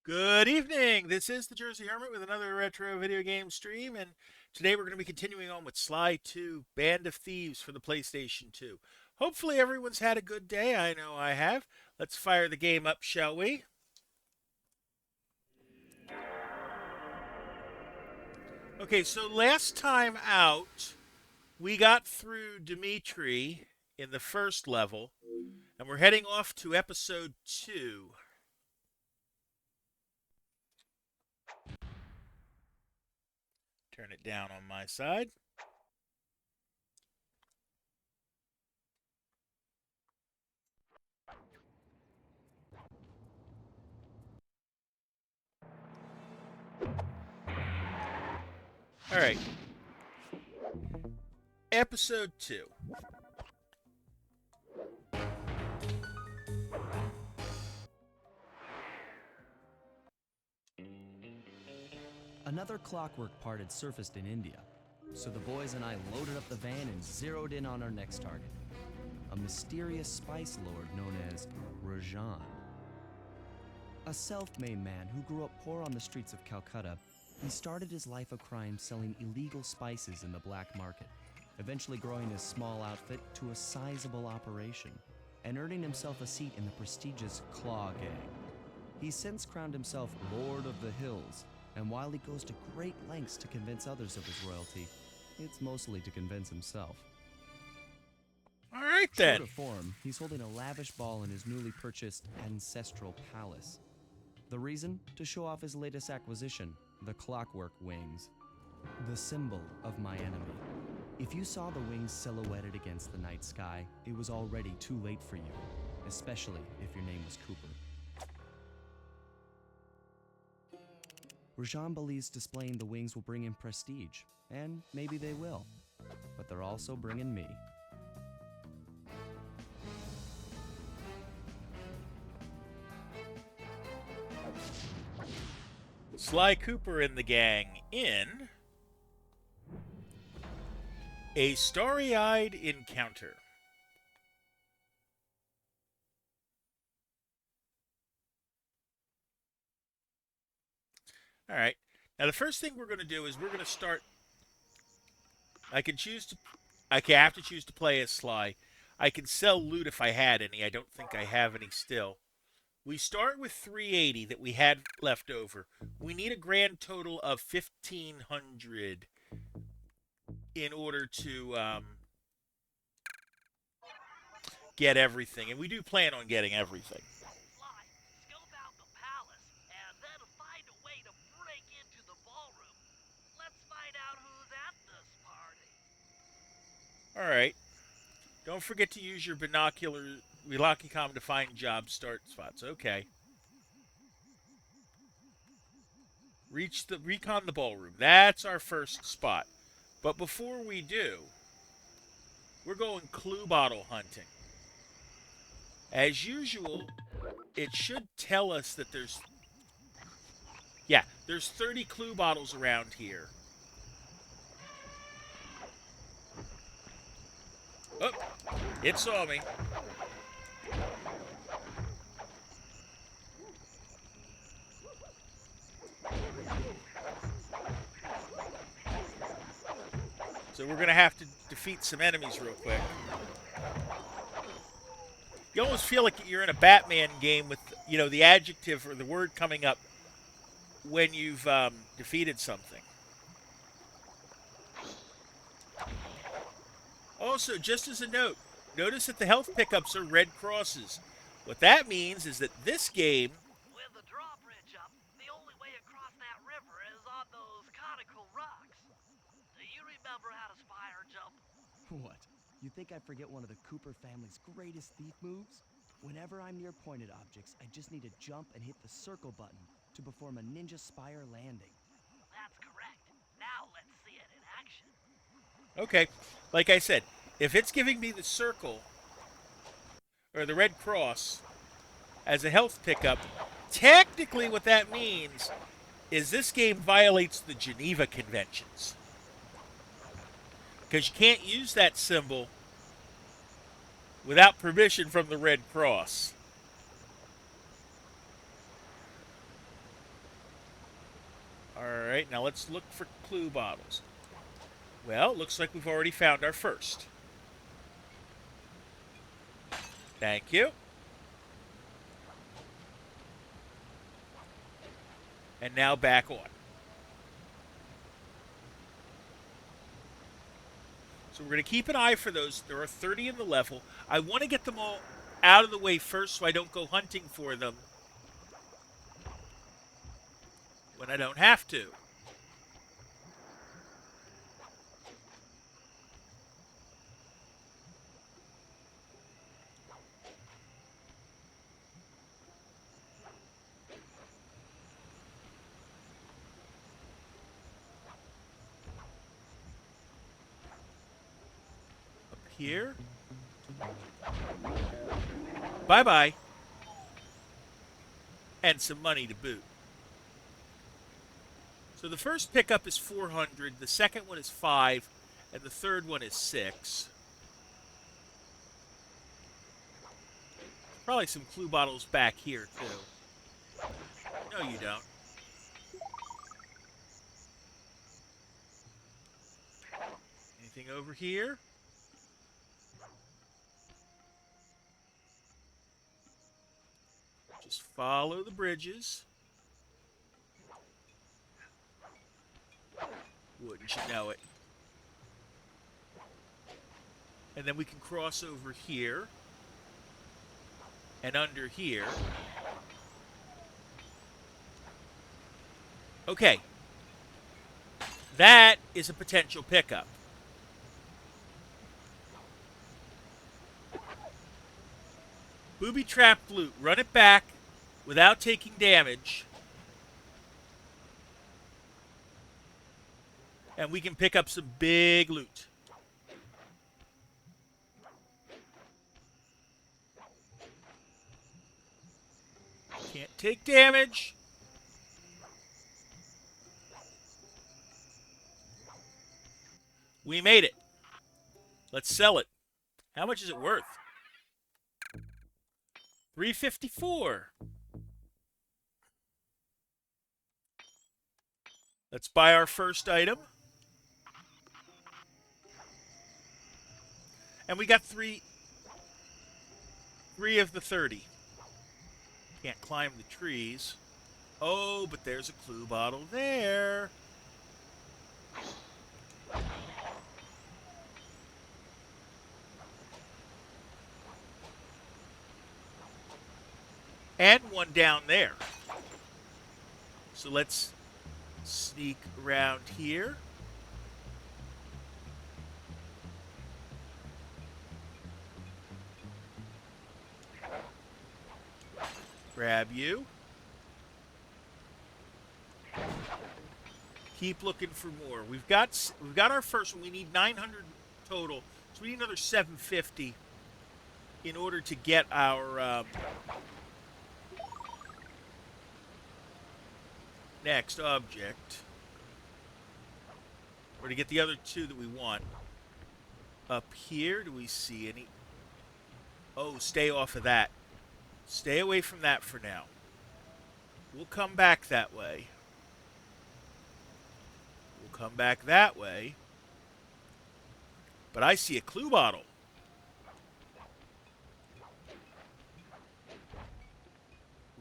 Good evening. This is the Jersey Hermit with another retro video game stream, and today we're going to be continuing on with Sly 2 Band of Thieves for the PlayStation 2. Hopefully, everyone's had a good day. I know I have. Let's fire the game up, shall we? Okay, so last time out, we got through Dimitri in the first level, and we're heading off to episode 2. Turn it down on my side. All right, episode 2. Another clockwork part had surfaced in India, so the boys and I loaded up the van and zeroed in on our next target, a mysterious spice lord known as Rajan. A self-made man who grew up poor on the streets of Calcutta, he started his life of crime selling illegal spices in the black market, eventually growing his small outfit to a sizable operation, and earning himself a seat in the prestigious Claw Gang. He's since crowned himself Lord of the Hills, and while he goes to great lengths to convince others of his royalty, it's mostly to convince himself. All right, True then. to form, he's holding a lavish ball in his newly purchased ancestral palace. The reason? To show off his latest acquisition, the clockwork wings. The symbol of my enemy. If you saw the wings silhouetted against the night sky, it was already too late for you, especially if your name was Cooper. Rajan believes displaying the wings will bring him prestige, and maybe they will. But they're also bringing me. Sly Cooper and the gang in A Starry-Eyed Encounter. All right. Now the first thing we're going to do is we're going to start. I can choose to. I have to choose to play as Sly. I can sell loot if I had any. I don't think I have any still. We start with 380 that we had left over. We need a grand total of 1,500 in order to get everything, and we do plan on getting everything. Sly, scope out the palace and then find a way to break into the ballroom. Let's find out who's at this party. All right. Don't forget to use your binocular Relocicom to find job start spots. Okay. Recon the ballroom. That's our first spot. But before we do, we're going clue bottle hunting. As usual, it should tell us that there's 30 clue bottles around here. Oh, it saw me. So we're going to have to defeat some enemies real quick. You almost feel like you're in a Batman game with, the adjective or the word coming up when you've defeated something. Also, just as a note, notice that the health pickups are red crosses. What that means is that this game, With the drawbridge up, the only way across that river is on those conical rocks. Do you remember how to spire jump? What? You think I forget one of the Cooper family's greatest thief moves? Whenever I'm near pointed objects, I just need to jump and hit the circle button to perform a ninja spire landing. That's correct. Now let's see it in action. okay, like I said, if it's giving me the circle or the red cross as a health pickup, technically what that means is this game violates the Geneva Conventions. Because you can't use that symbol without permission from the Red Cross. Alright, now let's look for clue bottles. Well, looks like we've already found our first. Thank you. And now back on. So we're going to keep an eye for those. There are 30 in the level. I want to get them all out of the way first so I don't go hunting for them when I don't have to. Up here. Bye-bye. And some money to boot. So the first pickup is 400, the second one is 5, and the third one is 6. Probably some clue bottles back here, too. No, you don't. Anything over here? Just follow the bridges. Wouldn't you know it? And then we can cross over here and under here. Okay. That is a potential pickup. Booby-trapped loot. Run it back without taking damage. And we can pick up some big loot. Can't take damage. We made it. Let's sell it. How much is it worth? $354. Let's buy our first item. And we got three of the 30. Can't climb the trees. Oh, but there's a clue bottle there. And one down there. So let's sneak around here. Grab you. Keep looking for more. We've got our first one. We need 900 total, so we need another 750 in order to get our next object, or to get the other two that we want. Up here, do we see any? Oh, stay off of that. Stay away from that for now. We'll come back that way. We'll come back that way. But I see a clue bottle.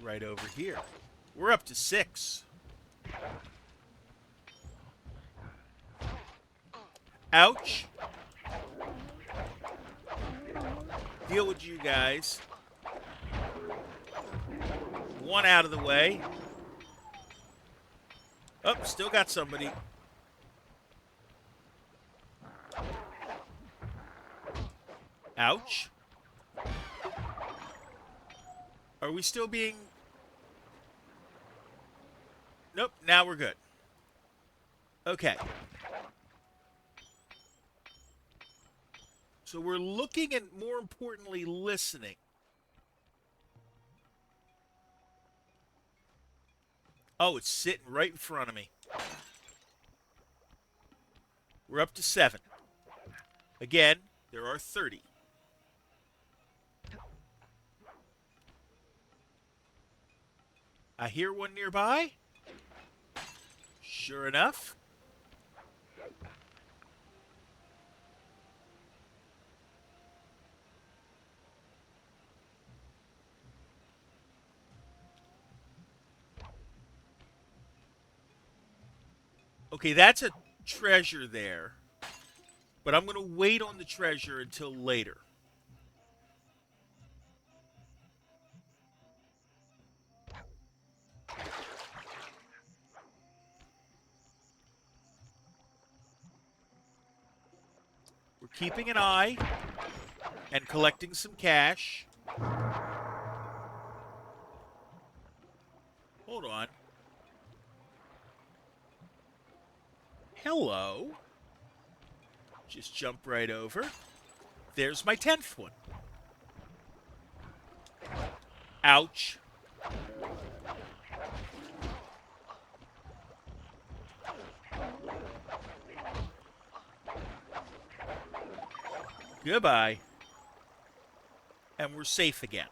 Right over here. We're up to 6. Ouch. Deal with you guys. One out of the way. Oh, still got somebody. Ouch. Are we still being... Nope, now we're good. Okay. So we're looking and, more importantly, listening. Oh, it's sitting right in front of me. We're up to 7. Again, there are 30. I hear one nearby. Sure enough. Okay, that's a treasure there. But I'm going to wait on the treasure until later. We're keeping an eye and collecting some cash. Hold on. Hello. Just jump right over. There's my 10th one. Ouch. Goodbye. And we're safe again.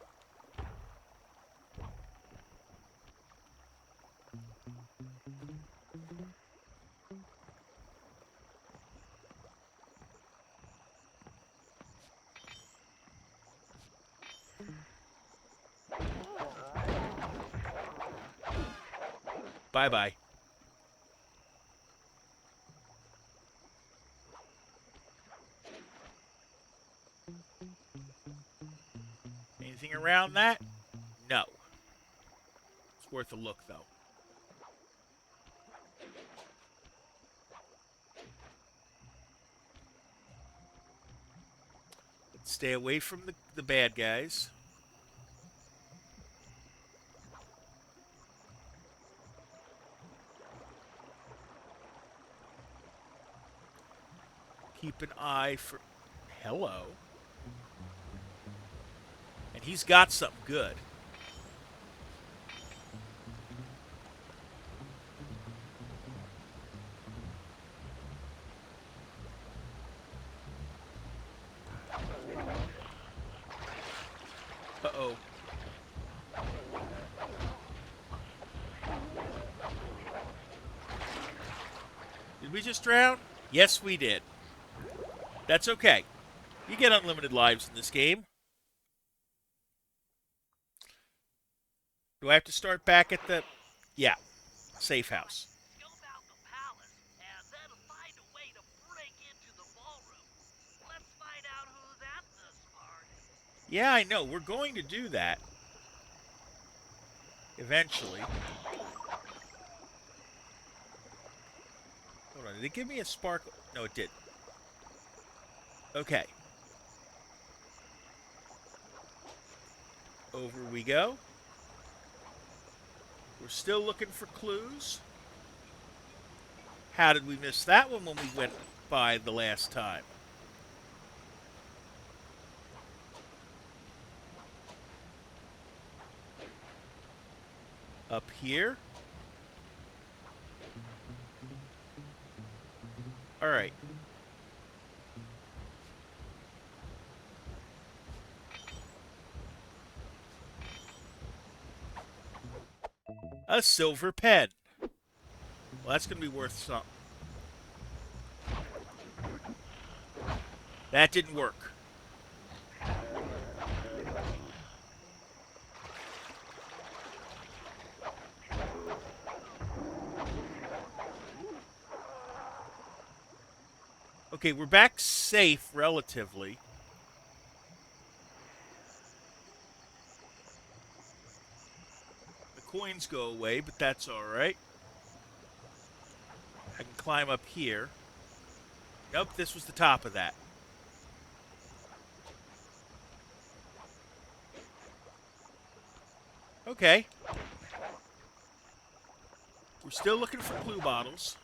Bye-bye. Anything around that? No. It's worth a look, though. Let's stay away from the bad guys. Keep an eye for... Hello. And he's got something good. Uh-oh. Did we just drown? Yes, we did. That's okay. You get unlimited lives in this game. Do I have to start back at the... Yeah, safe house. Scope out the palace and then find a way to break into the ballroom. Let's find out who's at this party. Yeah, I know. We're going to do that. Eventually. Hold on. Did it give me a sparkle? No, it didn't. Okay. Over we go. We're still looking for clues. How did we miss that one when we went by the last time? Up here. All right. A silver pen. Well, that's going to be worth something. That didn't work. Okay, we're back safe, relatively. The coins go away, but that's all right. I can climb up here. Nope, this was the top of that. Okay. We're still looking for clue bottles.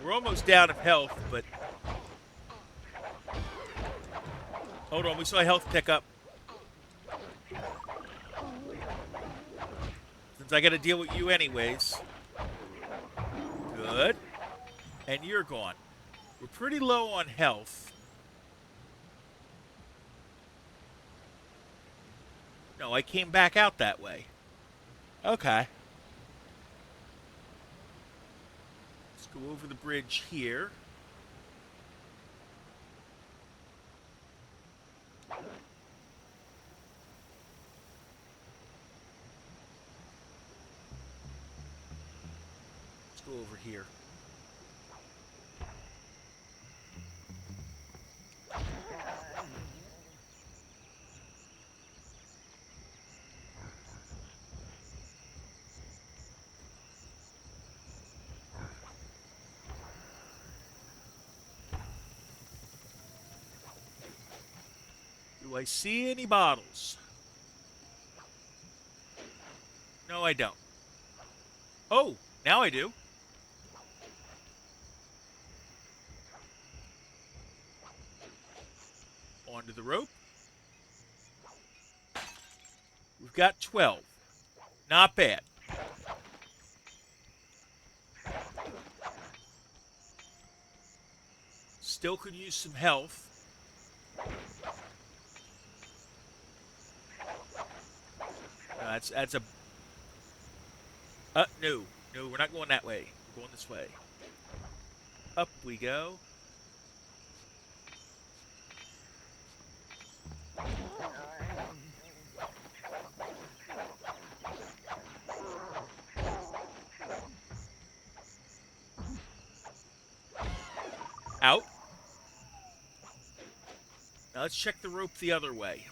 We're almost down of health, but... Hold on, we saw a health pick up. Since I got to deal with you anyways. Good. And you're gone. We're pretty low on health. No, I came back out that way. Okay. Let's go over the bridge here. Let's go over here. Do I see any bottles? No, I don't. Oh, now I do. Onto the rope. We've got 12. Not bad. Still could use some health. That's a. No, no, we're not going that way. We're going this way. Up we go. Out. Now let's check the rope the other way.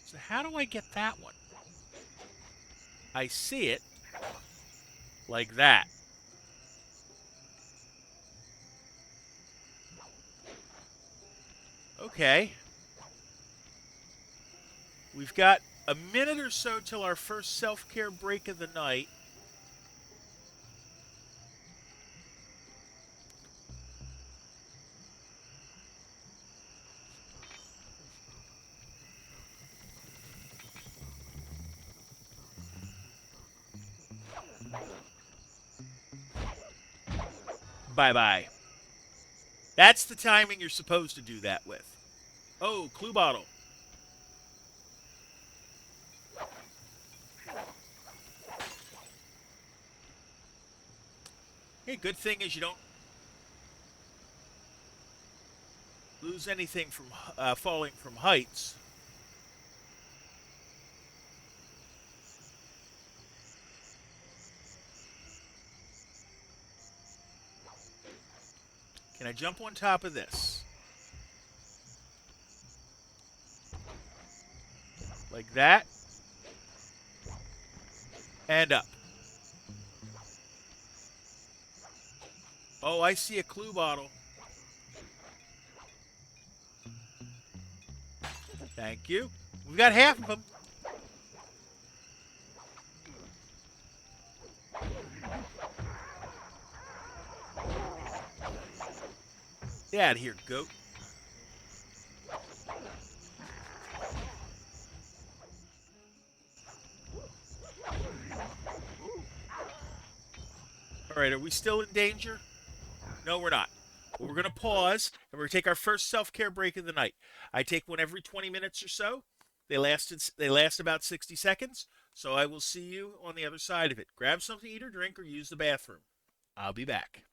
So how do I get that one? I see it like that. Okay. We've got a minute or so till our first self-care break of the night. Bye-bye. That's the timing you're supposed to do that with. Oh, clue bottle. Hey, good thing is you don't lose anything from falling from heights. Can I jump on top of this? Like that. And up. Oh, I see a clue bottle. Thank you. We've got half of them. Get out of here, goat. All right, are we still in danger? No, we're not. Well, we're going to pause and we're going to take our first self-care break of the night. I take one every 20 minutes or so. They last about 60 seconds. So I will see you on the other side of it. Grab something to eat or drink or use the bathroom. I'll be back.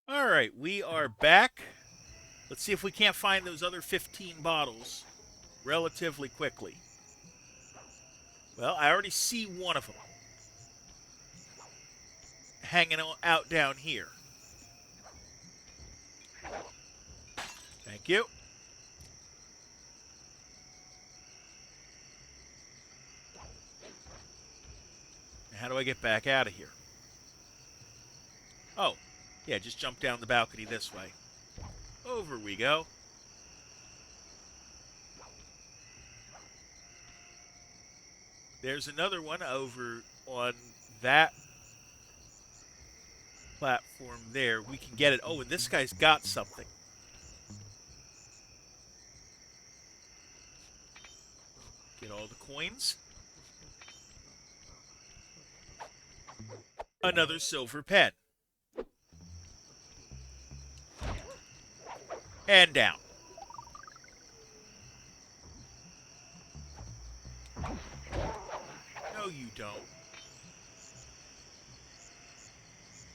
All right, we are back. Let's see if we can't find those other 15 bottles relatively quickly. Well, I already see one of them hanging out down here. Thank you. Now, how do I get back out of here? Oh, yeah, just jump down the balcony this way. Over we go. There's another one over on that platform there. We can get it. Oh, and this guy's got something. Get all the coins. Another silver pen. And down. No, you don't.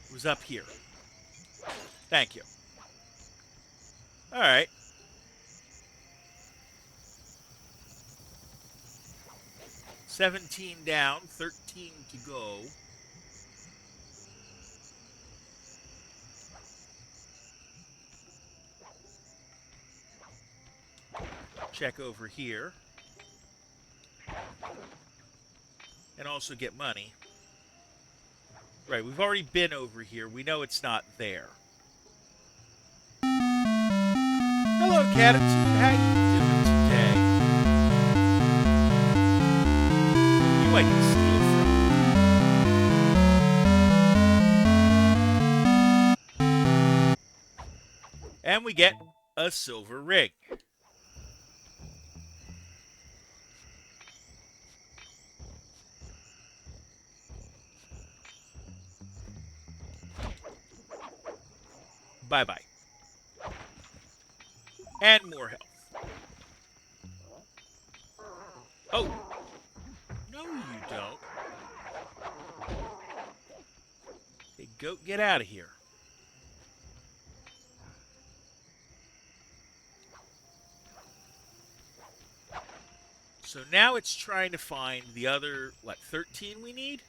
It was up here. Thank you. All right. $17 down, 13 to go. Check over here. And also get money. Right, we've already been over here. We know it's not there. Hello, Catitude. How you doing today? You I can steal from. And we get a silver ring. Bye-bye. And more health. Oh. No, you don't. Hey, goat, get out of here. So now it's trying to find the other, 13 we need?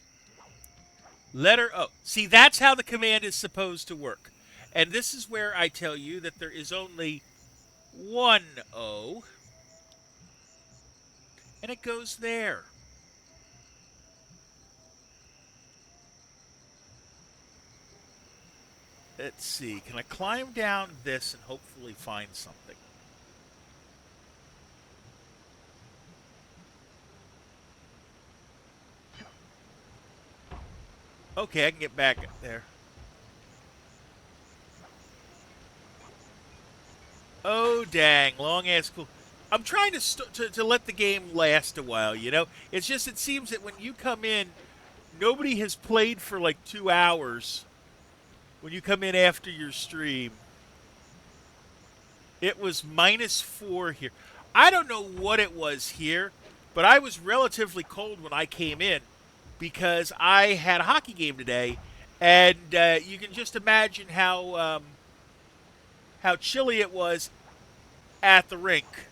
Letter O. See, that's how the command is supposed to work. And this is where I tell you that there is only one O. And it goes there. Let's see. Can I climb down this and hopefully find something? Okay, I can get back there. Oh, dang. Long-ass cool. I'm trying to let the game last a while, you know? It's just, it seems that when you come in, nobody has played for like 2 hours. When you come in after your stream. It was -4 here. I don't know what it was here, but I was relatively cold when I came in because I had a hockey game today, and you can just imagine how chilly it was at the rink.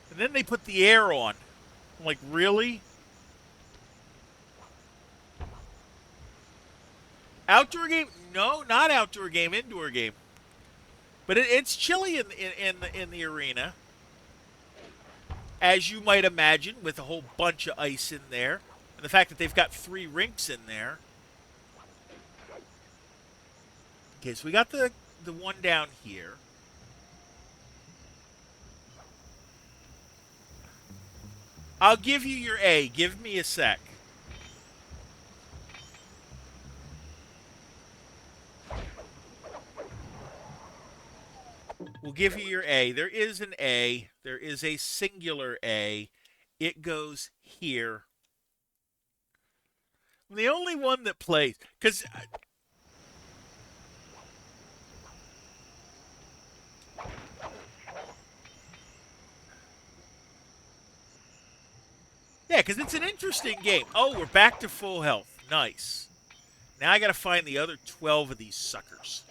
And then they put the air on. I'm like, really? Outdoor game? No, not outdoor game. Indoor game. But it's chilly in the arena, as you might imagine, with a whole bunch of ice in there, and the fact that they've got 3 rinks in there. Okay, so we got the one down here. I'll give you your A. Give me a sec. We'll give you your A. There is an A. There is a singular A. It goes here. I'm the only one that plays. Because... yeah, because it's an interesting game. Oh, we're back to full health. Nice. Now I gotta find the other 12 of these suckers.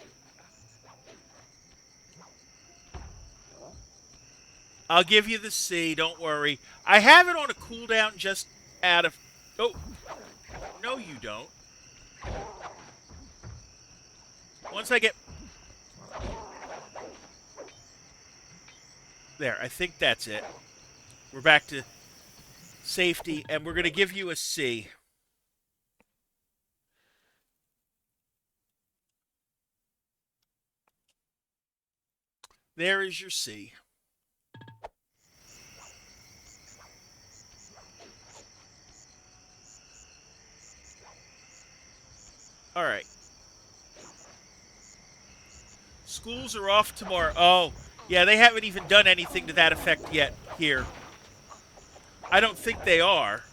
I'll give you the C, don't worry. I have it on a cooldown just out of... Oh, no you don't. Once I get... There, I think that's it. We're back to safety, and we're going to give you a C. There is your C. All right. Schools are off tomorrow. Oh, yeah, they haven't even done anything to that effect yet here. I don't think they are.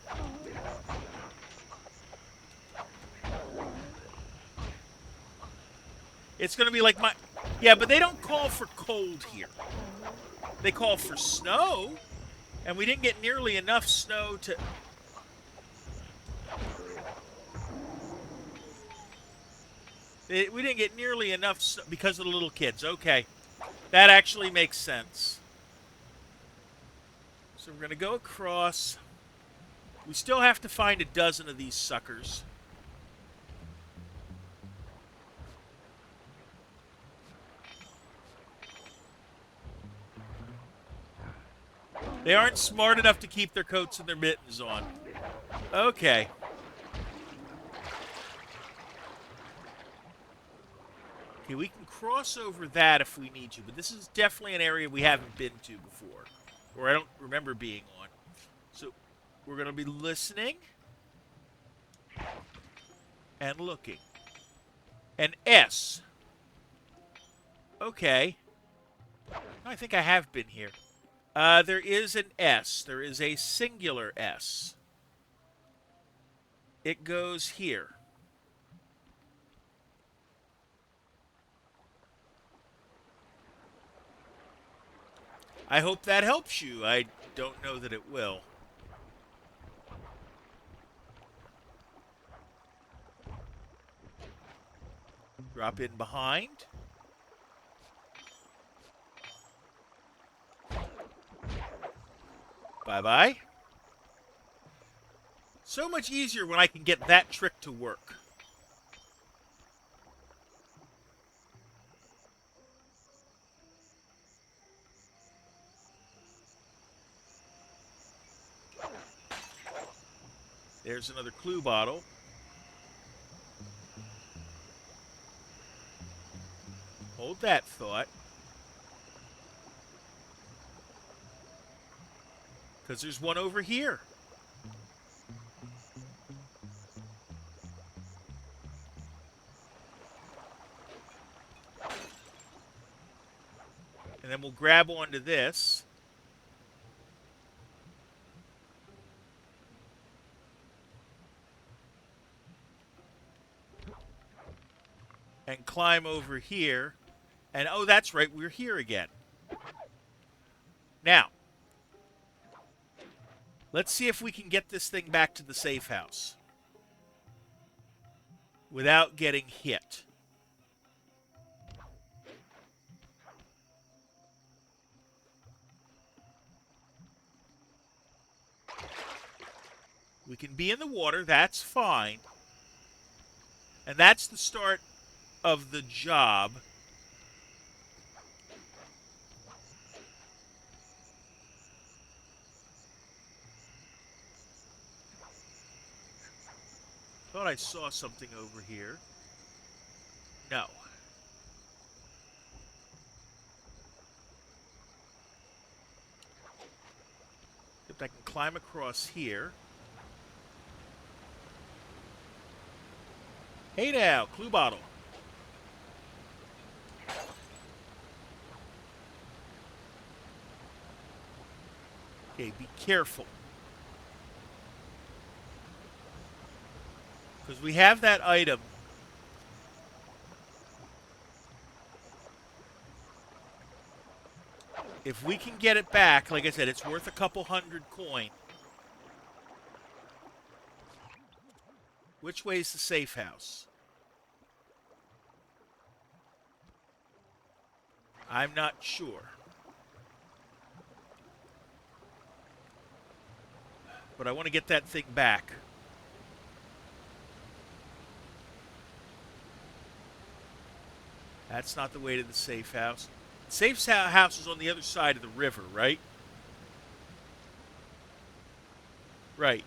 It's going to be like my... Yeah, but they don't call for cold here. They call for snow, and we didn't get nearly enough snow to... We didn't get nearly enough snow because of the little kids. Okay. That actually makes sense. So we're going to go across. We still have to find a dozen of these suckers. They aren't smart enough to keep their coats and their mittens on. Okay. Okay, we can cross over that if we need to, but this is definitely an area we haven't been to before, or I don't remember being on. So we're going to be listening and looking. An S. Okay. I think I have been here. There is an S. There is a singular S. It goes here. I hope that helps you. I don't know that it will. Drop in behind. Bye-bye. So much easier when I can get that trick to work. There's another clue bottle. Hold that thought. Because there's one over here. And then we'll grab onto this. And climb over here. And, oh, that's right, we're here again. Now, let's see if we can get this thing back to the safe house without getting hit. We can be in the water, that's fine. And that's the start of the job. Thought I saw something over here. No. Except I can climb across here. Hey now, clue bottle. Okay, be careful. Because we have that item. If we can get it back, like I said, it's worth a couple hundred coin. Which way is the safe house? I'm not sure. But I want to get that thing back. That's not the way to the safe house. Safe house is on the other side of the river, right? Right.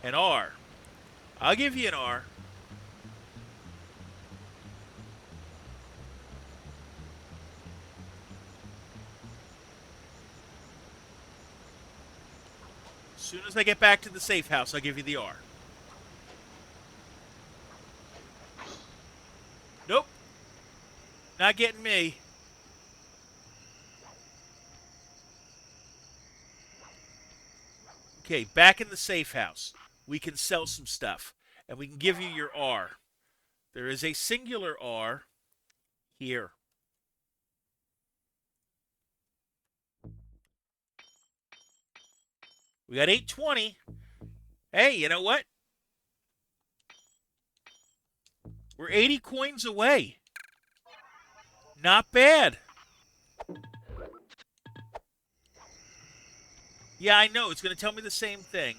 An R. I'll give you an R. As soon as I get back to the safe house, I'll give you the R. Nope. Not getting me. Okay, back in the safe house. We can sell some stuff. And we can give you your R. There is a singular R here. We got 820. Hey, you know what? We're 80 coins away. Not bad. Yeah, I know. It's going to tell me the same thing.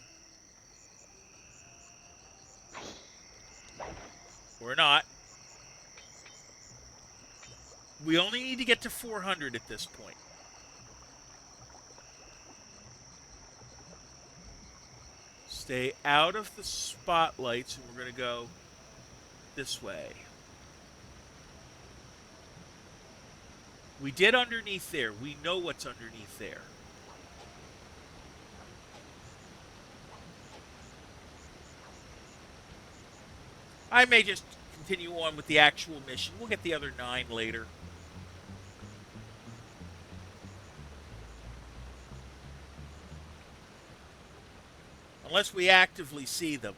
Or not. We only need to get to 400 at this point. Stay out of the spotlights, and we're going to go this way. We did underneath there. We know what's underneath there. I may just continue on with the actual mission. We'll get the other 9 later. Unless we actively see them.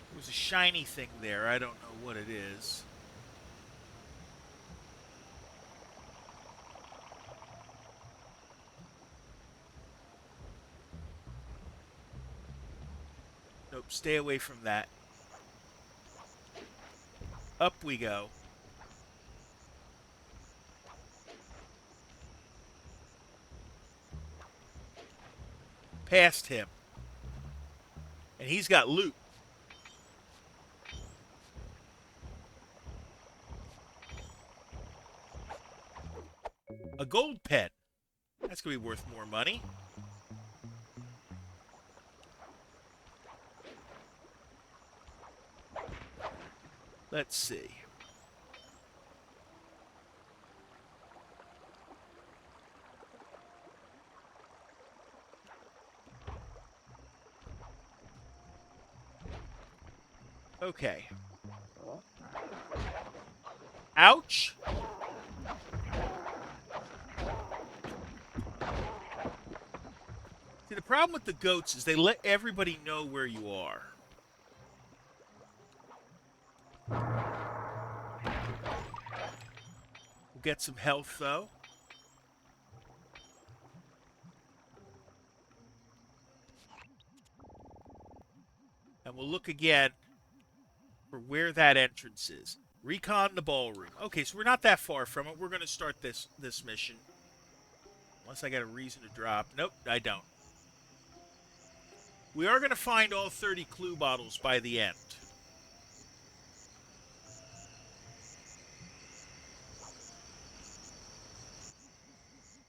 There was a shiny thing there. I don't know what it is. Nope, stay away from that. Up we go. Past him. And he's got loot. A gold pen. That's going to be worth more money. Let's see. Okay. Ouch. See, the problem with the goats is they let everybody know where you are. We'll get some health, though. And we'll look again for where that entrance is. Recon the ballroom. Okay, so we're not that far from it. We're going to start this mission. Unless I got a reason to drop. Nope, I don't. We are going to find all 30 clue bottles by the end.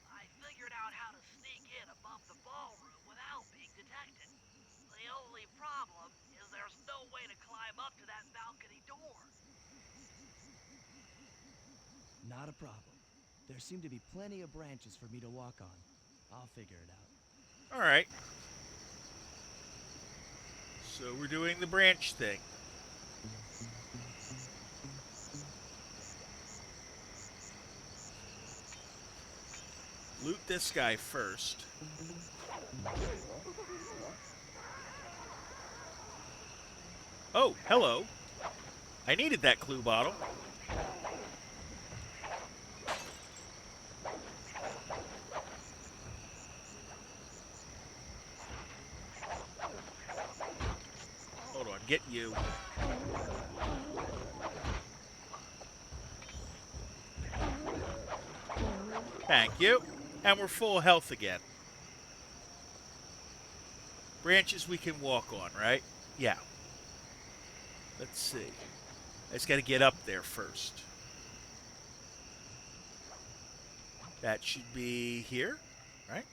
I figured out how to sneak in above the ballroom without being detected. The only problem is there's no way to climb up to that balcony door. Not a problem. There seem to be plenty of branches for me to walk on. I'll figure it out. All right. So we're doing the branch thing. Loot this guy first. Oh, hello. I needed that clue bottle. Hold on, get you. Thank you. And we're full health again. Branches we can walk on, right? Yeah. Let's see. I just got to get up there first. That should be here, right?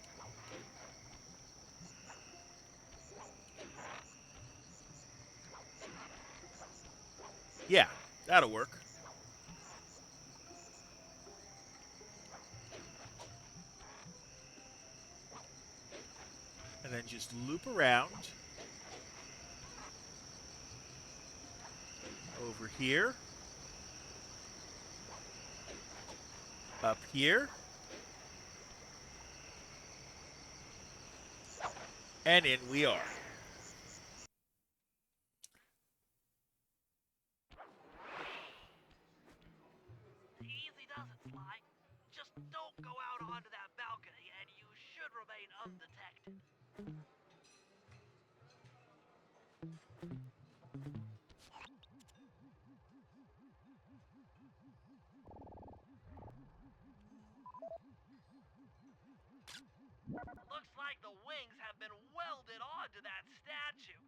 Yeah, that'll work. And then just loop around over here, up here, and in we are. Easy does it, Sly. Just don't go out onto that balcony and you should remain undetected. Looks like the wings have been welded onto that statue.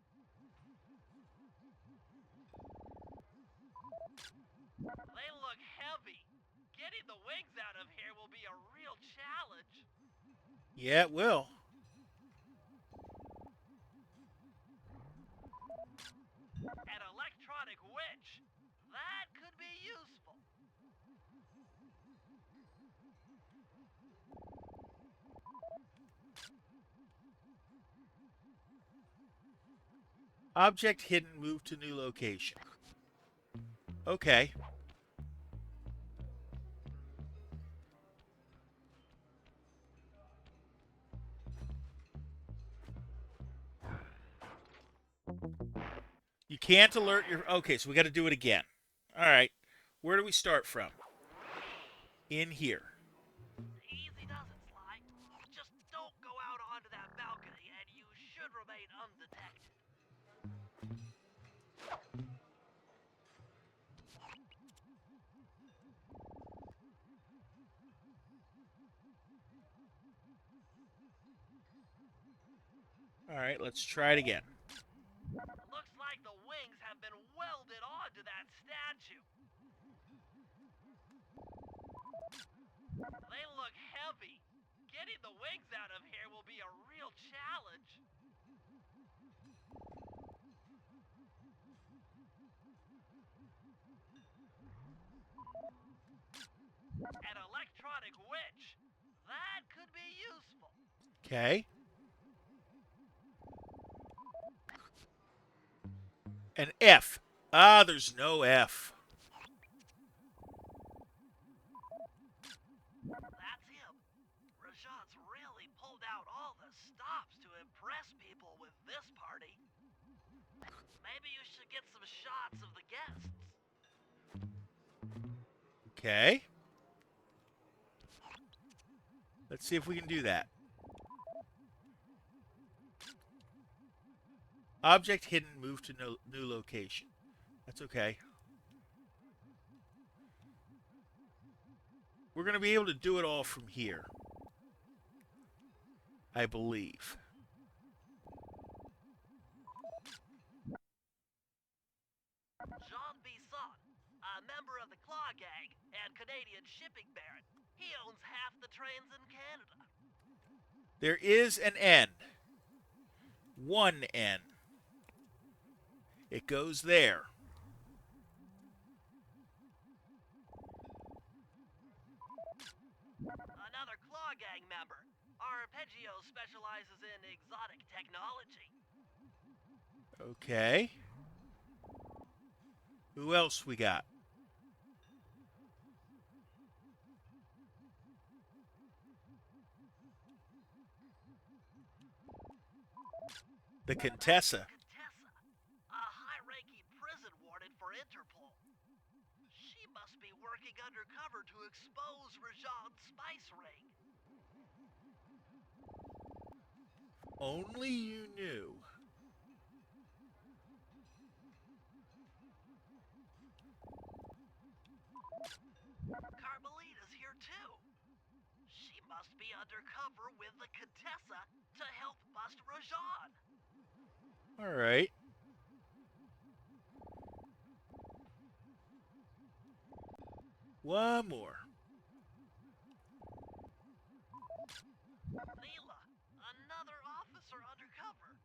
They look heavy. Getting the wings out of here will be a real challenge. Yeah, it will. An electronic winch. That could be useful. Object hidden, move to new location. Okay. You can't alert your... Okay, so we got to do it again. All right. Where do we start from? In here. Easy does it, Sly. Just don't go out onto that balcony and you should remain undetected. All right, let's try it again. Looks like the wings have been welded onto that statue. They look heavy. Getting the wings out of here will be a real challenge. An electronic winch. That could be useful. Okay. An F. Ah, there's no F. That's him. Rajan's really pulled out all the stops to impress people with this party. Maybe you should get some shots of the guests. Okay. Let's see if we can do that. Object hidden, move to new location. That's okay. We're going to be able to do it all from here. I believe. Jean Bisson, a member of the Claw Gang and Canadian shipping baron. He owns half the trains in Canada. There is an N. One N. It goes there. Another Claw Gang member. Arpeggio specializes in exotic technology. Okay. Who else we got? The Contessa. Contessa, a high-ranking prison warden for Interpol. She must be working undercover to expose Rajan's spice ring. Only you knew. Carmelita's here too. must be undercover with the Contessa to help bust Rajan. All right. One more. Neela, another officer undercover.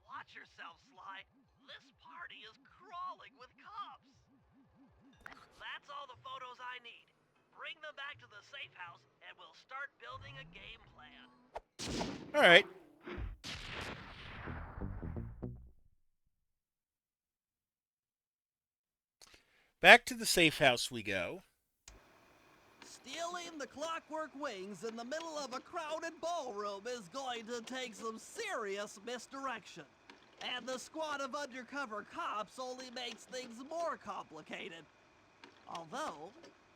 Watch yourself, Sly. This party is crawling with cops. That's all the photos I need. Bring them back to the safe house and we'll start building a game plan. All right. Back to the safe house we go. Stealing the Clockwork Wings in the middle of a crowded ballroom is going to take some serious misdirection. And the squad of undercover cops only makes things more complicated. Although,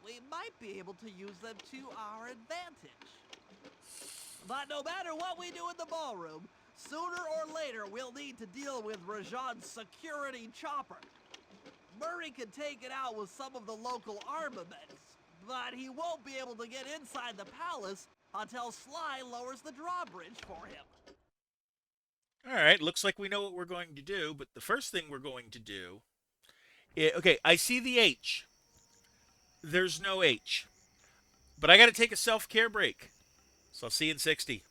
we might be able to use them to our advantage. But no matter what we do in the ballroom, sooner or later we'll need to deal with Rajan's security chopper. Murray can take it out with some of the local armaments, but he won't be able to get inside the palace until Sly lowers the drawbridge for him. All right. Looks like we know what we're going to do, but the first thing we're going to do okay, I see the H. There's no H. But I got to take a self-care break. So I'll see you in 60.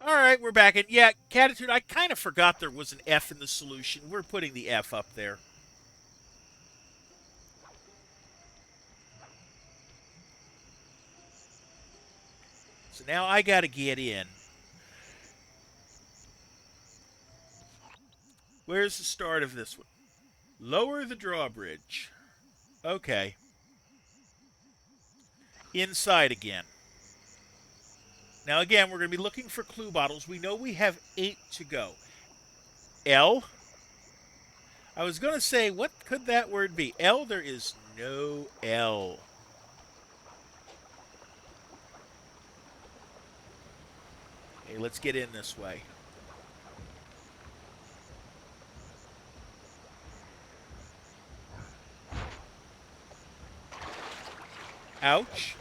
All right, we're back. And yeah, Catitude, I kind of forgot there was an F in the solution. We're putting the F up there. So now I got to get in. Where's the start of this one? Lower the drawbridge. Okay. Inside again. Now, again, we're going to be looking for clue bottles. We know we have 8 to go. L. I was going to say, what could that word be? L, there is no L. Okay, let's get in this way. Ouch.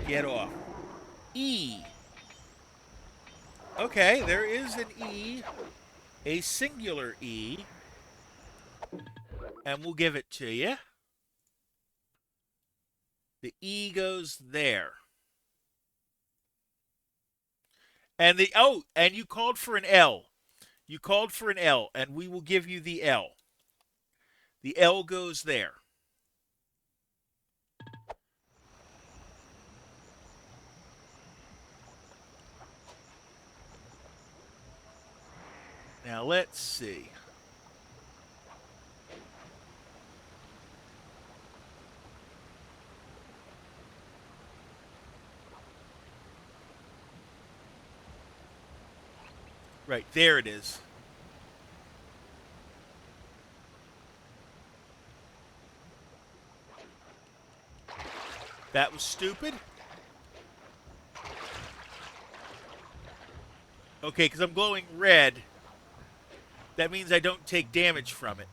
Get off. E. Okay, there is an E, a singular E, and we'll give it to you. The E goes there. And and you called for an L. You called for an L, and we will give you the L. The L goes there. Now let's see. Right, there it is. That was stupid. Okay, because I'm glowing red. That means I don't take damage from it.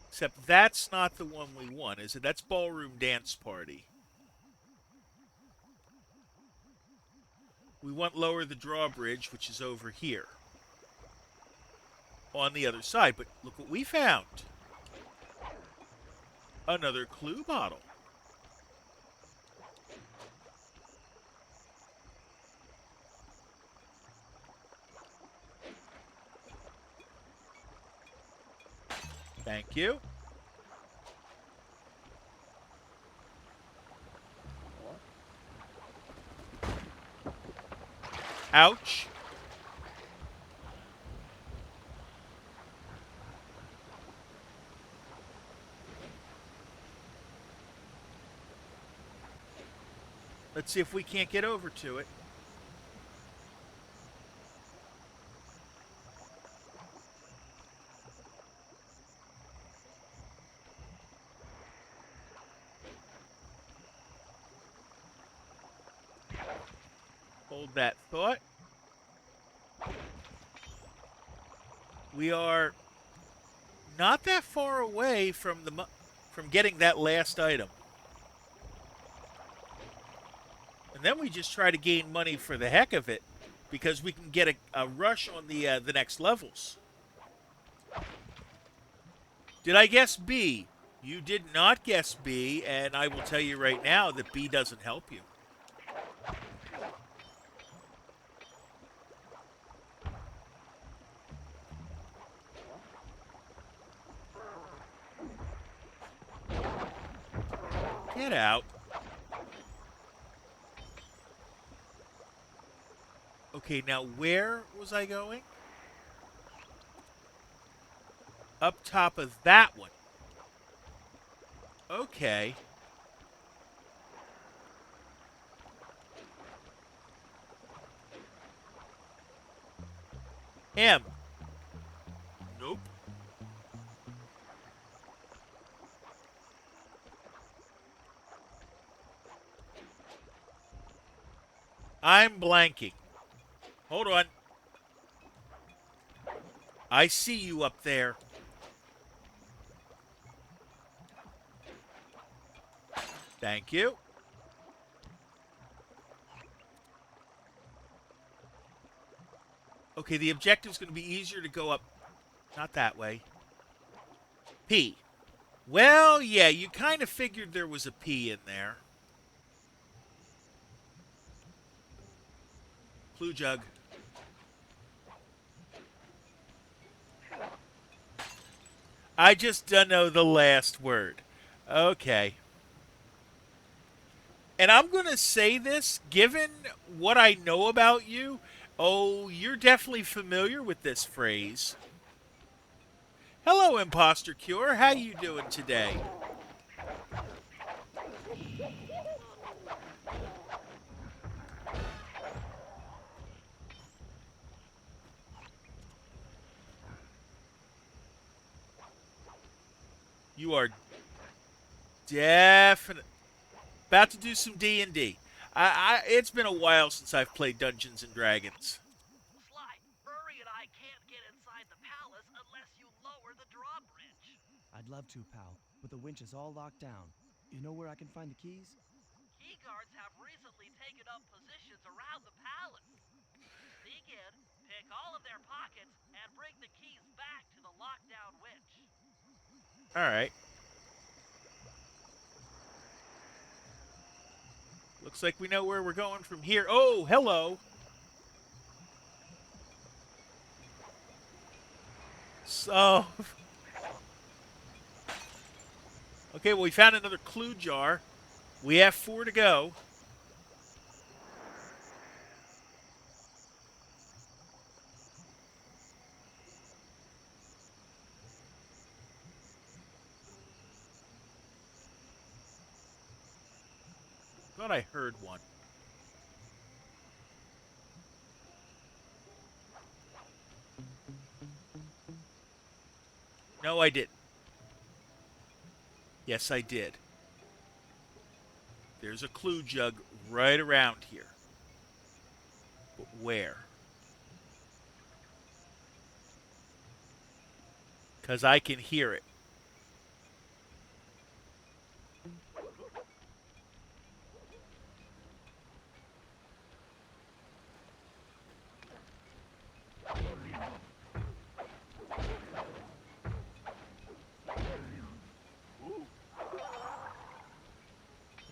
Except that's not the one we want, is it? That's Ballroom Dance Party. We want lower the drawbridge, which is over here on the other side. But look what we found. Another clue bottle. Thank you. Ouch. Let's see if we can't get over to it. Hold that thought. We are not that far away from from getting that last item. And then we just try to gain money for the heck of it, because we can get a rush on the next levels. Did I guess B? You did not guess B, and I will tell you right now that B doesn't help you. Get out. Okay, now where was I going? Up top of that one. Okay. M. Nope. I'm blanking. Hold on. I see you up there. Thank you. Okay, the objective's going to be easier to go up. Not that way. P. Well, yeah, you kind of figured there was a P in there. Clue jug. I just don't know the last word. Okay. And I'm going to say this, given what I know about you, oh, you're definitely familiar with this phrase. Hello, Imposter Cure. How you doing today? You are definitely about to do some D&D. It's been a while since I've played Dungeons and Dragons. Sly, Furry and I can't get inside the palace unless you lower the drawbridge. I'd love to, pal, but the winch is all locked down. You know where I can find the keys? Key guards have recently taken up positions around the palace. Sneak in, pick all of their pockets, and bring the keys back to the lockdown winch. All right. Looks like we know where we're going from here. Oh, hello. So, okay, well, we found another clue jar. We have 4 to go. Thought I heard one. No, I didn't. Yes, I did. There's a clue jug right around here. But where? Because I can hear it.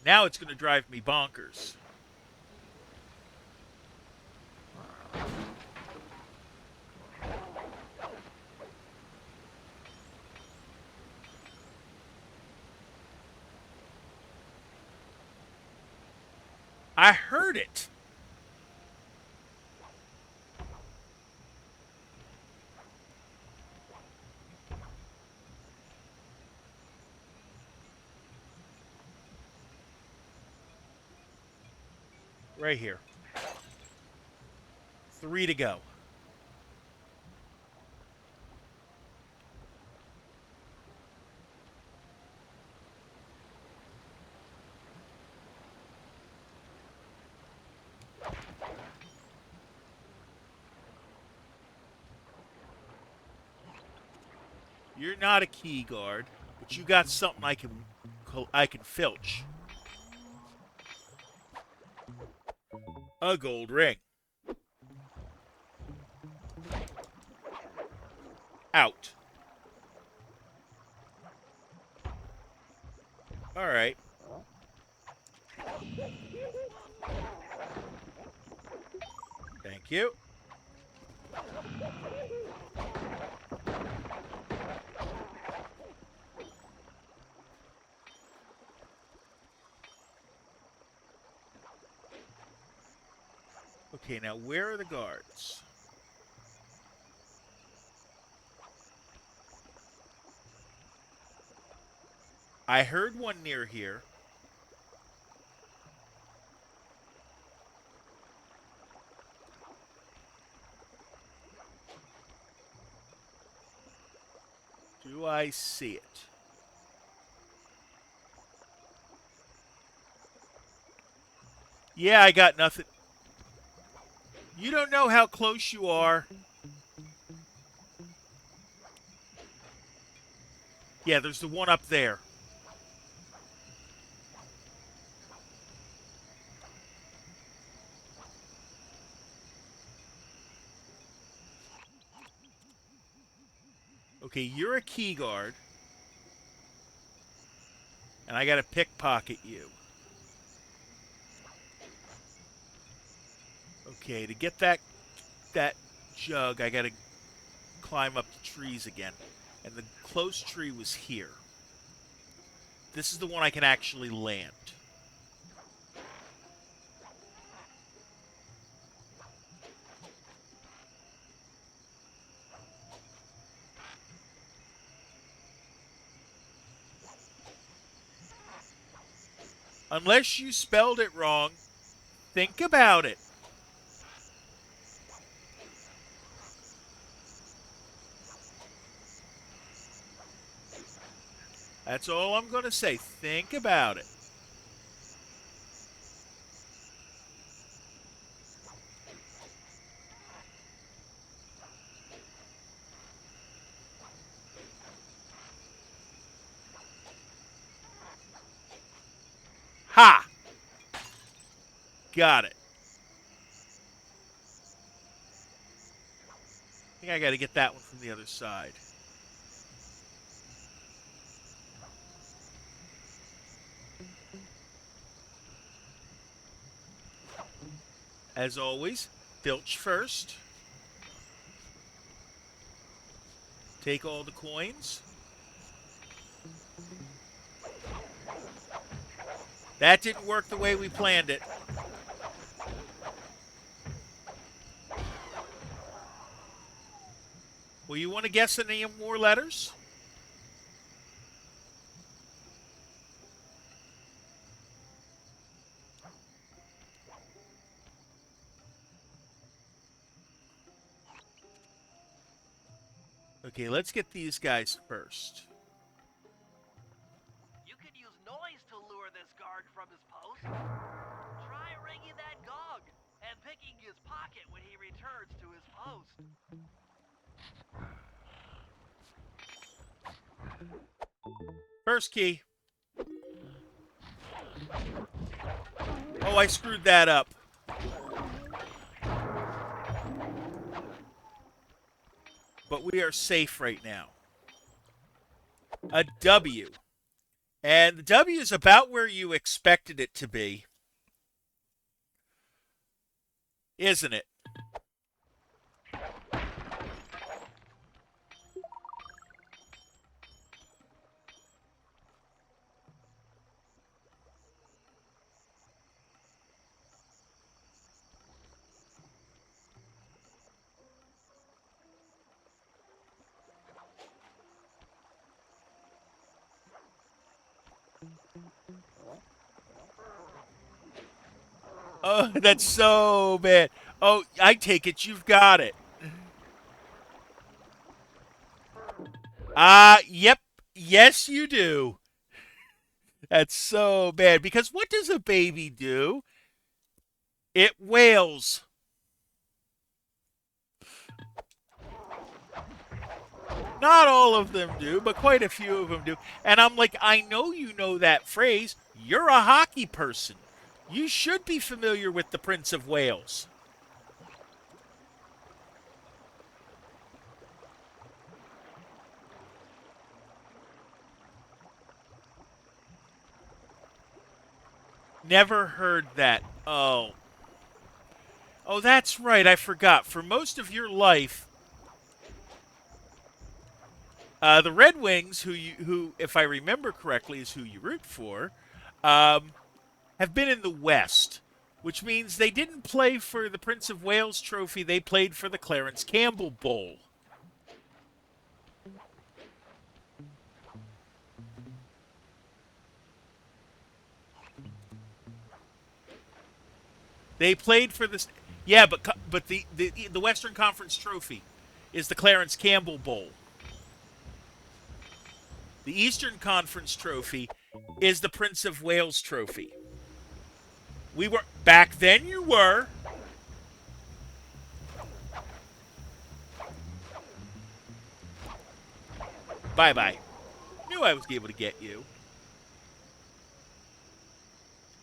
Now it's going to drive me bonkers. I heard it. Right here. 3 to go. You're not a key guard, but you got something I can filch. A gold ring. Out. All right. Thank you. Okay, now where are the guards? I heard one near here. Do I see it? Yeah, I got nothing. You don't know how close you are. Yeah, there's the one up there. Okay, you're a key guard. And I gotta pickpocket you. Okay, to get that jug, I gotta climb up the trees again. And the close tree was here. This is the one I can actually land. Unless you spelled it wrong, think about it. That's all I'm going to say. Think about it. Ha! Got it. I think I got to get that one from the other side. As always, filch first. Take all the coins. That didn't work the way we planned it. Well, you want to guess any more letters? Okay, let's get these guys first. You can use noise to lure this guard from his post. Try ringing that gong and picking his pocket when he returns to his post. First key. Oh, I screwed that up. But we are safe right now. A W. And the W is about where you expected it to be, isn't it? Oh, that's so bad. Oh, I take it you've got it. Yep. Yes, you do. That's so bad. Because what does a baby do? It wails. Not all of them do, but quite a few of them do. And I'm like, I know you know that phrase. You're a hockey person. You should be familiar with the Prince of Wales. Never heard that. Oh. Oh, that's right. I forgot. For most of your life, the Red Wings, who, if I remember correctly, is who you root for, um, have been in the West, which means they didn't play for the Prince of Wales Trophy. They played for the Clarence Campbell Bowl. They played for this. Yeah, but the Western Conference Trophy is the Clarence Campbell Bowl. The Eastern Conference Trophy is the Prince of Wales Trophy. We were back then. You were. Bye bye. Knew I was able to get you.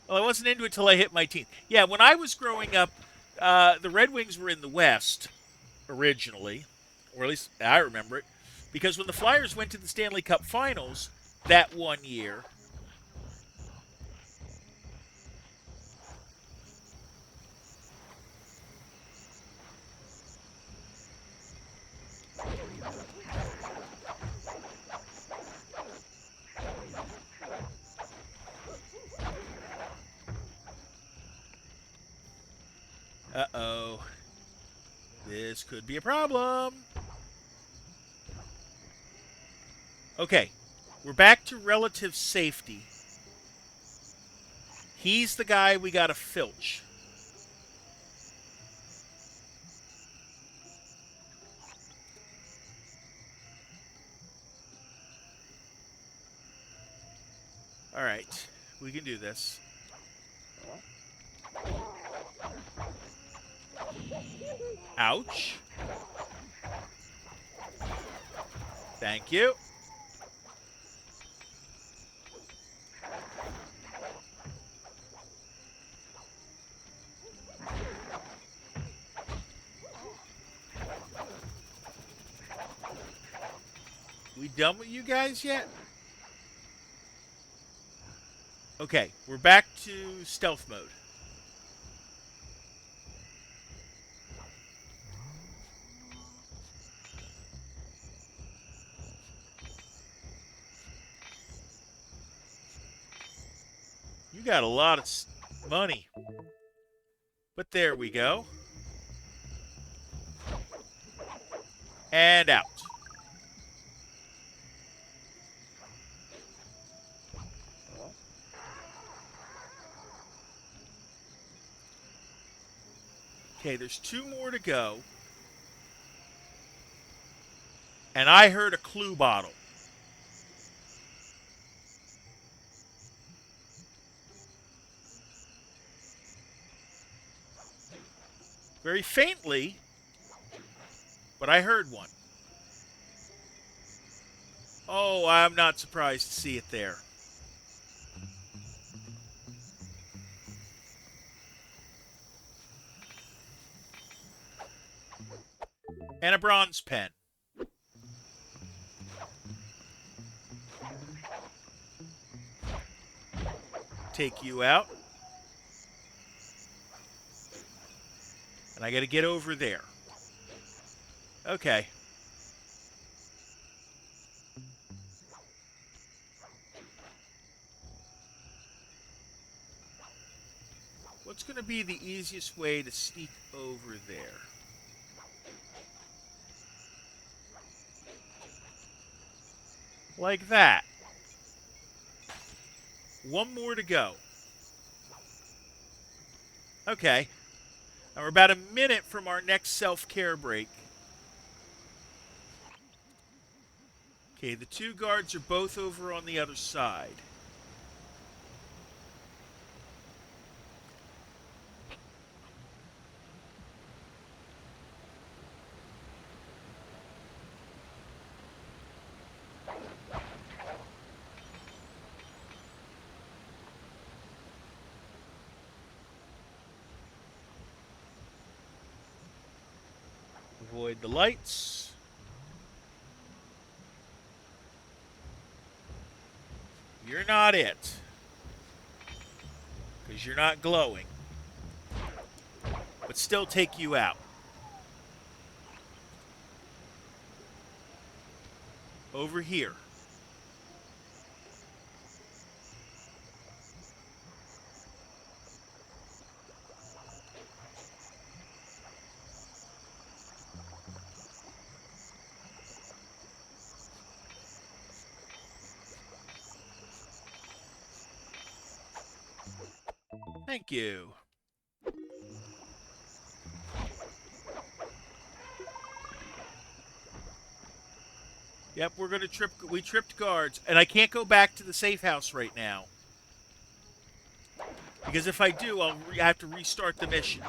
Well, I wasn't into it till I hit my teens. Yeah, when I was growing up, the Red Wings were in the West originally, or at least I remember it, because when the Flyers went to the Stanley Cup Finals that one year, uh-oh, this could be a problem. Okay, we're back to relative safety. He's the guy we got to filch. All right, we can do this. Ouch. Thank you. We done with you guys yet? Okay, we're back to stealth mode. You got a lot of money. But there we go. And out. Okay, there's two more to go. And I heard a clue bottle. Very faintly, but I heard one. Oh, I'm not surprised to see it there. And a bronze pen. take you out. And I got to get over there. Okay. What's going to be the easiest way to sneak over there? Like that. One more to go. Okay. Now we're about a minute from our next self-care break. Okay, the two guards are both over on the other side. Avoid the lights. You're not it. Because you're not glowing. But still take you out. Over here. Thank you. Yep, we're gonna trip. We tripped guards, and I can't go back to the safe house right now because if I do, I'll have to restart the mission.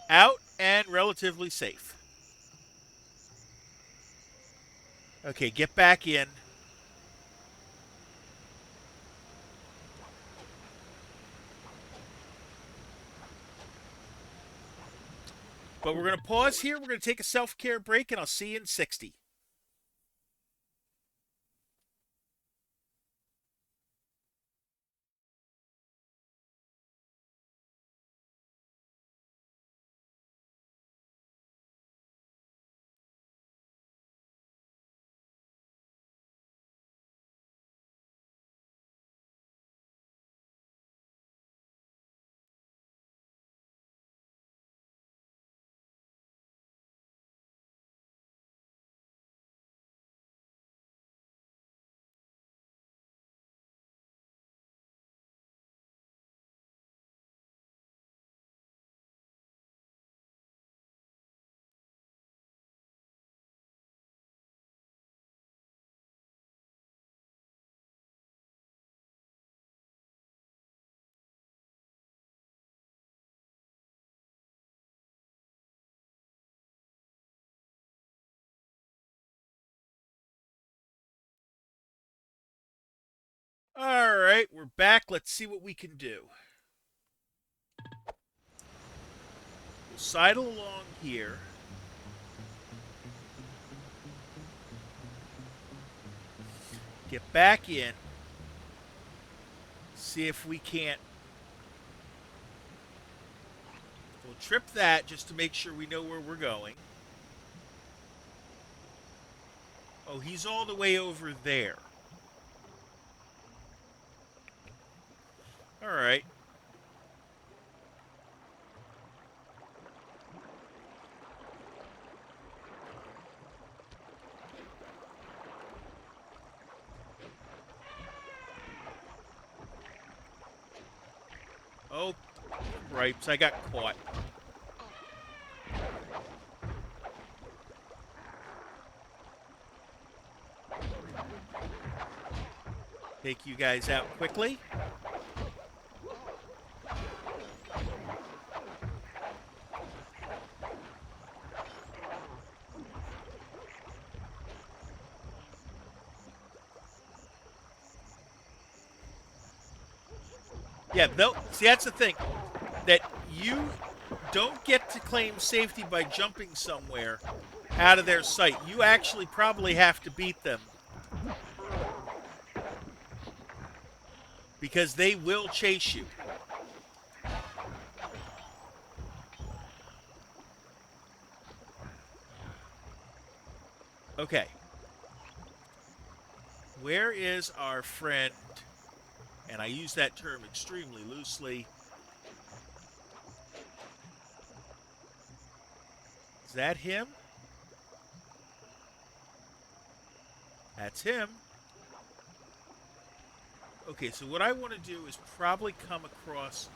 Out and relatively safe. Okay, get back in. But we're going to pause here. We're going to take a self-care break, and I'll see you in 60. All right, we're back. Let's see what we can do. We'll sidle along here. Get back in. See if we can't. We'll trip that just to make sure we know where we're going. Oh, he's all the way over there. All right. Oh, gripes. I got caught. Take you guys out quickly. Yeah, see, that's the thing. That you don't get to claim safety by jumping somewhere. out of their sight. You actually probably have to beat them because they will chase you. Okay. Where is our friend? And I use that term extremely loosely. Is that him? That's him. Okay, so what I want to do is probably come across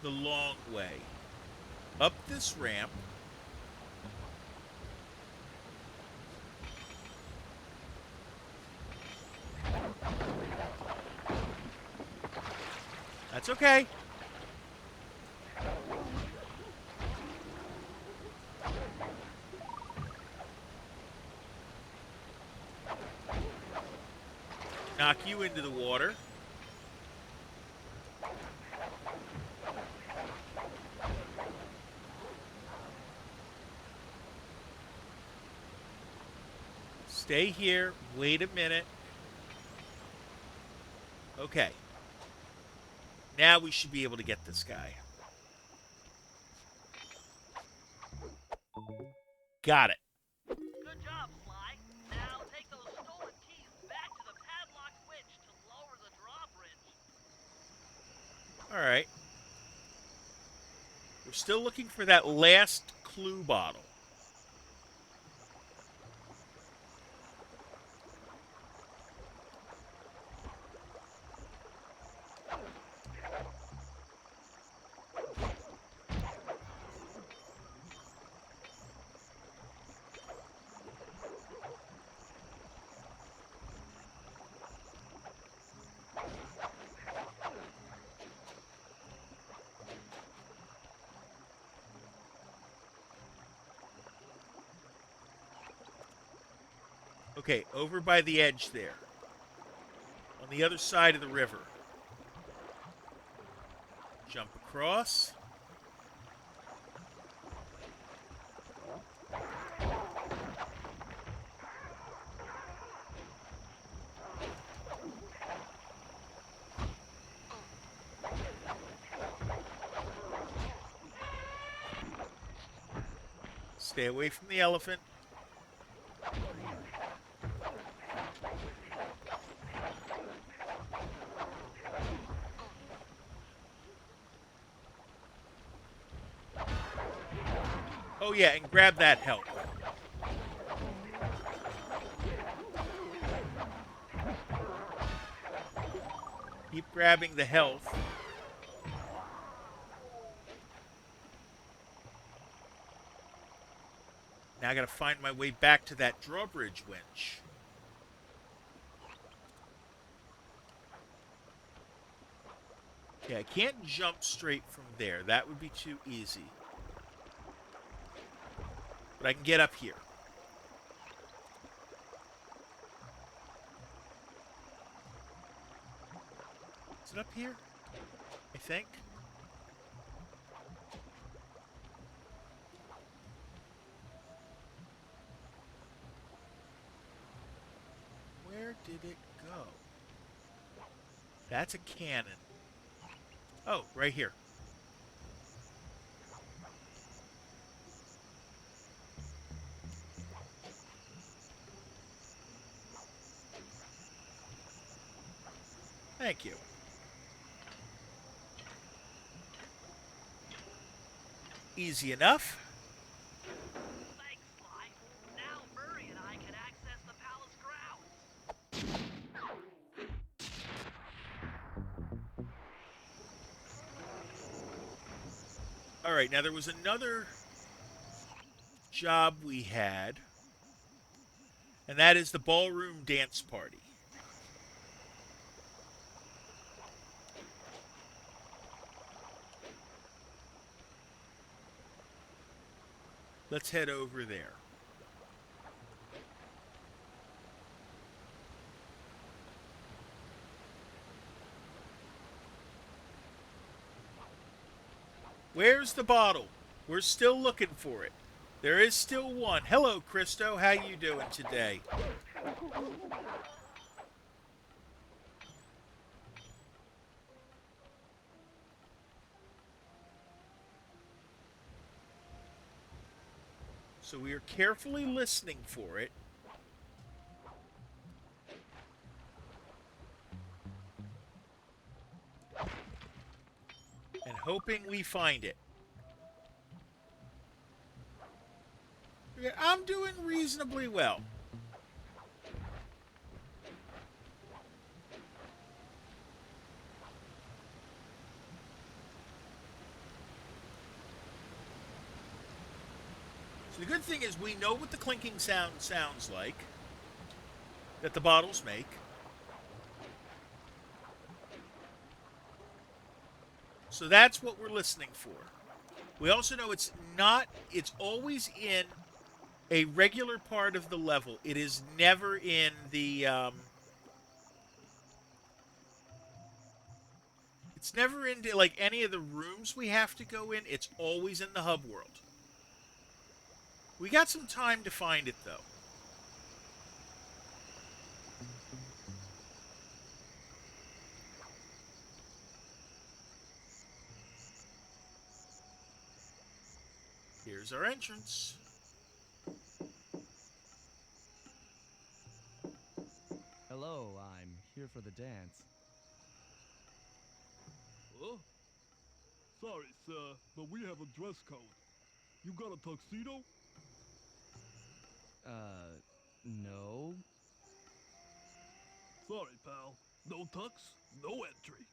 the long way. Up this ramp. That's okay. Knock you into the water. Stay here. Wait a minute. Okay. Now we should be able to get this guy. Got it. Good job, Sly. Now take those stolen keys back to the padlock winch to lower the drawbridge. All right. We're still looking for that last clue bottle. Okay, over by the edge there. On the other side of the river. Jump across. Stay away from the elephant. Oh yeah, and grab that help. Keep grabbing the health. Now I gotta find my way back to that drawbridge winch. Okay, I can't jump straight from there. That would be too easy. But I can get up here. Is it up here? I think. Where did it go? That's a cannon. Oh, right here. Thank you. Easy enough. Thanks, Sly. Now Murray and I can access the palace grounds. All right, now there was another job we had, and that is the ballroom dance party. Let's head over there. Where's the bottle? We're still looking for it. There is still one. Hello, Christo. How you doing today? So we are carefully listening for it. And hoping we find it. I'm doing reasonably well. So the good thing is we know what the clinking sound sounds like that the bottles make. So that's what we're listening for. We also know it's always in a regular part of the level. It is never in the, it's never into like any of the rooms we have to go in. It's always in the hub world. We got some time to find it though. Here's our entrance. Hello, I'm here for the dance. Huh? Sorry, sir, but we have a dress code. You got a tuxedo? No. Sorry, pal. No tux, no entry.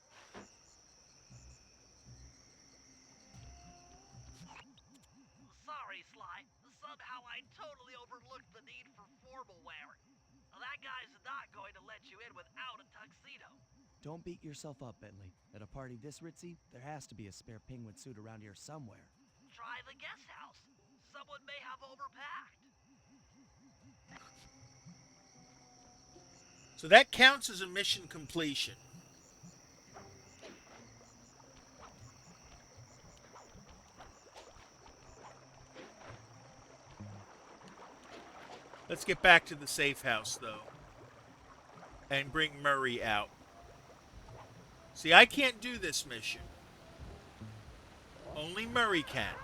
Sorry, Sly. Somehow I totally overlooked the need for formal wear. That guy's not going to let you in without a tuxedo. Don't beat yourself up, Bentley. At a party this ritzy, there has to be a spare penguin suit around here somewhere. Try the guest house. Someone may have overpacked. So that counts as a mission completion. Let's get back to the safe house, though. And bring Murray out. See, I can't do this mission. Only Murray can.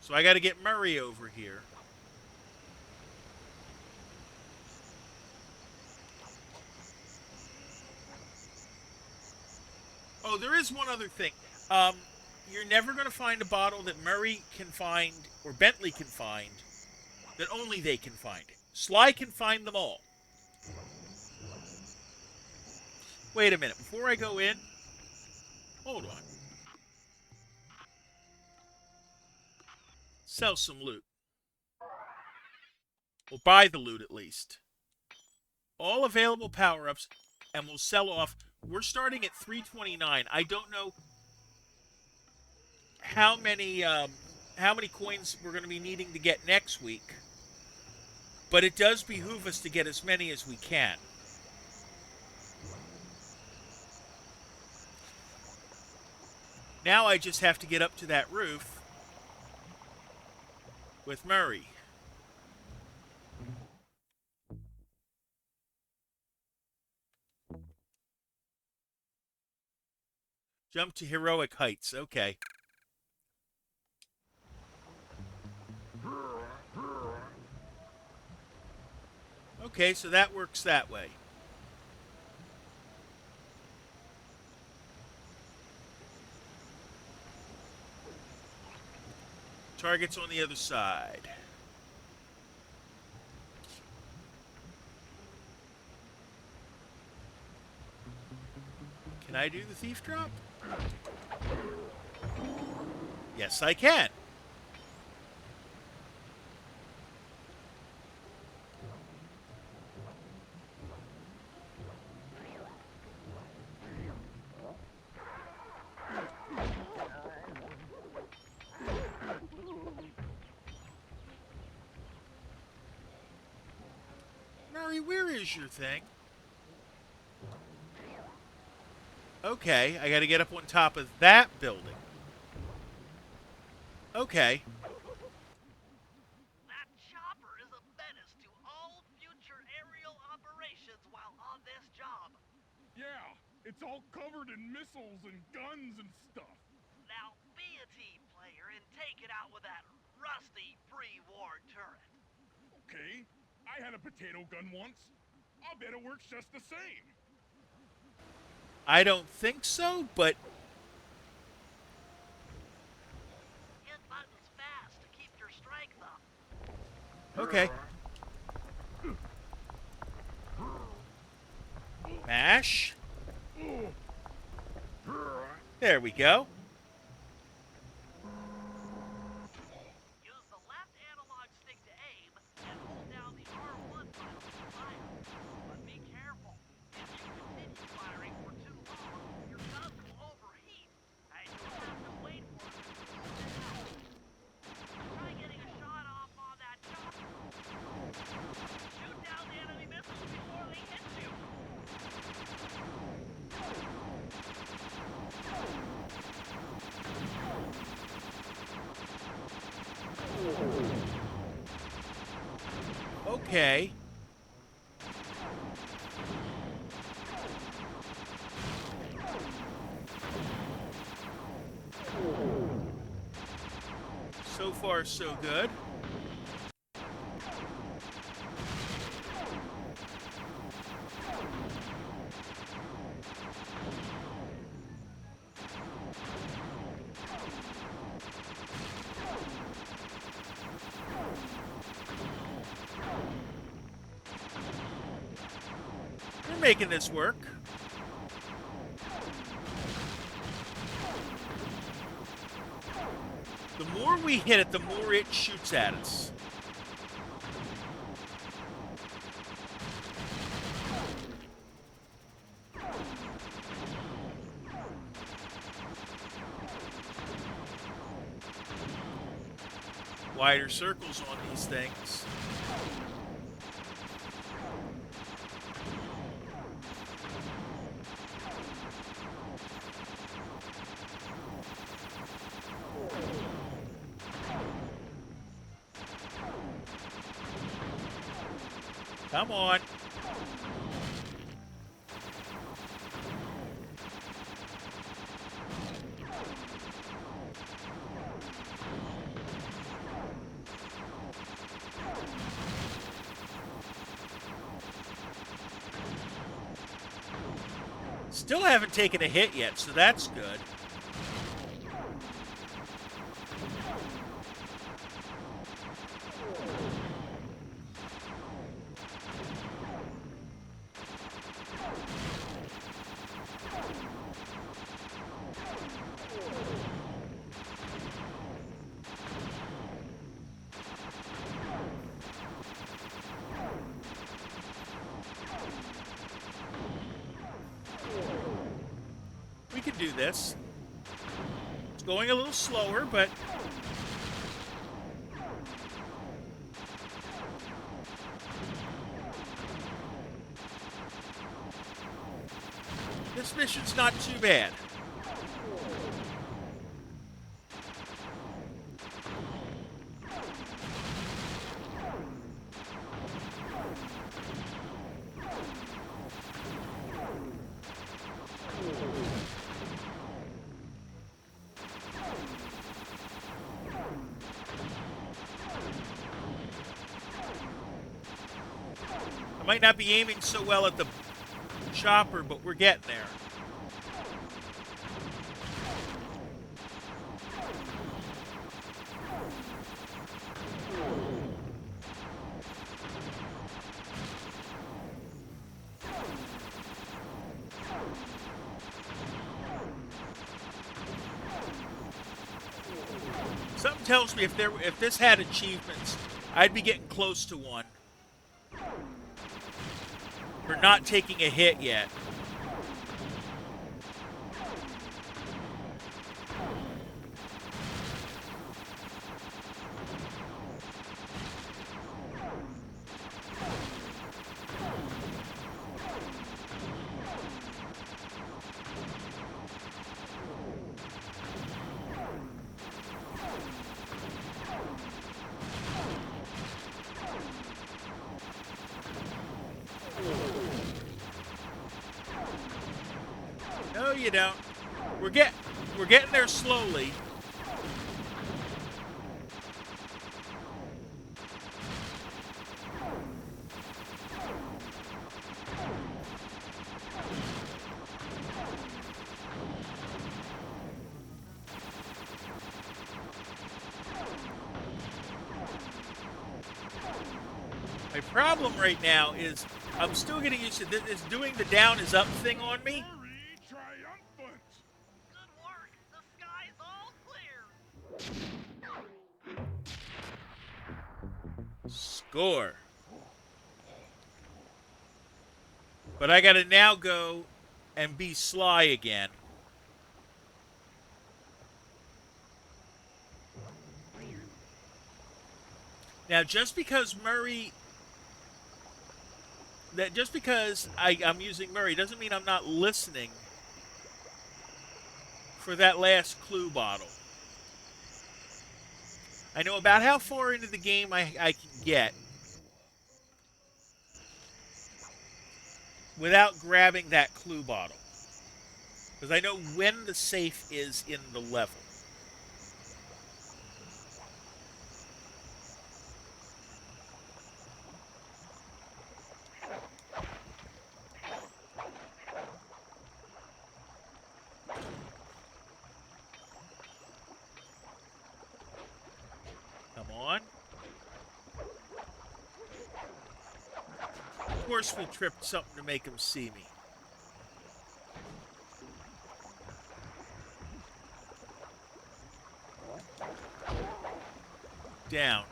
So I got to get Murray over here. Oh, there is one other thing. You're never going to find a bottle that Murray can find or Bentley can find that only they can find. Sly can find them all. Wait a minute. Before I go in, hold on. Sell some loot. We'll buy the loot at least. All available power-ups, and we'll sell off. We're starting at 329. I don't know how many coins we're going to be needing to get next week, but it does behoove us to get as many as we can. Now I just have to get up to that roof with Murray. Jump to heroic heights. Okay. Okay, so that works that way. Target's on the other side. Can I do the thief drop? Yes, I can. Murray, where is your thing? Okay, I gotta get up on top of that building. Okay. It's all covered in missiles and guns and stuff. Now be a team player and take it out with that rusty pre-war turret. Okay, I had a potato gun once. I'll bet it works just the same. I don't think so, but Hit buttons fast to keep your strength up. okay. Mash. There we go. Use the left analog stick to aim and hold down the R1 button to fire. But be careful. If you continue firing for too long, your gun will overheat, and you'll have to wait for it to cool down. Try getting a shot off on that chopper. Shoot down the enemy missiles before they hit you. Okay. So far, so good. We're making this work. The more we hit it, the more it shoots at us. Wider circles on these things. Come on. Still haven't taken a hit yet, so that's good. We can do this. It's going a little slower, but this mission's not too bad. I might not be aiming so well at the chopper, but we're getting there. Something tells me if this had achievements, I'd be getting close to one. For not taking a hit yet. No, you don't. We're getting there slowly. My problem right now is I'm still getting used to this doing the down is up thing on me. Very triumphant. Good work. The sky's all clear. Score. But I gotta now go and be sly again. Now, just because I'm using Murray doesn't mean I'm not listening for that last clue bottle. I know about how far into the game I can get without grabbing that clue bottle. Because I know when the safe is in the level. Come on. Of course we tripped something to make him see me. Down.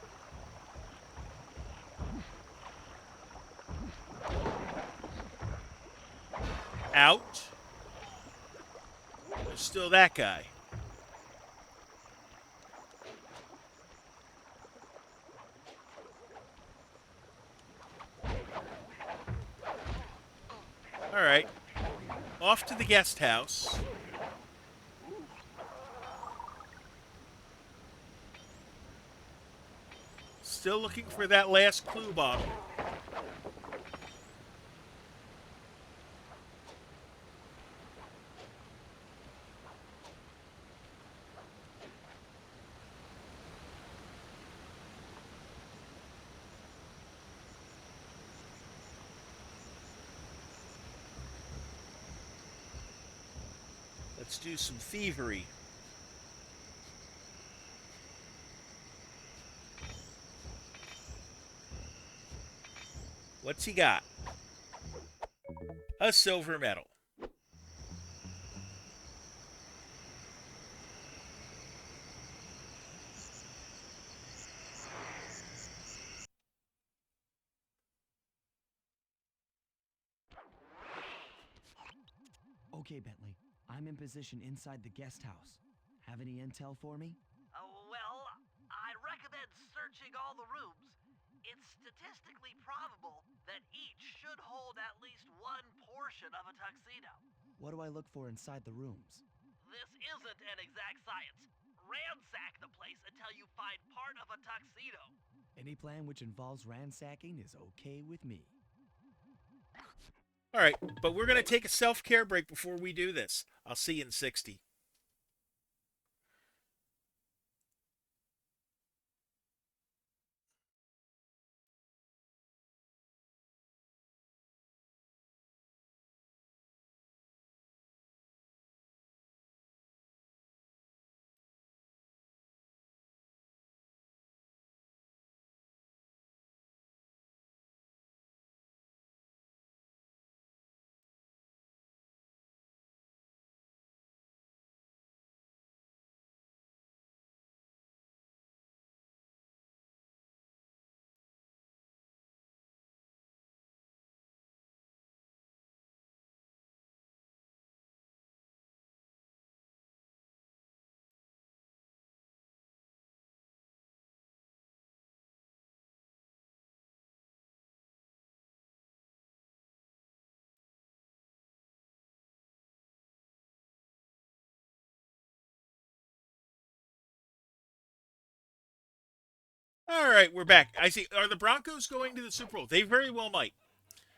Out. There's still that guy. All right. Off to the guest house. Still looking for that last clue bottle. Let's do some thievery. What's he got? A silver medal. Okay, Bentley. I'm in position inside the guest house. Have any intel for me? Well, I'd recommend searching all the rooms. It's statistically probable that each should hold at least one portion of a tuxedo. What do I look for inside the rooms? This isn't an exact science. Ransack the place until you find part of a tuxedo. Any plan which involves ransacking is okay with me. All right, but we're going to take a self-care break before we do this. I'll see you in 60. All right, we're back. I see. Are the Broncos going to the Super Bowl? They very well might.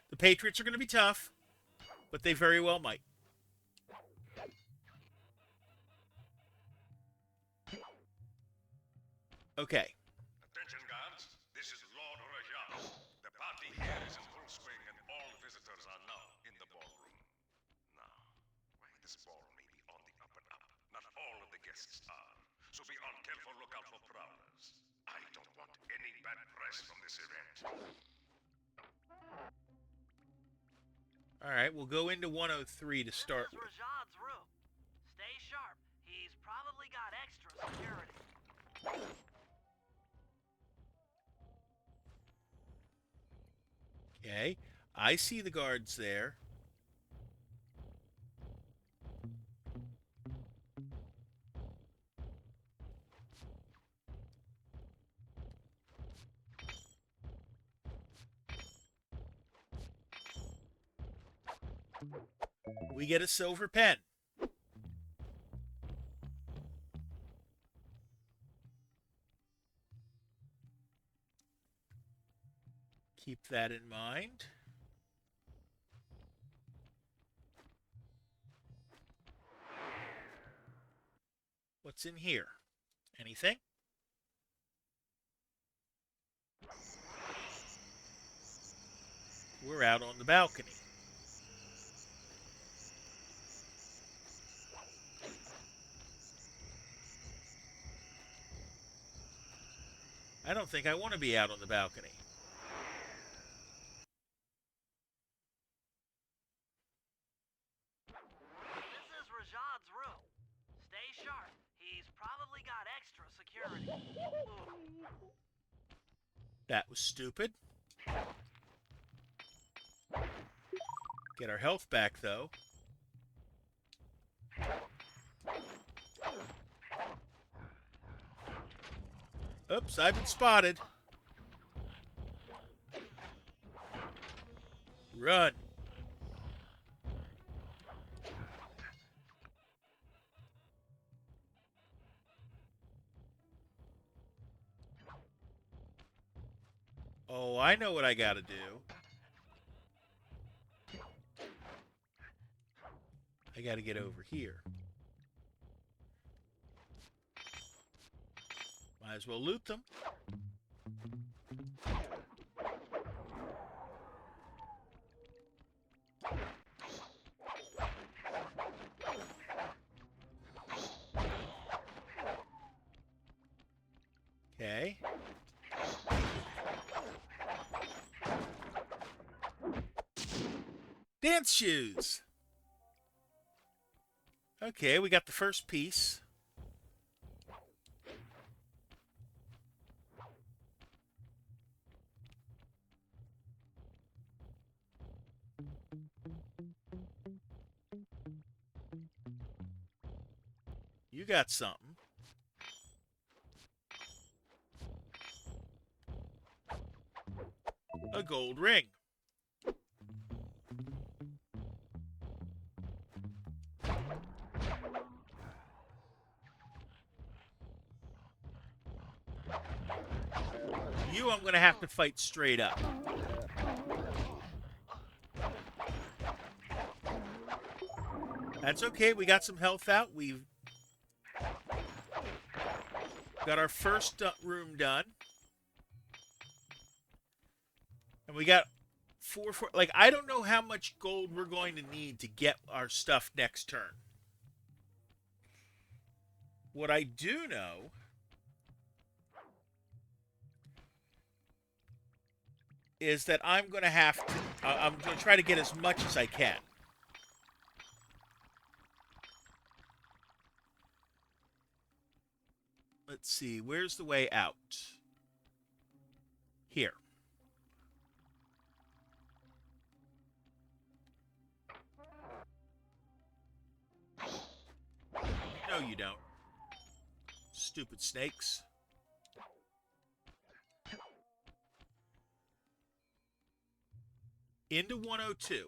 The Patriots are going to be tough, but they very well might. Okay. Attention, guards. This is Lord Rajan. The party here is in full swing and all visitors are now in the ballroom. Now, while this ball may be on the up and up, not all of the guests are. So be on careful lookout for prowlers. I don't want any bad press from this event. All right, we'll go into 103 to start This is with. Rajad's room. Stay sharp. He's probably got extra security. Okay. I see the guards there. We get a silver pen. Keep that in mind. What's in here? Anything? We're out on the balcony. I don't think I want to be out on the balcony. This is Rajad's room. Stay sharp. He's probably got extra security. That was stupid. Get our health back, though. Oops, I've been spotted. Run. Oh, I know what I gotta do. I gotta get over here. Might as well loot them. Okay. Dance shoes. Okay, we got the first piece. You got something. A gold ring. You, I'm going to have to fight straight up. That's okay. We got some health out. We've got our first room done. And we got four. Like, I don't know how much gold we're going to need to get our stuff next turn. What I do know is that I'm going to have to... I'm going to try to get as much as I can. Let's see. Where's the way out? Here. No, you don't. Stupid snakes. Into 102.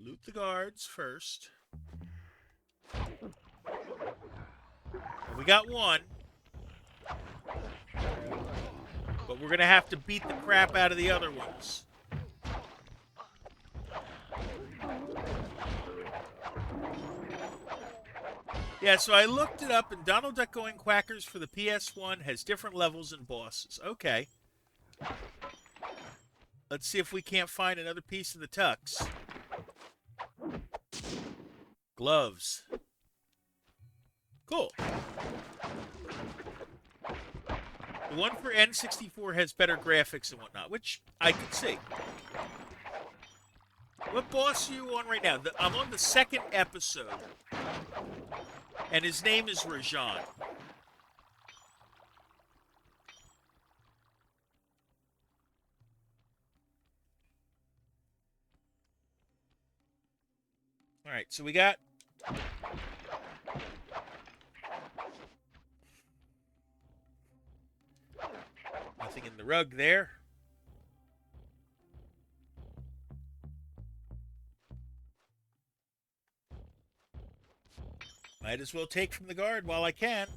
Loot the guards first. And we got one. But we're going to have to beat the crap out of the other ones. Yeah, so I looked it up, and Donald Duck Going Quackers for the PS1 has different levels and bosses. Okay. Let's see if we can't find another piece of the tux. Gloves. Cool. The one for N64 has better graphics and whatnot, which I could see. What boss are you on right now? I'm on the second episode. And his name is Rajan. Alright, so we got... nothing in the rug there. Might as well take from the guard while I can.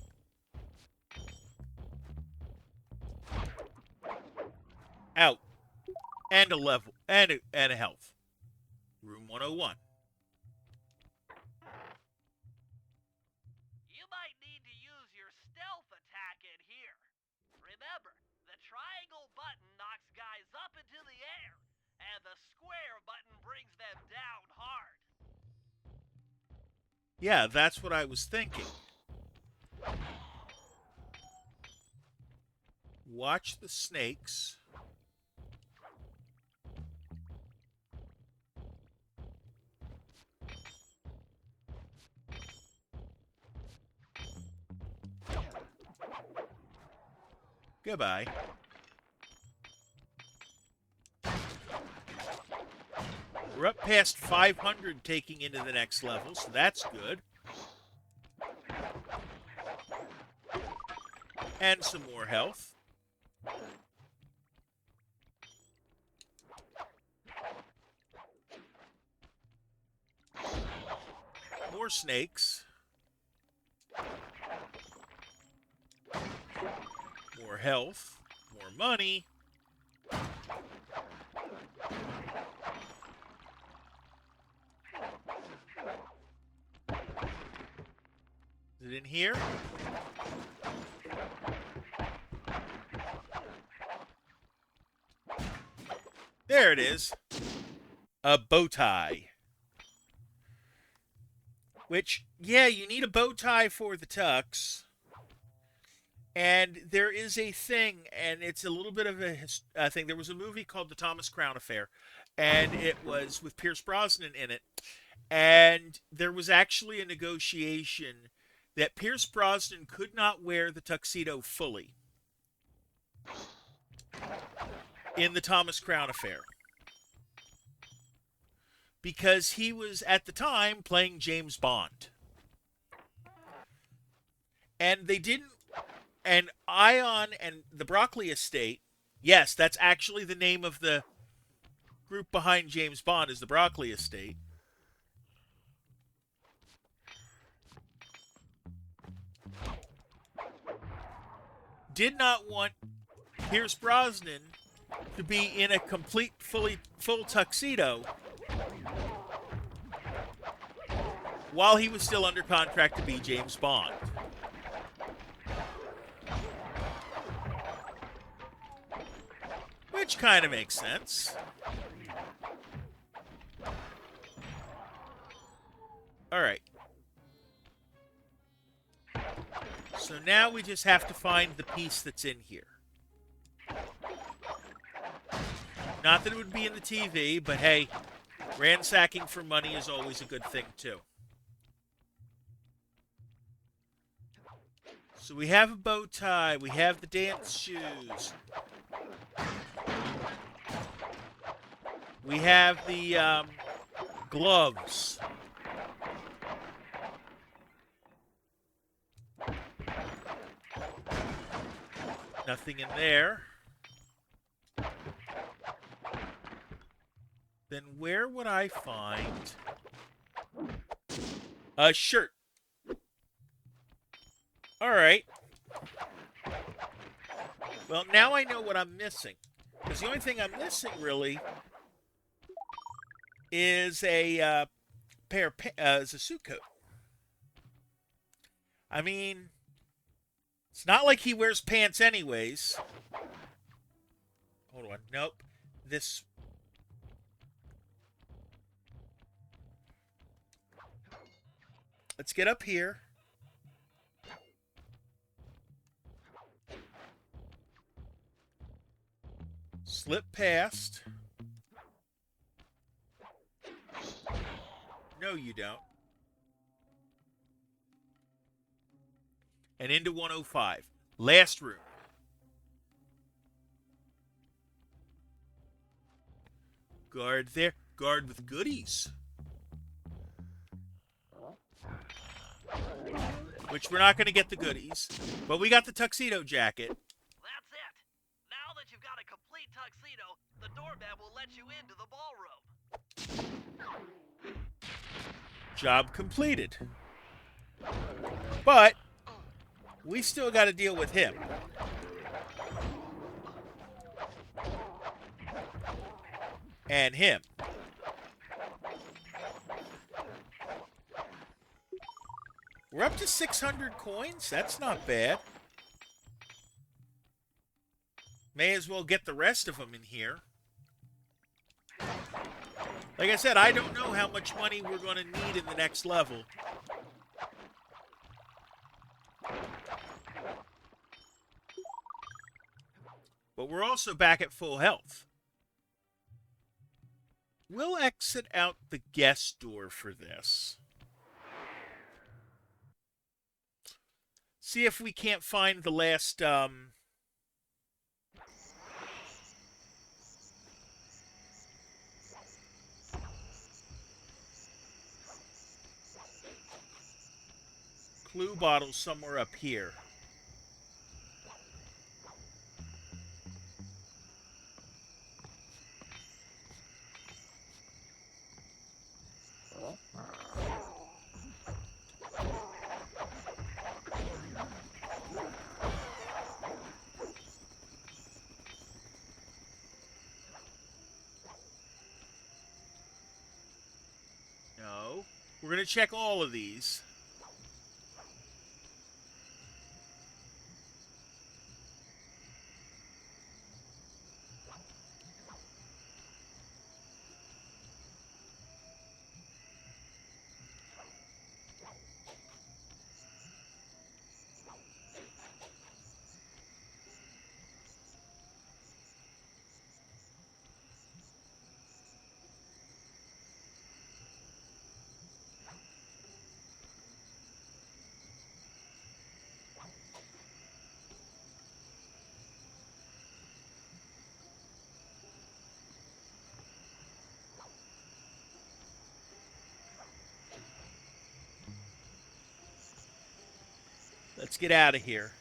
Out. And a level. And a health. Room 101. You might need to use your stealth attack in here. Remember, the triangle button knocks guys up into the air, and the square button brings them down hard. Yeah, that's what I was thinking. Watch the snakes. Goodbye. We're up past 500 taking into the next level, so that's good. And some more health. More snakes. More health. More money. Is it in here? There it is. A bow tie. Which, yeah, you need a bow tie for the tux. And there is a thing, and it's a little bit of a thing. There was a movie called The Thomas Crown Affair, and it was with Pierce Brosnan in it. And there was actually a negotiation that Pierce Brosnan could not wear the tuxedo fully in The Thomas Crown Affair. Because he was, at the time, playing James Bond. And they didn't... And Ion and the Broccoli Estate, yes, that's actually the name of the group behind James Bond, is the Broccoli Estate. Did not want Pierce Brosnan to be in a complete, full tuxedo while he was still under contract to be James Bond. Which kind of makes sense. Alright. So now we just have to find the piece that's in here. Not that it would be in the TV, but hey, ransacking for money is always a good thing too. So we have a bow tie, we have the dance shoes. We have the gloves. Nothing in there. Then where would I find a shirt? All right. Well, now I know what I'm missing. Because the only thing I'm missing, really, is a is a suit coat. I mean, it's not like he wears pants anyways. Hold on. Nope. This. Let's get up here. Slip past. No, you don't. And into 105. Last room. Guard there. Guard with goodies. Which we're not going to get the goodies. But we got the tuxedo jacket. That's it. Now that you've got a complete tuxedo, the doorman will let you into the ballroom. Job completed. But we still got to deal with him. And him. We're up to 600 coins. That's not bad. May as well get the rest of them in here. Like I said, I don't know how much money we're going to need in the next level. But we're also back at full health. We'll exit out the guest door for this. See if we can't find the last, clue bottle somewhere up here. No. We're going to check all of these. Let's get out of here.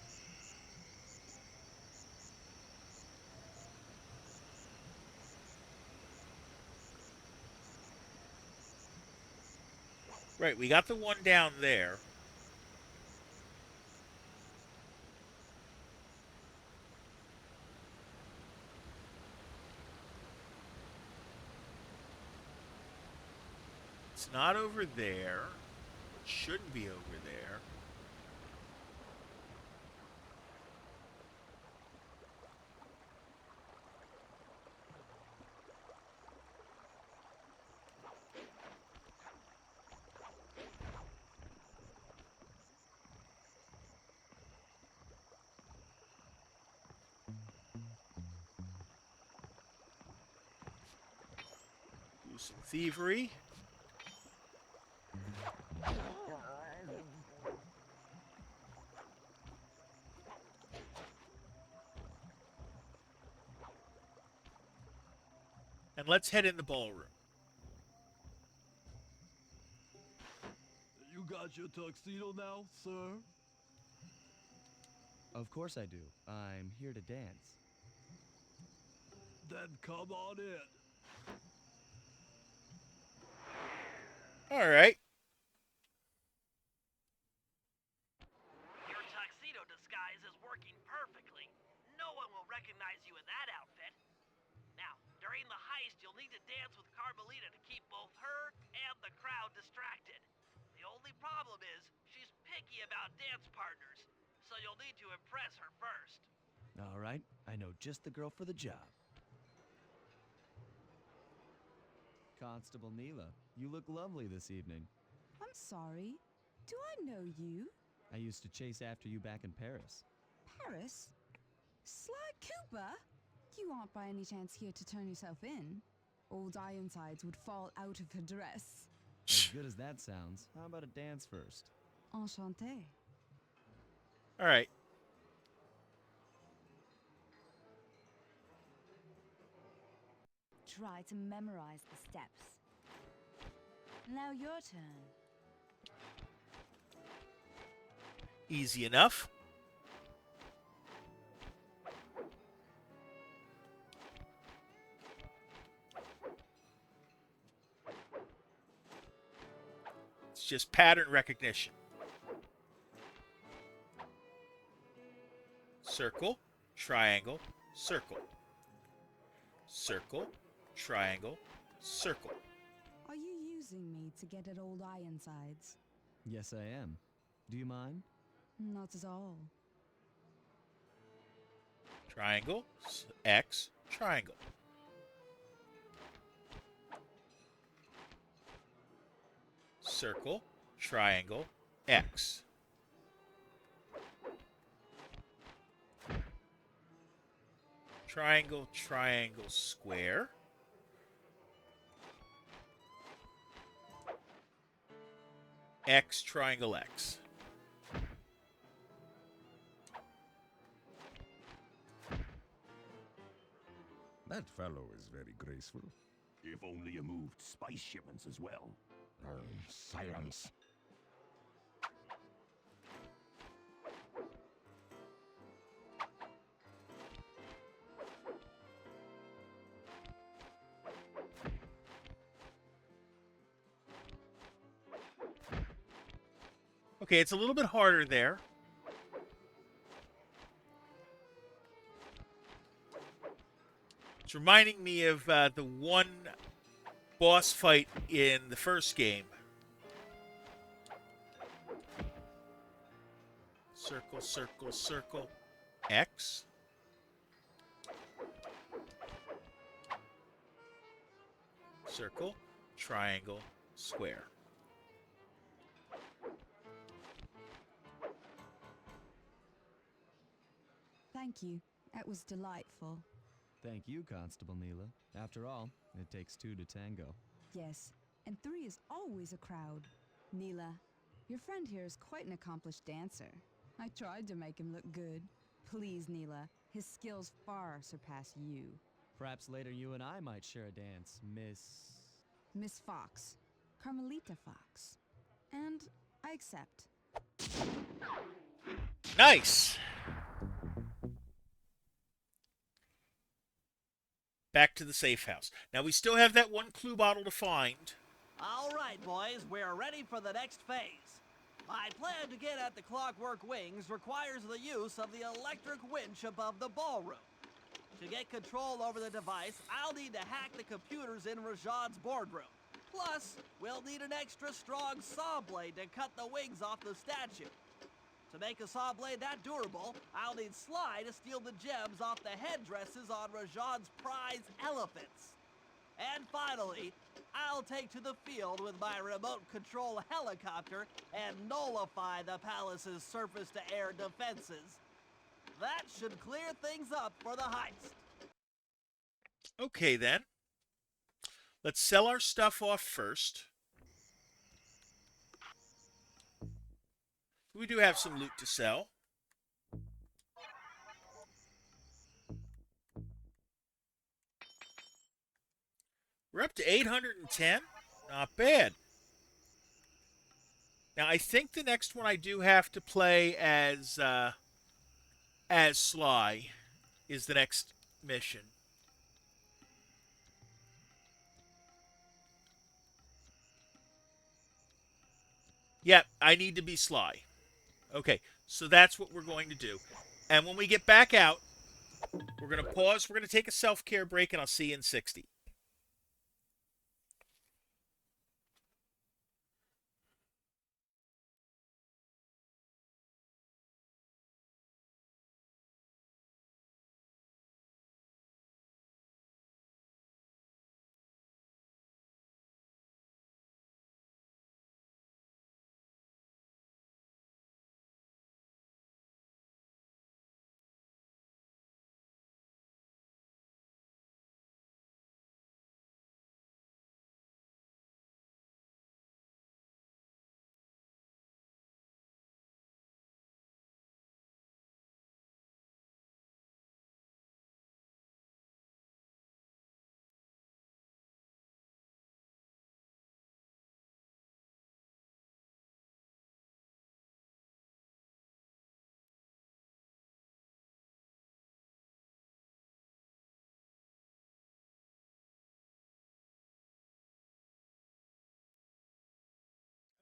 Right, we got the one down there. It's not over there. It shouldn't be over there. Do some thievery. And let's head in the ballroom. You got your tuxedo now, sir? Of course I do. I'm here to dance. Then come on in. All right. Your tuxedo disguise is working perfectly. No one will recognize you in that outfit. Now, during the heist, you'll need to dance with Carmelita to keep both her and the crowd distracted. The only problem is, she's picky about dance partners, so you'll need to impress her first. All right, I know just the girl for the job. Constable Neela, you look lovely this evening. I'm sorry. Do I know you? I used to chase after you back in Paris. Paris? Sly Cooper? You aren't by any chance here to turn yourself in? Old Ironsides would fall out of her dress. As good as that sounds, how about a dance first? Enchanté. All right. Try to memorize the steps. Now your turn. Easy enough. It's just pattern recognition. Circle, triangle, circle. Circle, triangle, circle. Are you using me to get at old Ironsides? Yes, I am. Do you mind? Not at all. Triangle, X, triangle. Circle, triangle, X. Triangle, triangle, square. X, triangle, X. That fellow is very graceful. If only you moved spice shipments as well. Silence. Okay, it's a little bit harder there. It's reminding me of the one boss fight in the first game. Circle, circle, circle, X. Circle, triangle, square. Thank you. That was delightful. Thank you, Constable Neela. After all, it takes two to tango. Yes, and three is always a crowd. Neela, your friend here is quite an accomplished dancer. I tried to make him look good. Please, Neela, his skills far surpass you. Perhaps later you and I might share a dance, Miss... Miss Fox. Carmelita Fox. And I accept. Nice. Back to the safe house. Now, we still have that one clue bottle to find. All right, boys, we're ready for the next phase. My plan to get at the Clockwork Wings requires the use of the electric winch above the ballroom. To get control over the device, I'll need to hack the computers in Rajan's boardroom. Plus, we'll need an extra strong saw blade to cut the wings off the statue. To make a saw blade that durable, I'll need Sly to steal the gems off the headdresses on Rajan's prize elephants. And finally, I'll take to the field with my remote control helicopter and nullify the palace's surface-to-air defenses. That should clear things up for the heist. Okay, then. Let's sell our stuff off first. We do have some loot to sell. We're up to 810. Not bad. Now, I think the next one I do have to play as Sly is the next mission. Yep, I need to be Sly. Okay, so that's what we're going to do. And when we get back out, We're going to pause. We're going to take a self-care break, and I'll see you in 60.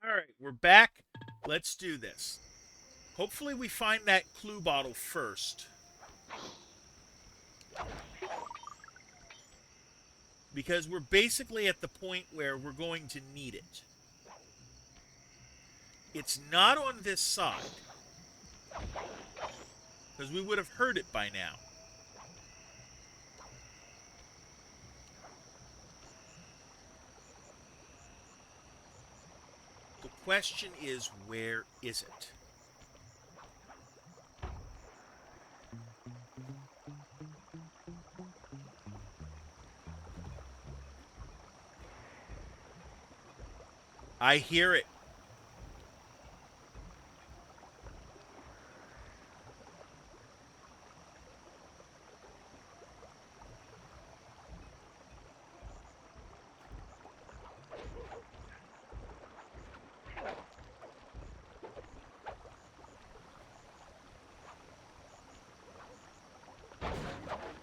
All right, we're back. Let's do this. Hopefully we find that clue bottle first. Because we're basically at the point where we're going to need it. It's not on this side. Because we would have heard it by now. The question is, where is it? I hear it.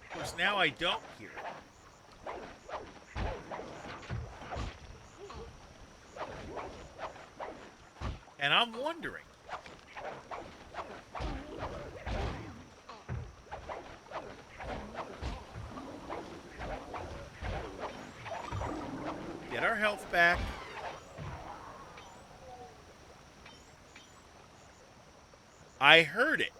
Of course, now I don't hear it. And I'm wondering. Get our health back. I heard it.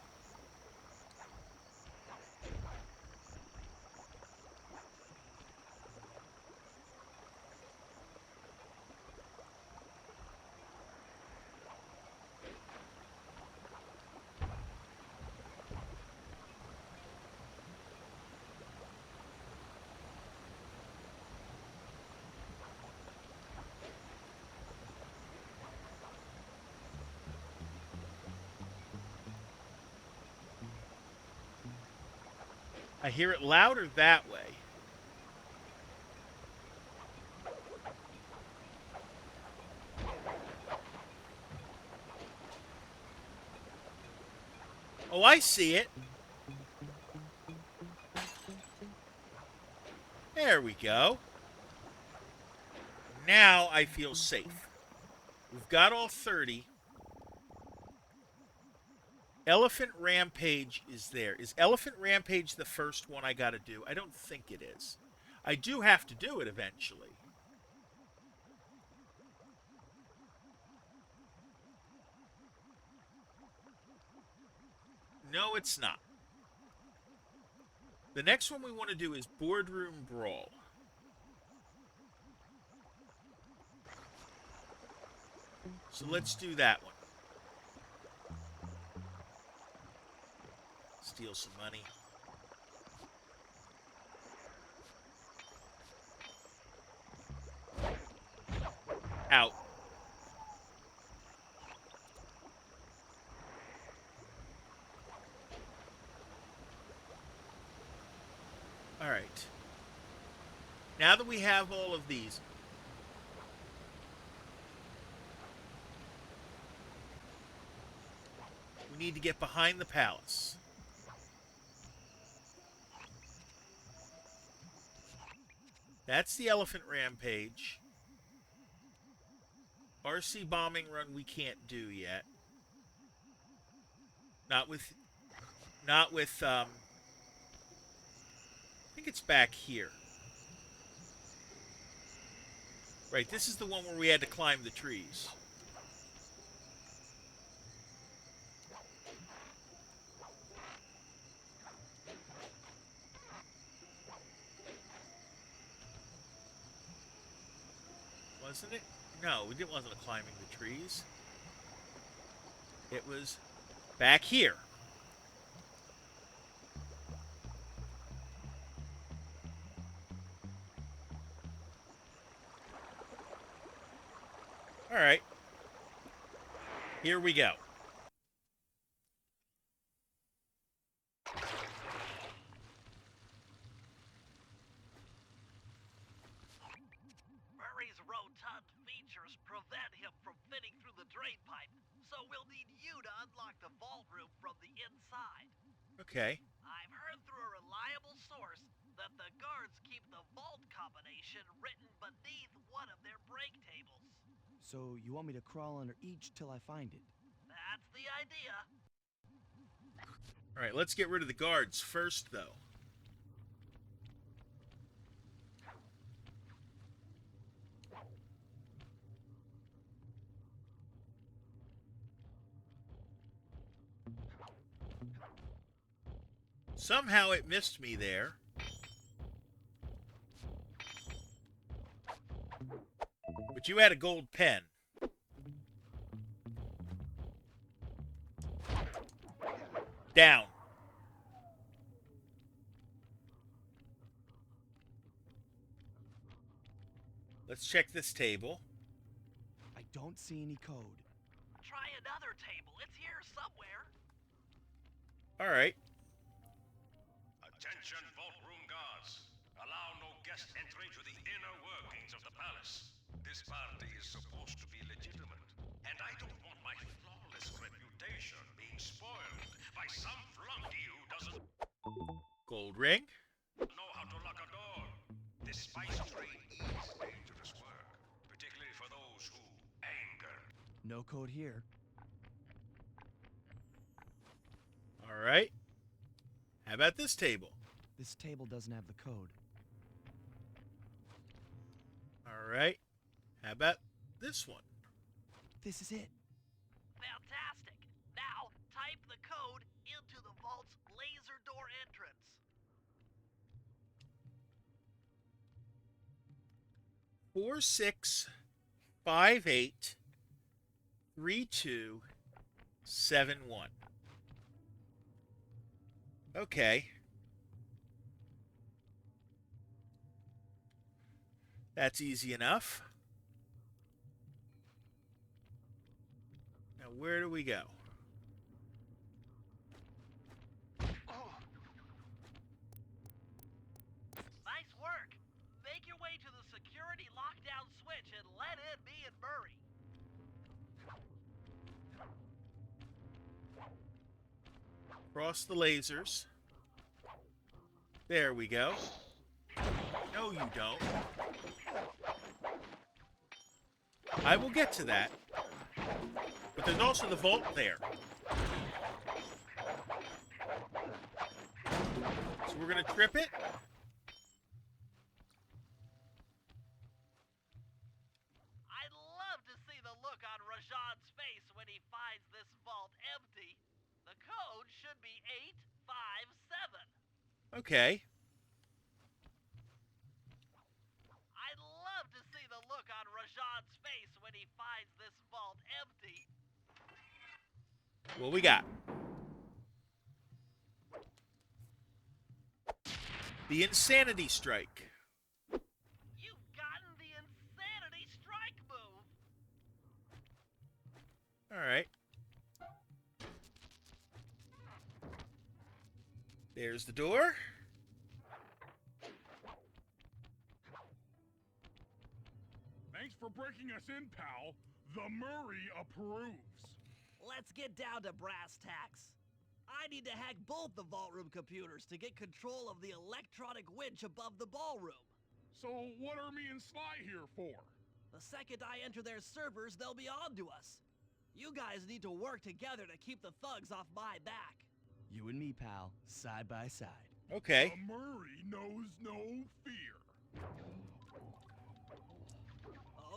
I hear it louder that way. Oh, I see it. There we go. Now I feel safe. We've got all 30. Elephant Rampage is there. Is Elephant Rampage the first one I got to do? I don't think it is. I do have to do it eventually. No, it's not. The next one we want to do is Boardroom Brawl. So let's do that one. Steal some money. Out. All right. Now that we have all of these, we need to get behind the palace. That's the Elephant Rampage. RC bombing run we can't do yet. Not with think it's back here. Right, this is the one where we had to climb the trees. Wasn't it? No, it wasn't climbing the trees. It was back here. All right. Here we go. Murray's rotund features prevent him from fitting through the drain pipe, so we'll need you to unlock the vault room from the inside. Okay. I've heard through a reliable source that the guards keep the vault combination written beneath one of their break tables. So you want me to crawl under each till I find it? That's the idea. All right, let's get rid of the guards first, though. Somehow it missed me there. But you had a gold pen. Down. Let's check this table. I don't see any code. Try another table. It's here somewhere. All right. Attention, vault room guards. Allow no guest entry to the inner workings of the palace. This party is supposed to be legitimate, and I don't want my flawless reputation being spoiled by some flunky who doesn't Gold ring. know how to lock a door. This spice trade is dangerous work, particularly for those who anger. No code here. All right. How about this table? This table doesn't have the code. All right. How about this one? This is it. Fantastic. Now, type the code into the vault's laser door entrance. 46583271. Okay. That's easy enough. Now, where do we go? Nice work. Make your way to the security lockdown switch and let in me and Murray. Cross the lasers. There we go. No, you don't. I will get to that. But there's also the vault there. So we're going to trip it. I'd love to see the look on Rajan's face when he finds this vault empty. The code should be 857. Okay. I'd love to see the look on Rajan's face when he finds this vault empty. What we got? The Insanity Strike. You've gotten the Insanity Strike move. All right. There's the door. Thanks for breaking us in, pal. The Murray approves. Let's get down to brass tacks. I need to hack both the vault room computers to get control of the electronic winch above the ballroom. So what are me and Sly here for? The second I enter their servers, they'll be on to us. You guys need to work together to keep the thugs off my back. You and me, pal, side by side. Okay. Murray knows no fear.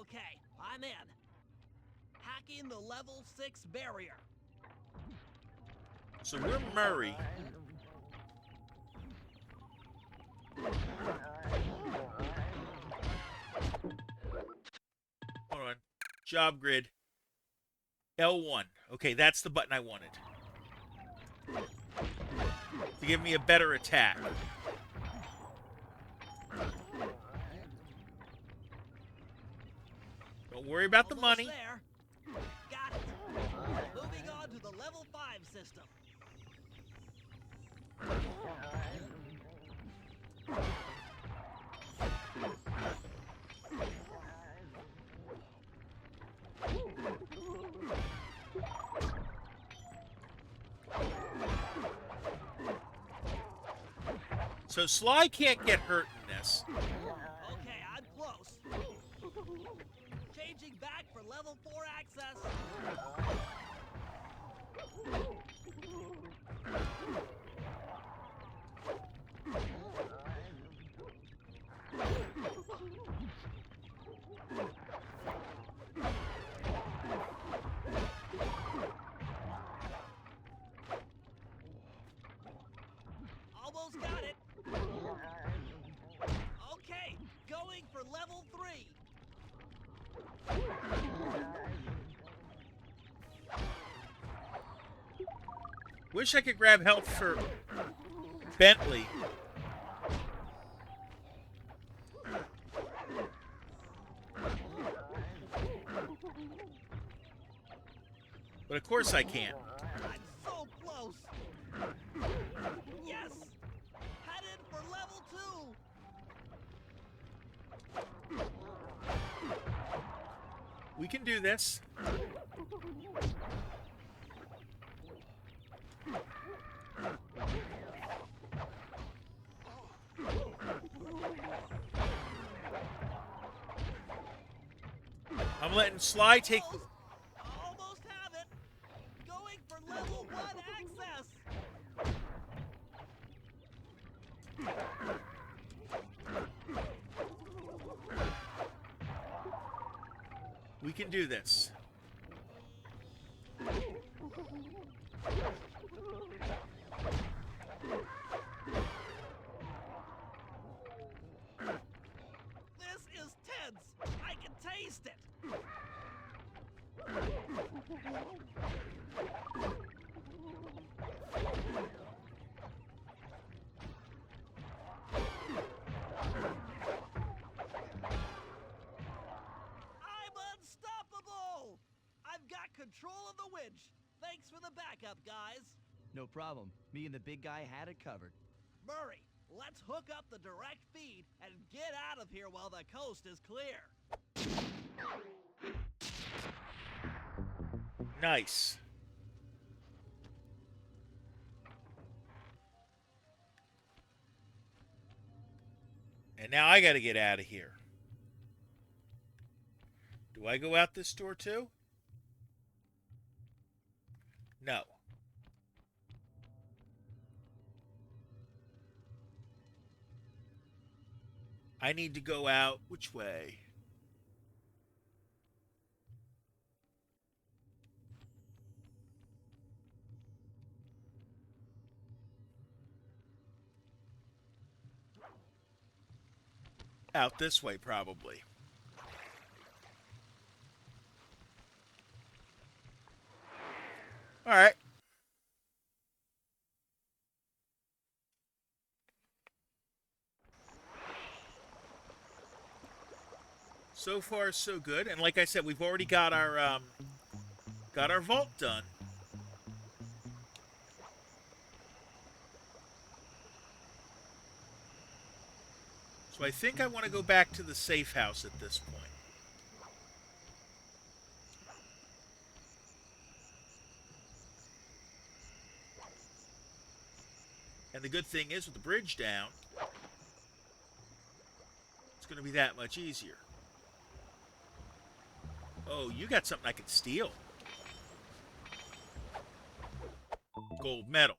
Okay, I'm in. Hacking the level 6 barrier. So we're Murray. Hold on. Job grid. L1. Okay, that's the button I wanted. To give me a better attack. Don't worry about the Almost money. there. Got it. Moving on to the level 5 system. So Sly can't get hurt in this. Okay, I'm close. Changing back for level 4 access. Almost got it. Okay, going for level 3. Wish I could grab help for Bentley. But of course I can't. I'm so close. Yes! Headed for level 2. We can do this. I'm letting Sly take... Almost have it. Going for level 1 access. We can do this. This is tense. I can taste it. I'm unstoppable. I've got control of the winch. Thanks for the backup, guys. No problem. Me and the big guy had it covered. Murray, let's hook up the direct feed and get out of here while the coast is clear. Nice. And now I got to get out of here. Do I go out this door too? No. I need to go out. Which way? Out this way, probably. All right. So far, so good. And like I said, we've already got our vault done. So I think I want to go back to the safe house at this point. And the good thing is, with the bridge down, it's going to be that much easier. Oh, you got something I can steal. Gold medal.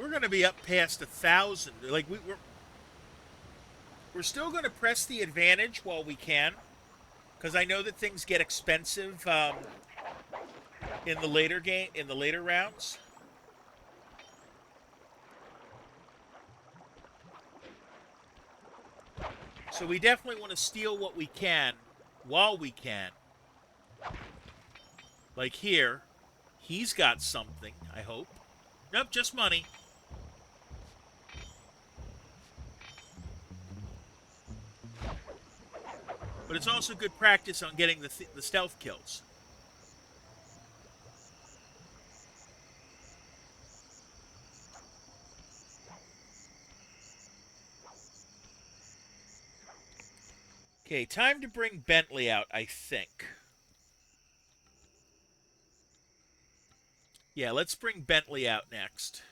we're going to be up past 1,000. Like we're still going to press the advantage while we can, because I know that things get expensive in the later rounds. So we definitely want to steal what we can while we can. Like here, he's got something, I hope. Nope, just money. But it's also good practice on getting the stealth kills. Okay, time to bring Bentley out, I think. Yeah, let's bring Bentley out next.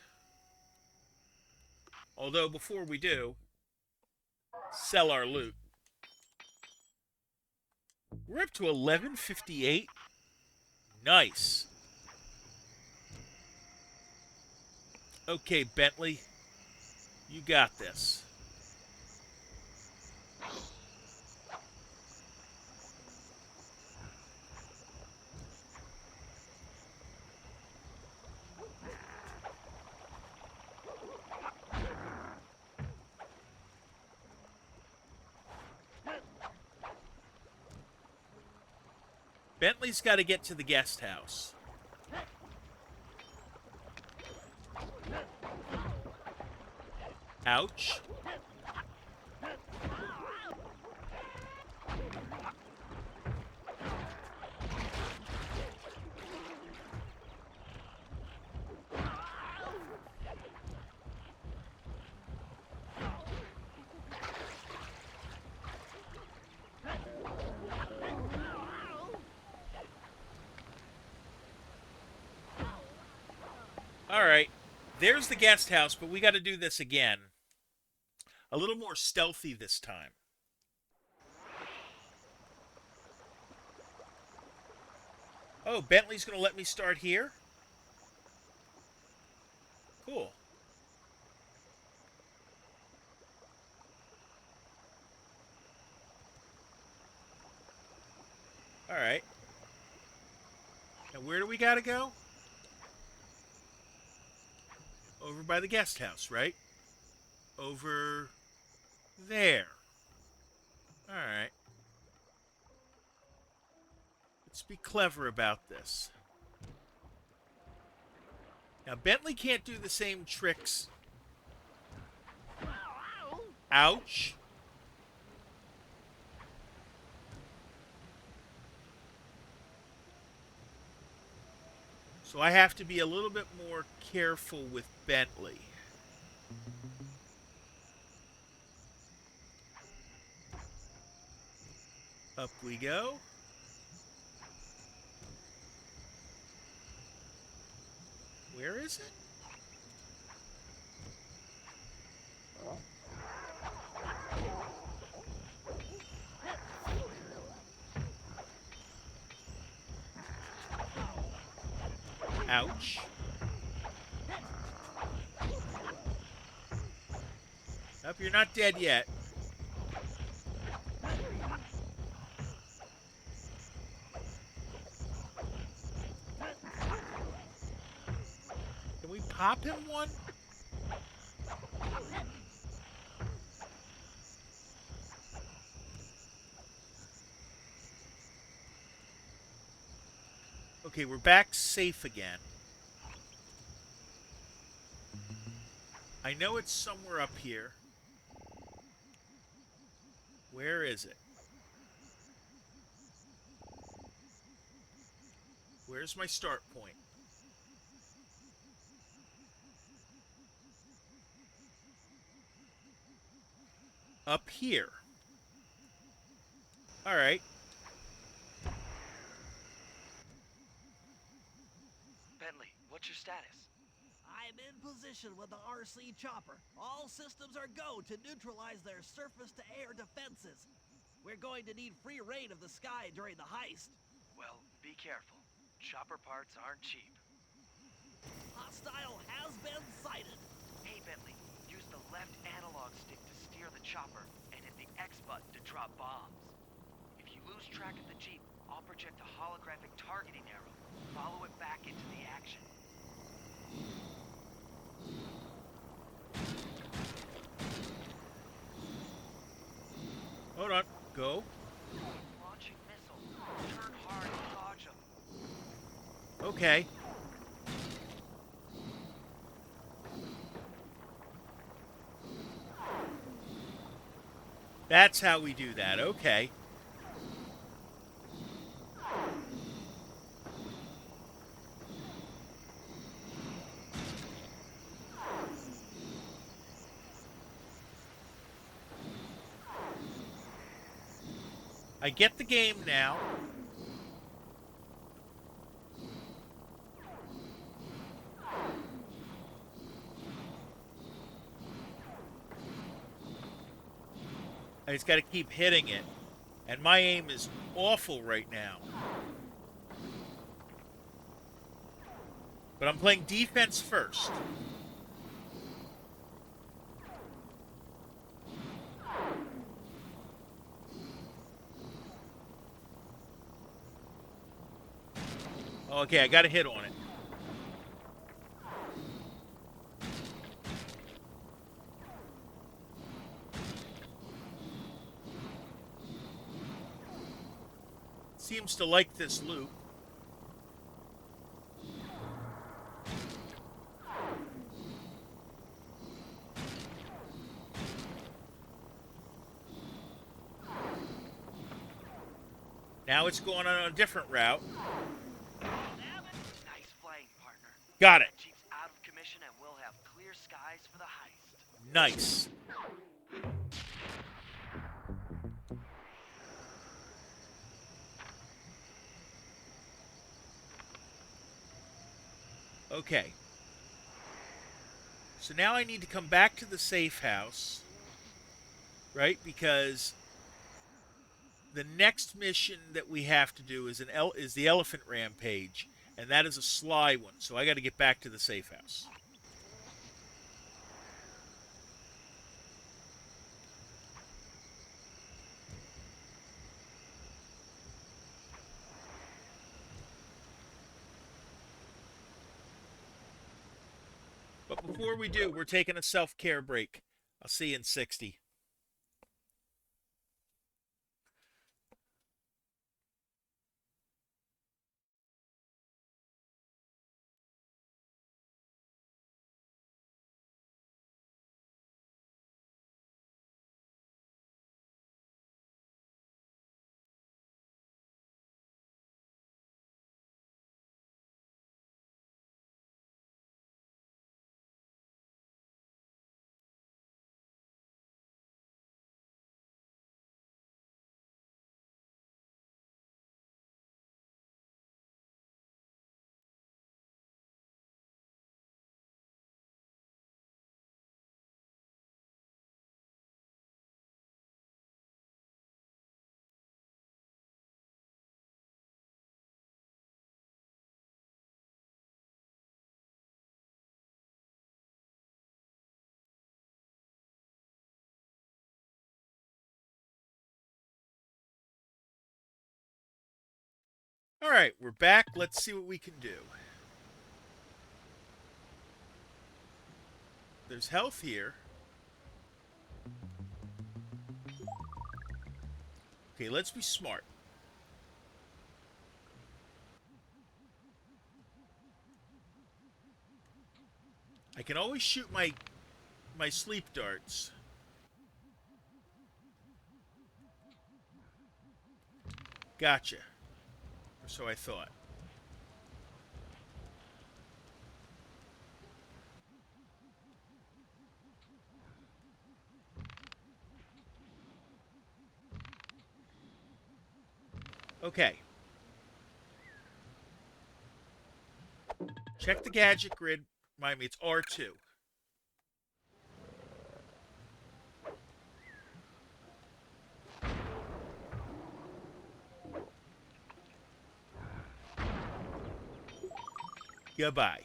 Although, before we do, sell our loot. We're up to 1158. Nice. Okay, Bentley. You got this. Bentley's got to get to the guest house. Ouch. All right. There's the guest house, but we got to do this again. A little more stealthy this time. Oh, Bentley's going to let me start here? Cool. All right. Now, where do we got to go? Over by the guest house, right? Over there. All right. Let's be clever about this. Now, Bentley can't do the same tricks. Ouch. So I have to be a little bit more careful with Bentley. Up we go. Where is it? Ouch. Nope, you're not dead yet. Can we pop him one? Okay, we're back safe again. I know it's somewhere up here. Where is it? Where's my start point? Up here. All right. Bentley, what's your status? I'm in position with the RC chopper. All systems are go to neutralize their surface-to-air defenses. We're going to need free reign of the sky during the heist. Well, be careful. Chopper parts aren't cheap. Hostile has been sighted. Bentley, use the left analog stick to steer the chopper and hit the X button to drop bombs. If you lose track of the Jeep, I'll project a holographic targeting arrow. Follow it back into the action. Hold on. Go. Launching missiles. Turn hard and dodge them. Okay. That's how we do that. Okay. I get the game now. I just got to keep hitting it. And my aim is awful right now. But I'm playing defense first. Okay, I got a hit on it. Seems to like this loop. Now it's going on a different route. Nice flying, partner. Got it. Jeep's out of commission and we'll have clear skies for the heist. Nice. Okay. So now I need to come back to the safe house, right? Because the next mission that we have to do is is the elephant rampage, and that is a sly one. So I got to get back to the safe house. But before we do, we're taking a self-care break. I'll see you in 60. All right, we're back. Let's see what we can do. There's health here. Okay, let's be smart. I can always shoot my sleep darts. Gotcha. Or so I thought. Okay. Check the gadget grid. Remind me, it's R2. Goodbye.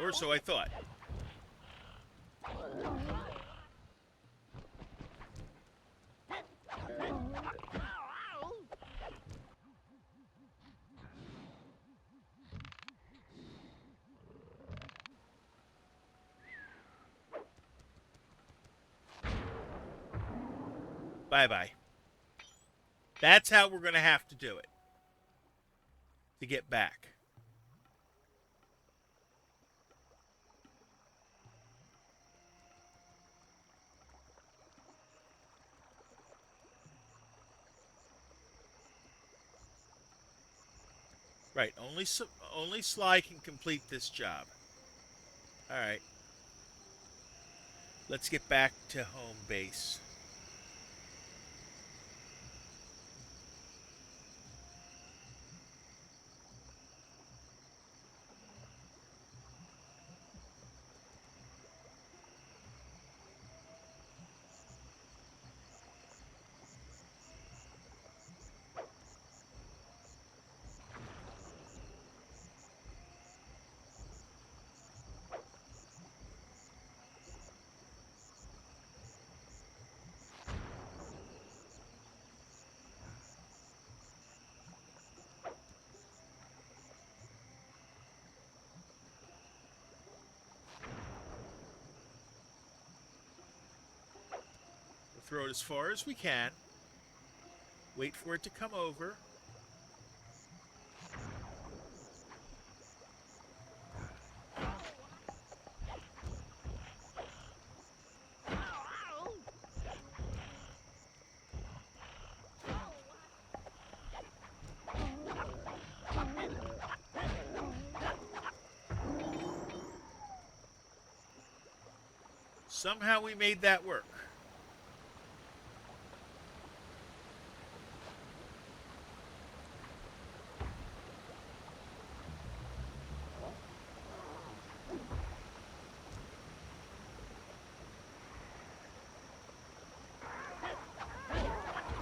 Or so I thought. Bye-bye. That's how we're going to have to do it to get back. Right, only Sly can complete this job. All right. Let's get back to home base. We'll throw it as far as we can. Wait for it to come over. Somehow we made that work.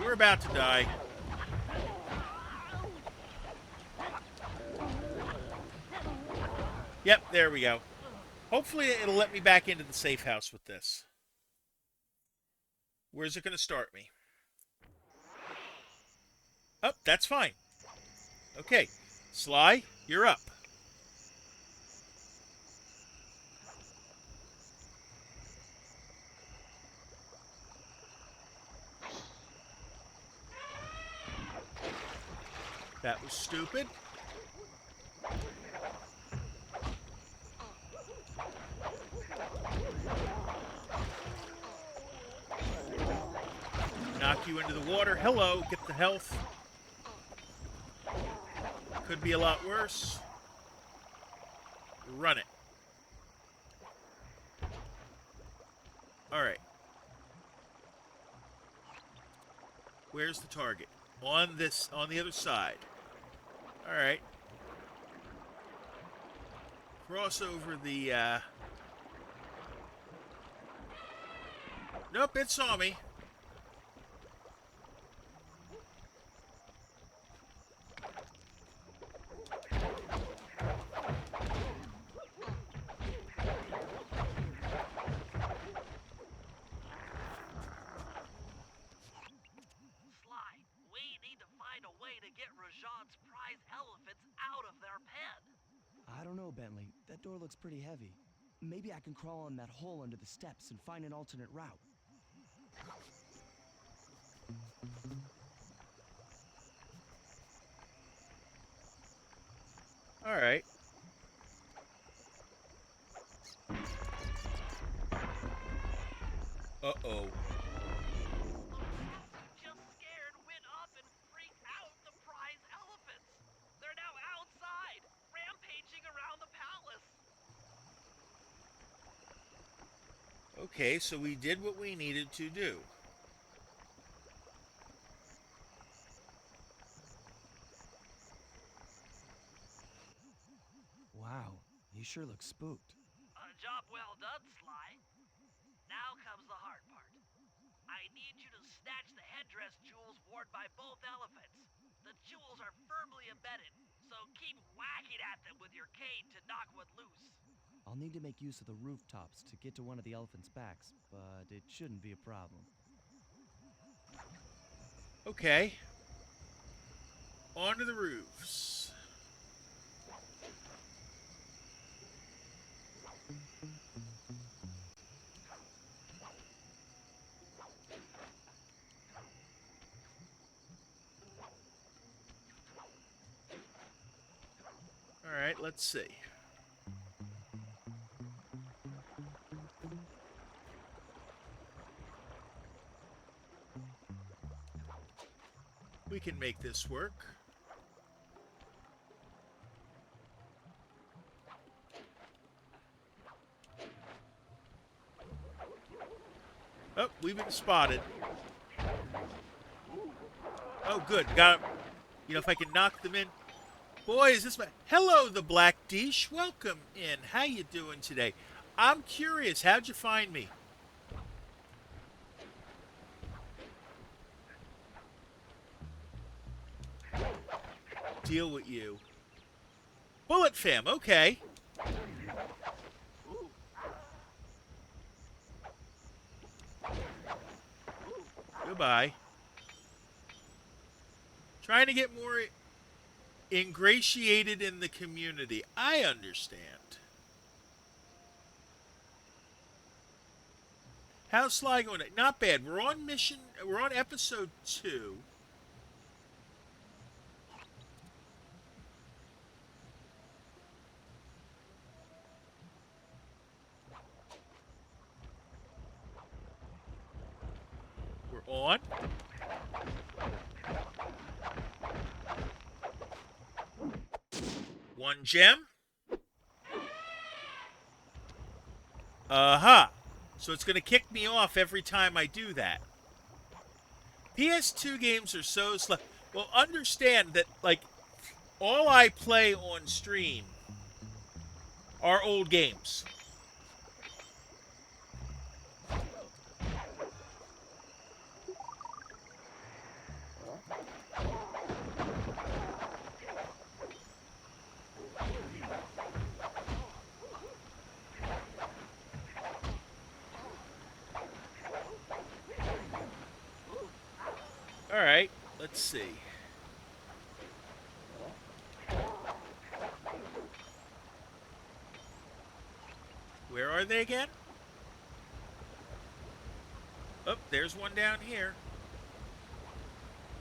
We're about to die. Yep, there we go. Hopefully it'll let me back into the safe house with this. Where's it going to start me? Oh, that's fine. Okay. Sly, you're up. That was stupid. Knock you into the water. Hello, get the health. Could be a lot worse. Run it. All right. Where's the target? On the other side. All right. Cross over the, Nope, it saw me. Rajan's prize elephants out of their pen. I don't know, Bentley. That door looks pretty heavy. Maybe I can crawl on that hole under the steps and find an alternate route. All right. Uh-oh. Just scared, went up and freaked out the prize elephants. They're now outside, rampaging around the palace. Okay, so we did what we needed to do. Wow, you sure look spooked. Job well done, Sly. Now comes the hard part. I need you to snatch the headdress jewels worn by both elephants. The jewels are firmly embedded, so keep whacking at them with your cane to knock one loose. I'll need to make use of the rooftops to get to one of the elephants' backs, but it shouldn't be a problem. Okay. Onto the roofs. Let's see. We can make this work. Oh, we've been spotted. Oh, good. Got, you know, if I can knock them in. Boy, is this my... Hello, the Black Dish. Welcome in. How you doing today? I'm curious. How'd you find me? Deal with you. Bullet fam. Okay. Goodbye. Trying to get more ingratiated in the community. I understand. How's Sly going? Not bad. We're on mission. We're on episode 2. We're on. One gem. So it's going to kick me off every time I do that. PS2 games are so slow. Well, understand that, like, all I play on stream are old games. All right, let's see. Where are they again? Oh, there's one down here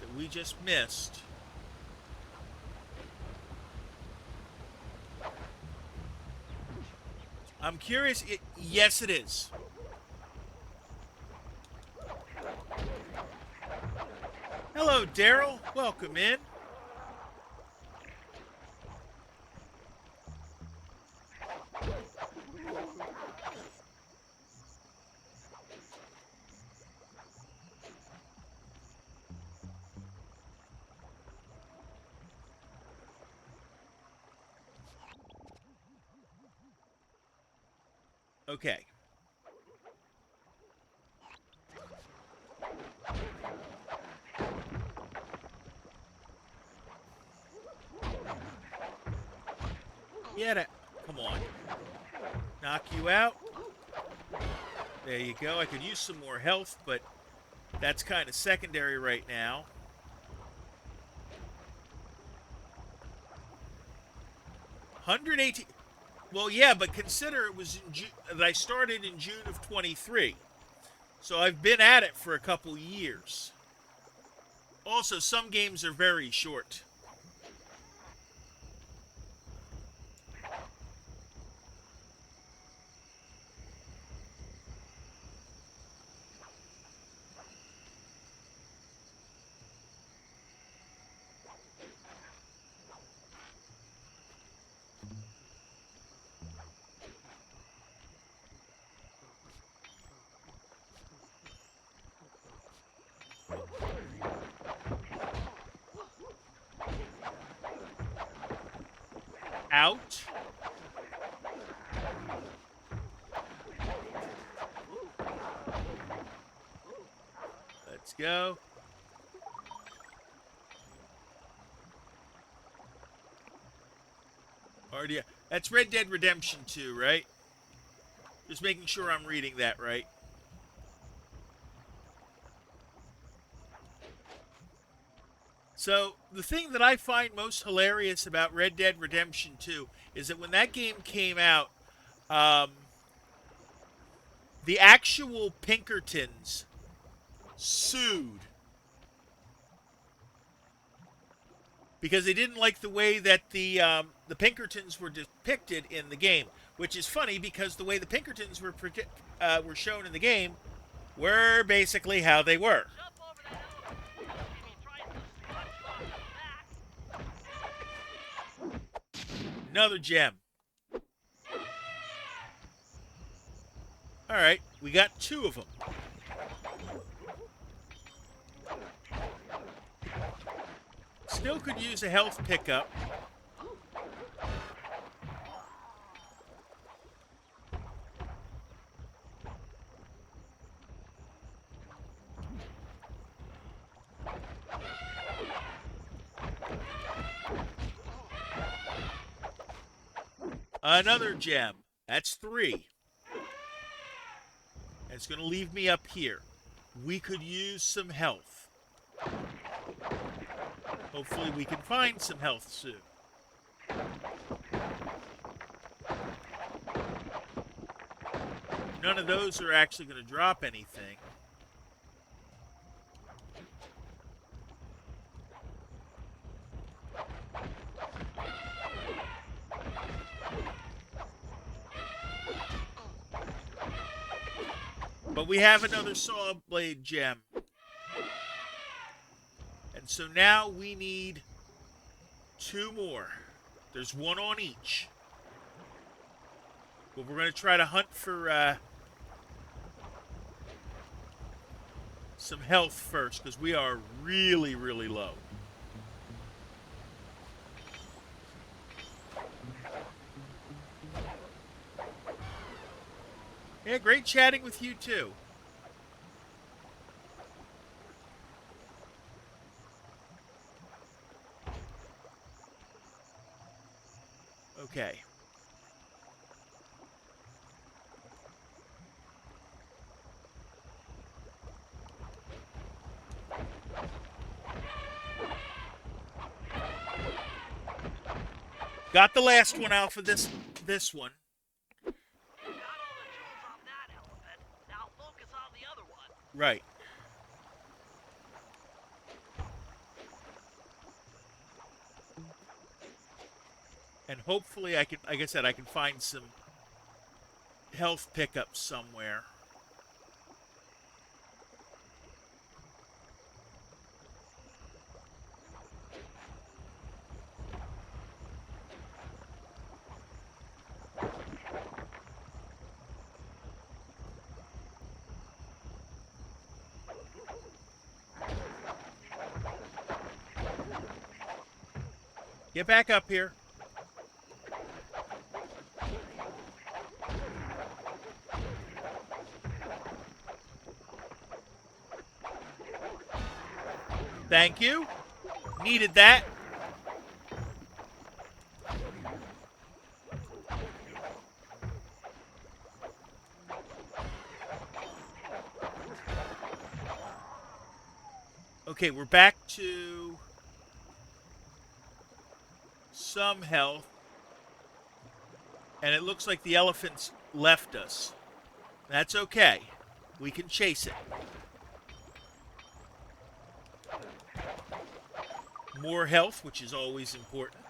that we just missed. I'm curious. Yes, it is. Hello, Daryl. Welcome in. Okay. Get it. Come on. Knock you out. There you go. I could use some more health, but that's kind of secondary right now. $118. Well, yeah, but consider it was in that I started in June of 23. So I've been at it for a couple years. Also, some games are very short. Out. Let's go. Already, that's Red Dead Redemption 2, right? Just making sure I'm reading that right. So, the thing that I find most hilarious about Red Dead Redemption 2 is that when that game came out, the actual Pinkertons sued because they didn't like the way that the Pinkertons were depicted in the game, which is funny because the way the Pinkertons were shown in the game were basically how they were. Jump over that elephant. If he tries to punch you on the back. Another gem. All right, we got 2 of them. Still could use a health pickup. Another gem. That's 3. And it's going to leave me up here. We could use some health. Hopefully we can find some health soon. None of those are actually going to drop anything. But we have another saw blade gem. And so now we need 2 more. There's 1 on each. But we're going to try to hunt for some health first, because we are really, really low. Yeah, great chatting with you too. Okay. Got the last one out for this one. Got all the jewels off that elephant. Now focus on the other one. Right. And hopefully I can, like I said, I can find some health pickups somewhere. Get back up here. Thank you. Needed that. Okay, we're back to some health. And it looks like the elephants left us. That's okay. We can chase it. More health, which is always important.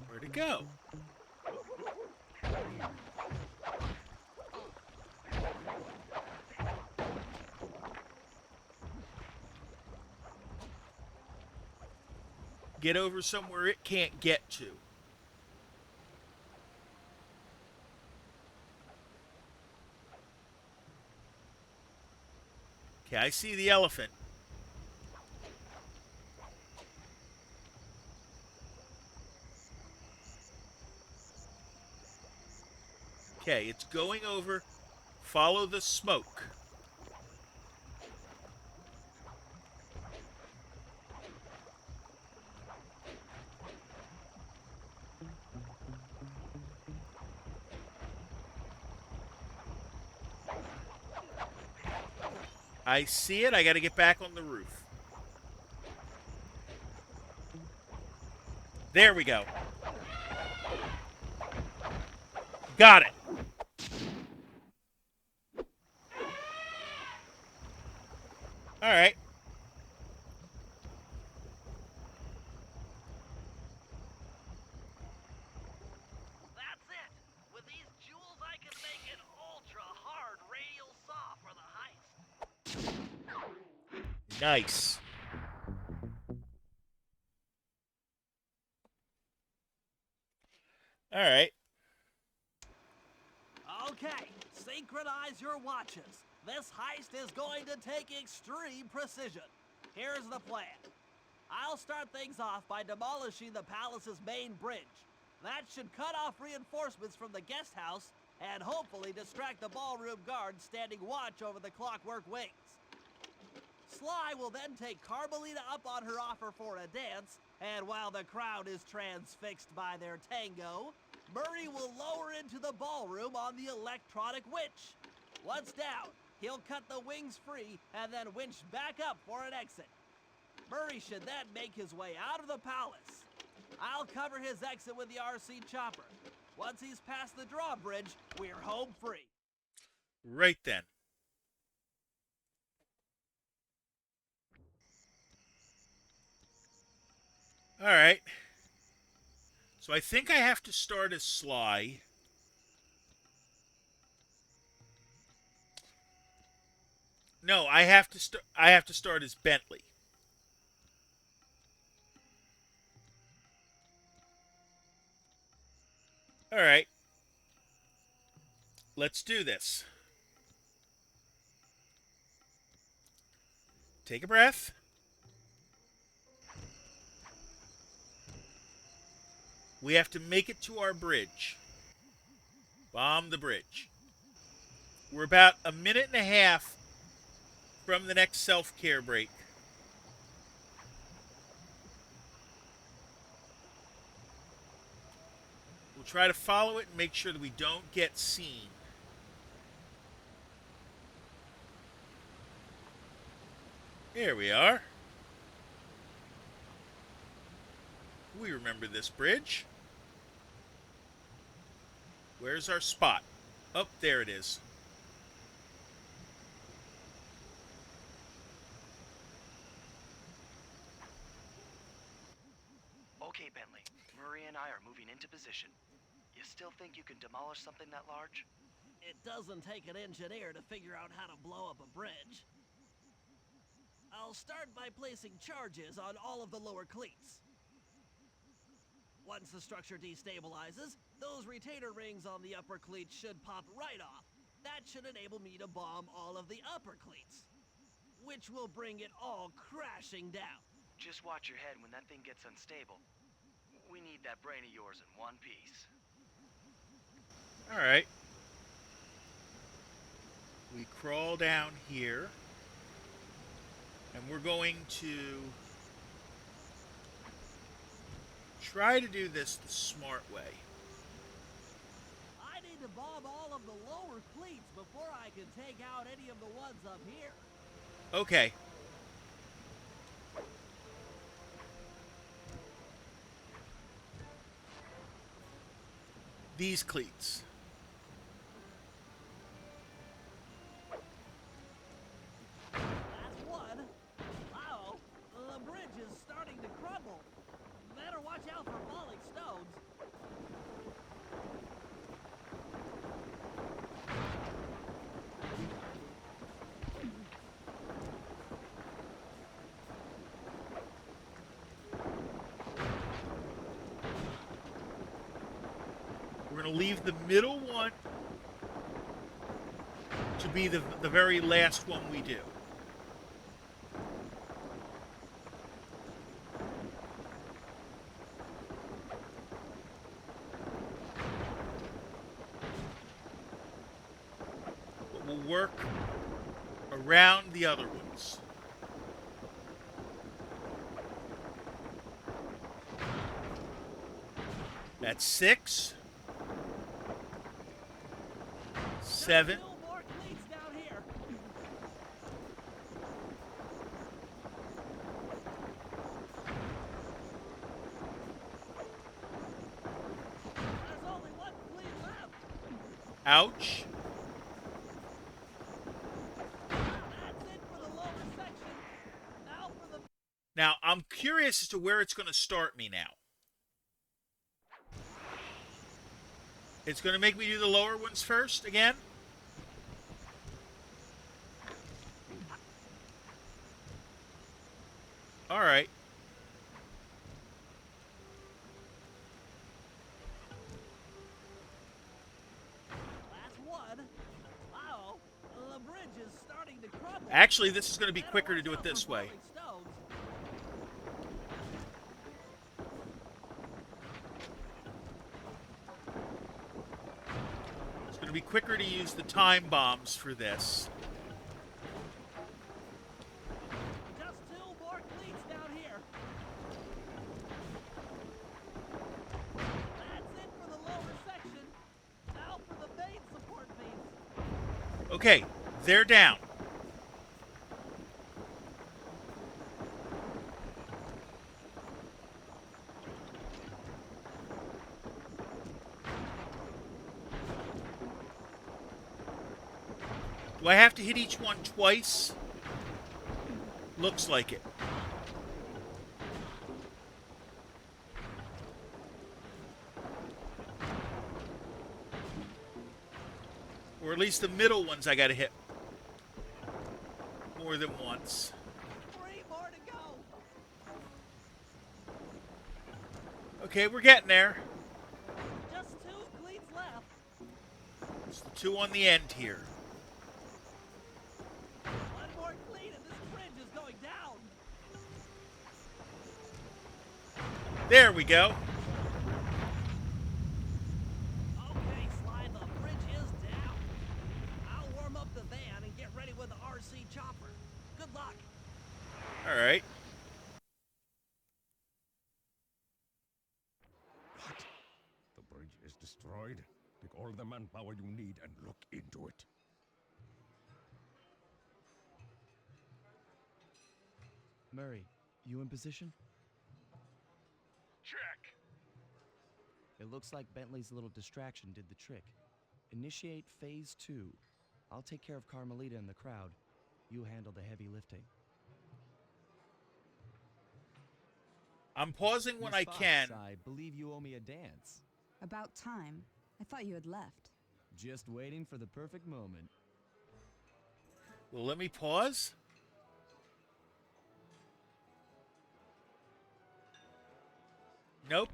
Where'd it go? Get over somewhere it can't get to. Okay, I see the elephant. Okay, it's going over. Follow the smoke. I see it. I got to get back on the roof. There we go. Got it. All right. That's it. With these jewels, I can make an ultra-hard radial saw for the heist. Nice. All right. Okay, synchronize your watches. This heist is going to take extreme precision. Here's the plan. I'll start things off by demolishing the palace's main bridge. That should cut off reinforcements from the guest house and hopefully distract the ballroom guards standing watch over the clockwork wings. Sly will then take Carmelita up on her offer for a dance, and while the crowd is transfixed by their tango, Murray will lower into the ballroom on the electronic winch. Once down, he'll cut the wings free and then winch back up for an exit. Murray should then make his way out of the palace. I'll cover his exit with the RC chopper. Once he's past the drawbridge, we're home free. Right then. All right. So I think I have to start as Sly. No, I have to start. I have to start as Bentley. All right. Let's do this. Take a breath. We have to make it to our bridge. Bomb the bridge. We're about a minute and a half from the next self-care break. We'll try to follow it and make sure that we don't get seen. Here we are. We remember this bridge. Where's our spot? Oh, there it is. Okay, Bentley. Murray and I are moving into position. You still think you can demolish something that large? It doesn't take an engineer to figure out how to blow up a bridge. I'll start by placing charges on all of the lower cleats. Once the structure destabilizes, those retainer rings on the upper cleats should pop right off. That should enable me to bomb all of the upper cleats, which will bring it all crashing down. Just watch your head when that thing gets unstable. We need that brain of yours in one piece. All right. We crawl down here. And we're going to try to do this the smart way. I need to bomb all of the lower cleats before I can take out any of the ones up here. Okay. These cleats. That's one. Wow, the bridge is starting to crumble. Better watch out for falling stones. We're going to leave the middle one to be the very last one we do. But we'll work around the other ones. That's 6. 7. Still more cleats down here. There's only one cleat left. Ouch. That's it for the lower section. Now, I'm curious as to where it's going to start me now. It's going to make me do the lower ones first again. All right. Last one. Uh-oh. The bridge is starting to crumble. Actually, this is going to be quicker to do it this way. It's going to be quicker to use the time bombs for this. Just 2 more cleats down here. That's it for the lower section. Now for the main support beams. Okay, they're down. Do I have to hit each one twice? Looks like it. Or at least the middle ones I gotta hit more than once. 3 more to go. Okay, we're getting there. Just 2 cleats left. It's the 2 on the end here. 1 more cleat and this bridge is going down. There we go. Okay, Sly, the bridge is down. I'll warm up the van and get ready with the RC chopper. Good luck. All right. What? The bridge is destroyed? Take all the manpower you need and look into it. Murray, you in position? Check. It looks like Bentley's little distraction did the trick. Initiate phase 2. I'll take care of Carmelita and the crowd. You handle the heavy lifting. I'm pausing when Miss I Fox, can. I believe you owe me a dance. About time. I thought you had left. Just waiting for the perfect moment. Well, let me pause. Nope.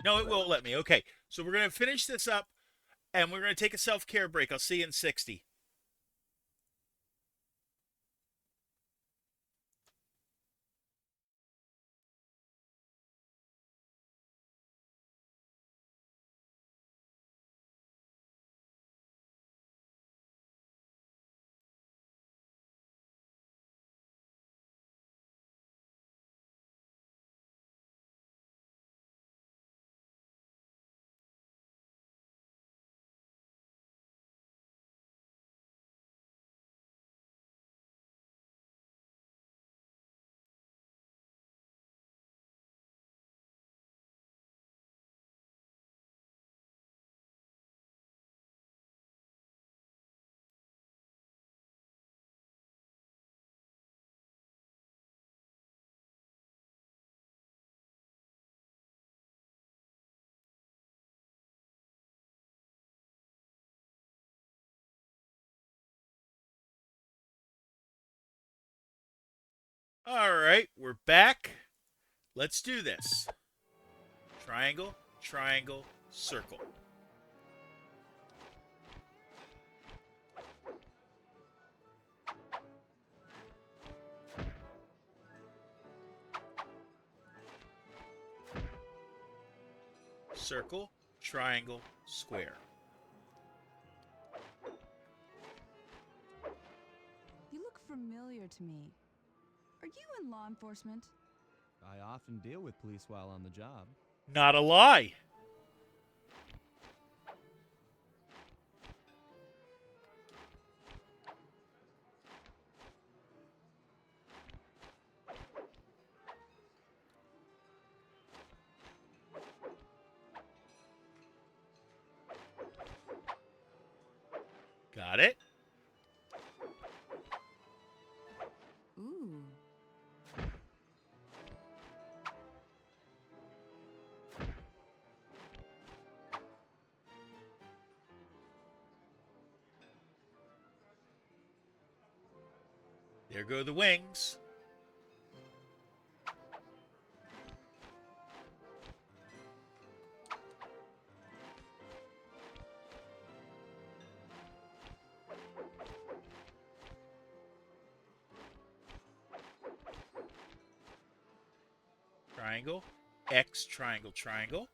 No, it won't let me. Okay, so we're going to finish this up, and we're going to take a self-care break. I'll see you in 60. All right, we're back. Let's do this. Triangle, triangle, circle. Circle, triangle, square. You look familiar to me. Are you in law enforcement? I often deal with police while on the job. Not a lie. Got it. There go the wings. Triangle, X, triangle, triangle.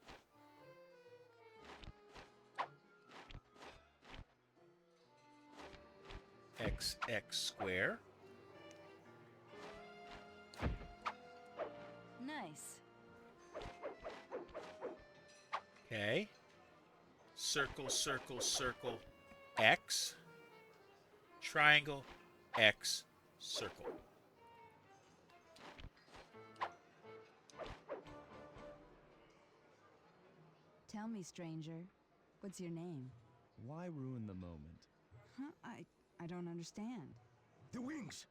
X, X square. Nice. Okay. Circle, circle, circle, X. Triangle, X, circle. Tell me, stranger, what's your name? Why ruin the moment? Huh? I don't understand. The wings!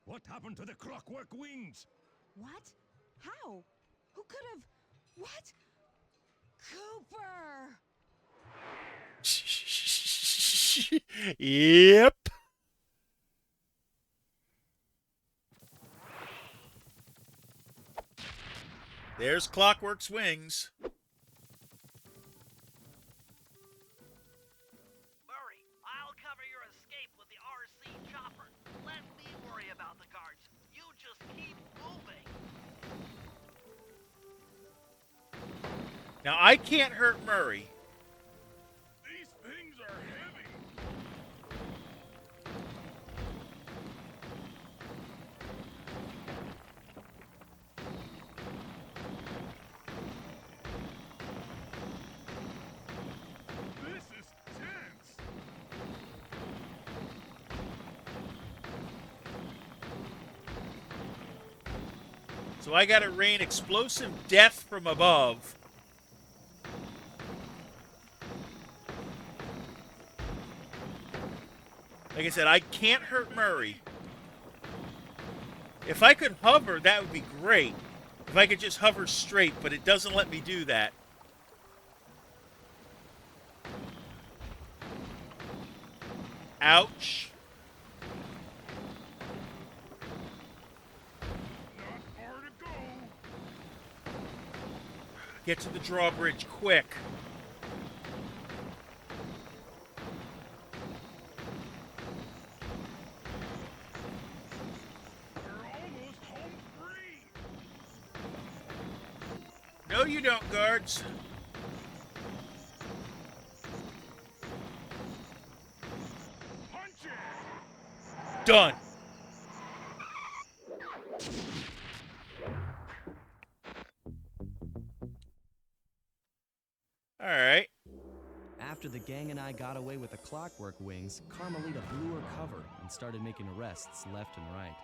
What happened to the clockwork wings? What? How? Who could have... What? Cooper! Yep. There's Clockwork's wings. Murray, I'll cover your escape with the RC chopper. Let me worry about the guards. You just keep moving. Now, I can't hurt Murray. These things are heavy. This is tense. So I gotta rain explosive death from above. Like I said, I can't hurt Murray. If I could hover, that would be great. If I could just hover straight, but it doesn't let me do that. Ouch. Not far to go. Get to the drawbridge quick. We're almost home free. No, you don't, guards. Punch it. Done. All right. After the gang and I got away with the clockwork wings, Carmelita blew her cover and started making arrests left and right.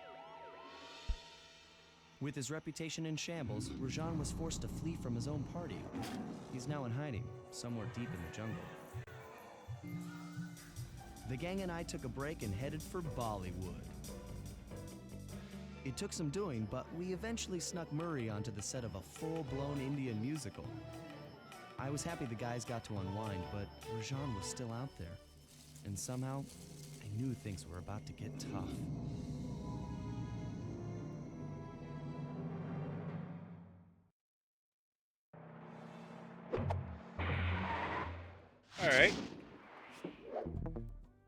With his reputation in shambles, Rajan was forced to flee from his own party. He's now in hiding, somewhere deep in the jungle. The gang and I took a break and headed for Bollywood. It took some doing, but we eventually snuck Murray onto the set of a full-blown Indian musical. I was happy the guys got to unwind, but Rajan was still out there. And somehow, I knew things were about to get tough. All right.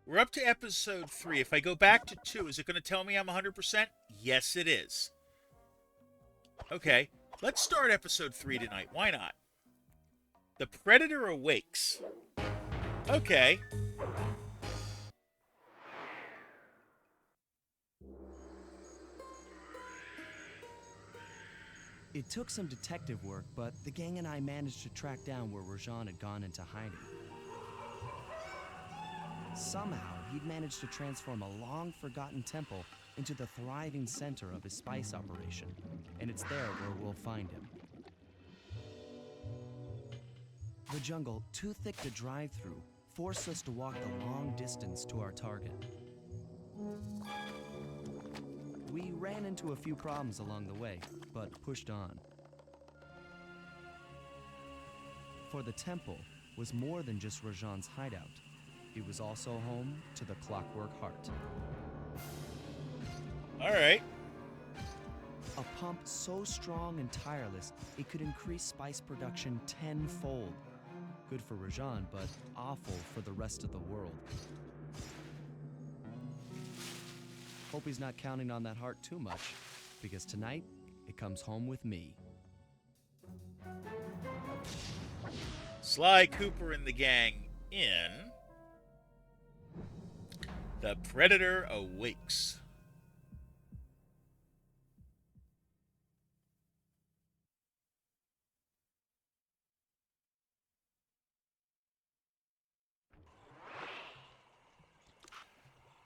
We're up to episode 3. If I go back to 2, is it going to tell me I'm 100%? Yes, it is. Okay. Let's start episode 3 tonight. Why not? The Predator Awakes. Okay. It took some detective work, but the gang and I managed to track down where Rajan had gone into hiding. Somehow, he'd managed to transform a long-forgotten temple into the thriving center of his spice operation, and it's there where we'll find him. The jungle, too thick to drive through, forced us to walk the long distance to our target. We ran into a few problems along the way, but pushed on. For the temple was more than just Rajan's hideout. It was also home to the Clockwork Heart. All right. A pump so strong and tireless, it could increase spice production tenfold. Good for Rajan, but awful for the rest of the world. Hope he's not counting on that heart too much, because tonight, it comes home with me. Sly Cooper and the gang in The Predator Awakes.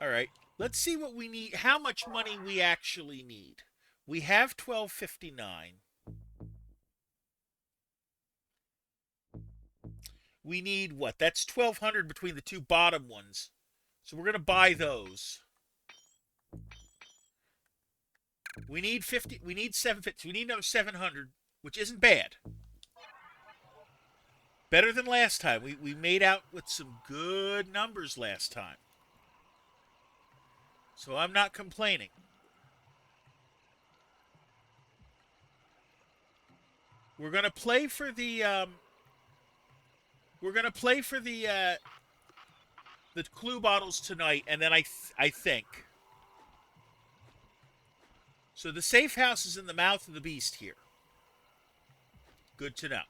All right, let's see what we need, how much money we actually need. We have $12.59. We need what? That's $1,200 between the two bottom ones. So we're going to buy those. We need 50, we need 750. We need another 700, which isn't bad. Better than last time. We made out with some good numbers last time. So I'm not complaining. We're gonna play for the clue bottles tonight, and then I think. So the safe house is in the mouth of the beast here. Good to know.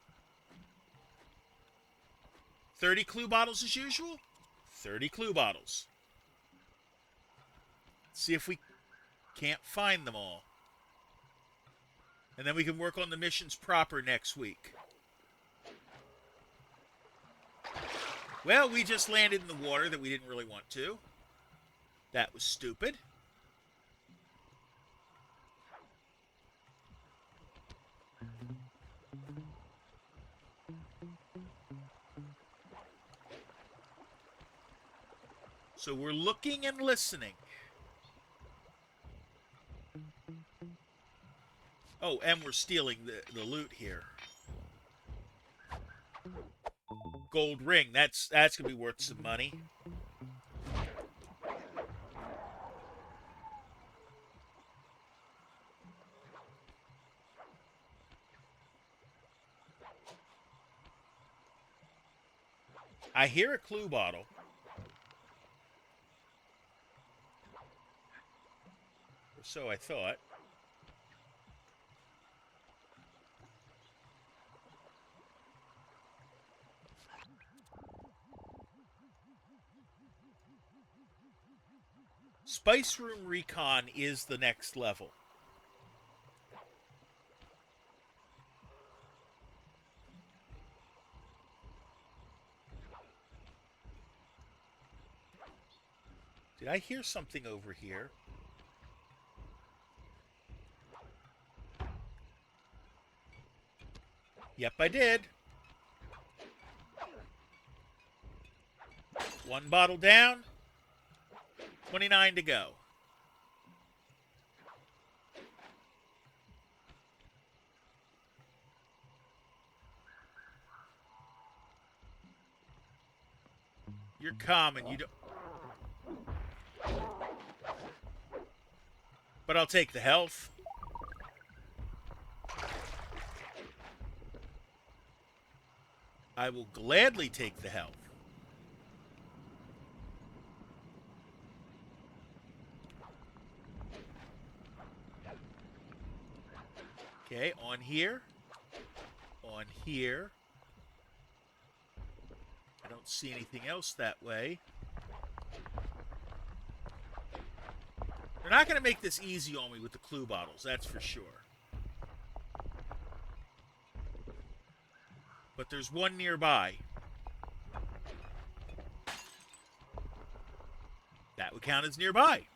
30 clue bottles as usual. 30 clue bottles. See if we can't find them all. And then we can work on the missions proper next week. Well, we just landed in the water that we didn't really want to. That was stupid. So we're looking and listening. Oh, and we're stealing the loot here. Gold ring. That's going to be worth some money. I hear a clue bottle. Or so I thought. Spice Room Recon is the next level. Did I hear something over here? Yep, I did. One bottle down. 29 to go. You're common. You don't. But I'll take the health. I will gladly take the health. Okay, on here. On here. I don't see anything else that way. They're not going to make this easy on me with the clue bottles, that's for sure. But there's one nearby. That would count as nearby.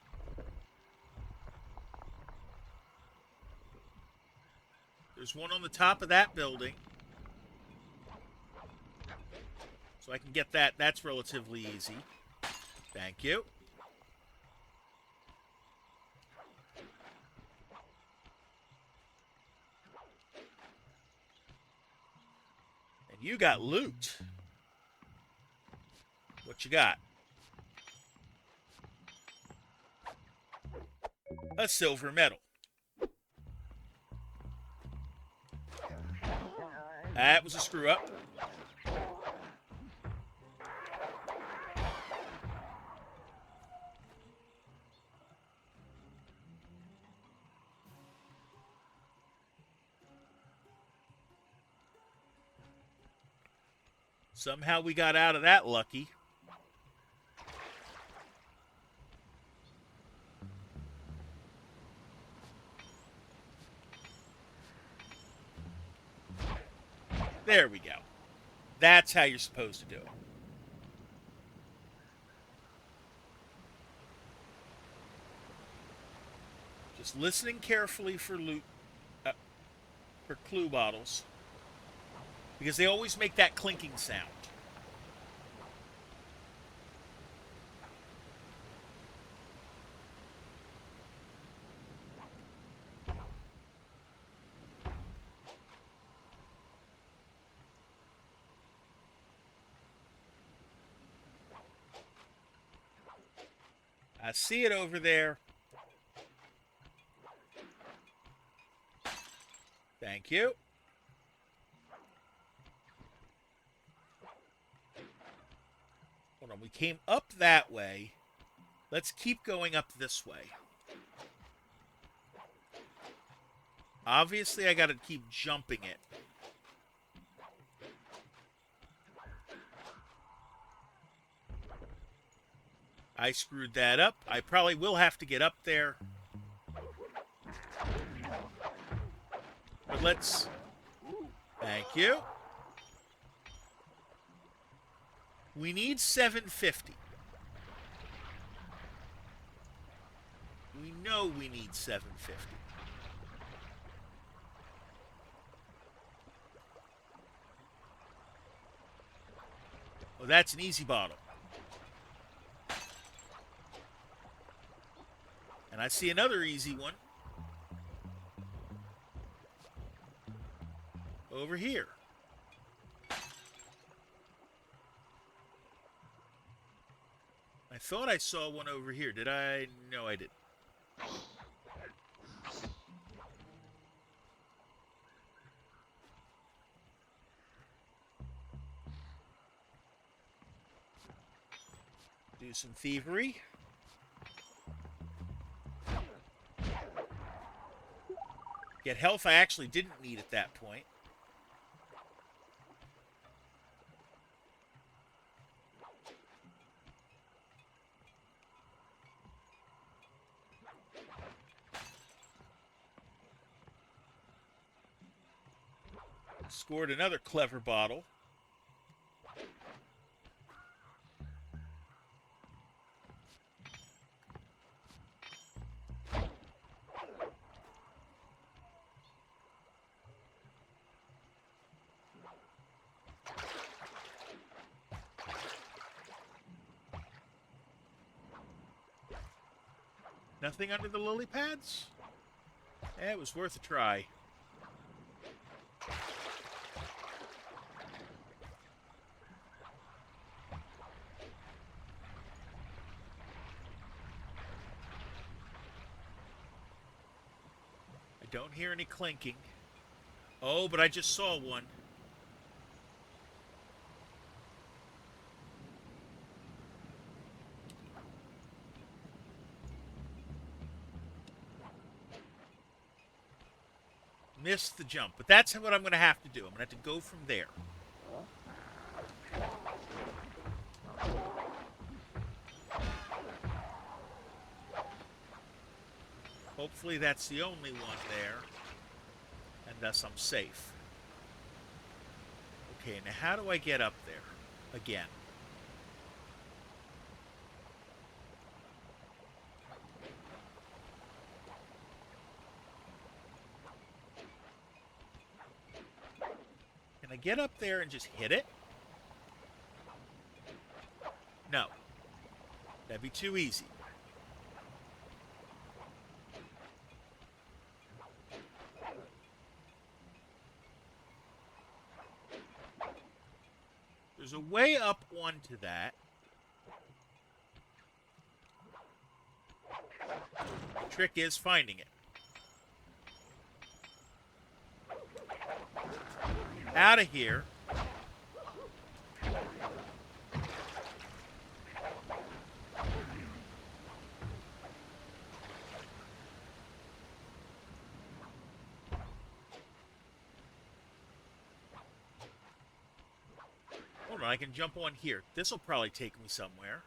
There's one on the top of that building. So I can get that. That's relatively easy. Thank you. And you got loot. What you got? a silver medal. That was a screw up. Somehow we got out of that lucky. There we go. That's how you're supposed to do it. Just listening carefully for for clue bottles, because they always make that clinking sound. I see it over there. Thank you. Hold on, we came up that way. Let's keep going up this way. Obviously, I got to keep jumping it. I screwed that up. I probably will have to get up there. But let's... Thank you. We need 750. We know we need 750. Oh, that's an easy bottle. And I see another easy one over here. I thought I saw one over here. Did I? No, I didn't. Do some thievery. Get health I actually didn't need at that point. Scored another clever bottle. Nothing under the lily pads? It was worth a try. I don't hear any clinking. Oh, but I just saw one. Missed the jump, but that's what I'm going to have to do. I'm going to have to go from there. Hopefully that's the only one there, and thus I'm safe. Okay, now how do I get up there again? Can I get up there and just hit it? No. That'd be too easy. There's a way up onto that. trick is finding it. Out of here. Hold on, I can jump on here. This will probably take me somewhere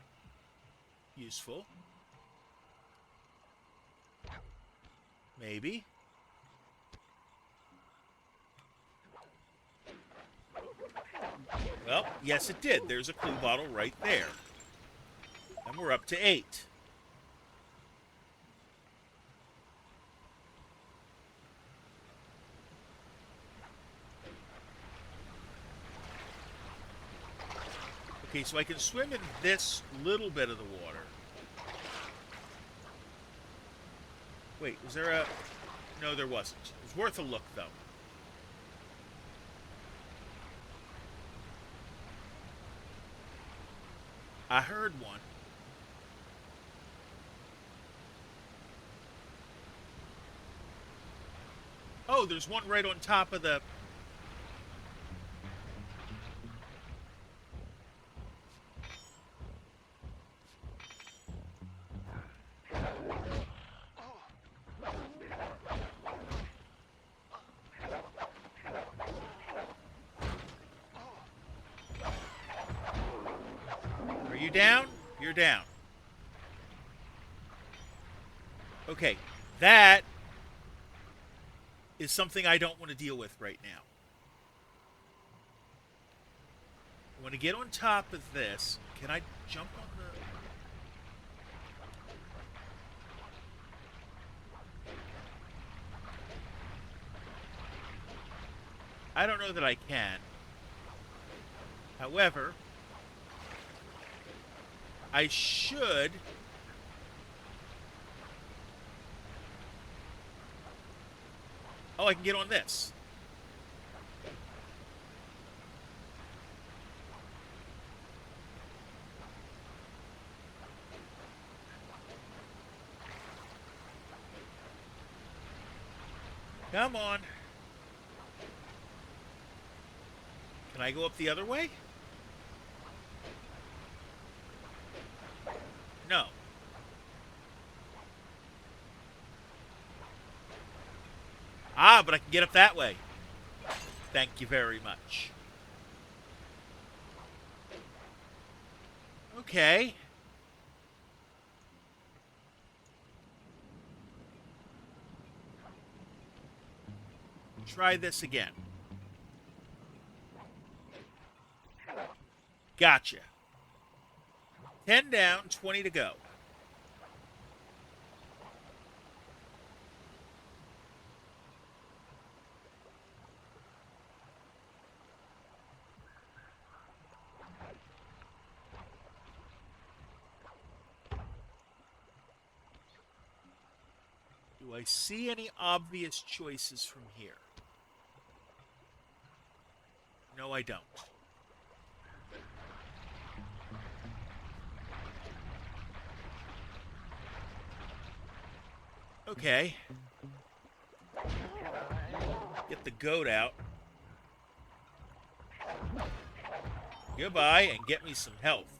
useful. Maybe. Well, yes it did. There's a clue bottle right there. And we're up to 8. Okay, so I can swim in this little bit of the water. Wait, was there a... No, there wasn't. It was worth a look, though. I heard one. Oh, there's one right on top of the... Are you down? You're down. Okay, that is something I don't want to deal with right now. I want to get on top of this. Can I jump on the... I don't know that I can. However, I should... Oh, I can get on this. Come on. Can I go up the other way? No. Ah, but I can get up that way. Thank you very much. Okay. Try this again. Gotcha. 10 down, 20 to go. Do I see any obvious choices from here? No, I don't. Okay. Get the goat out. Goodbye, and get me some health.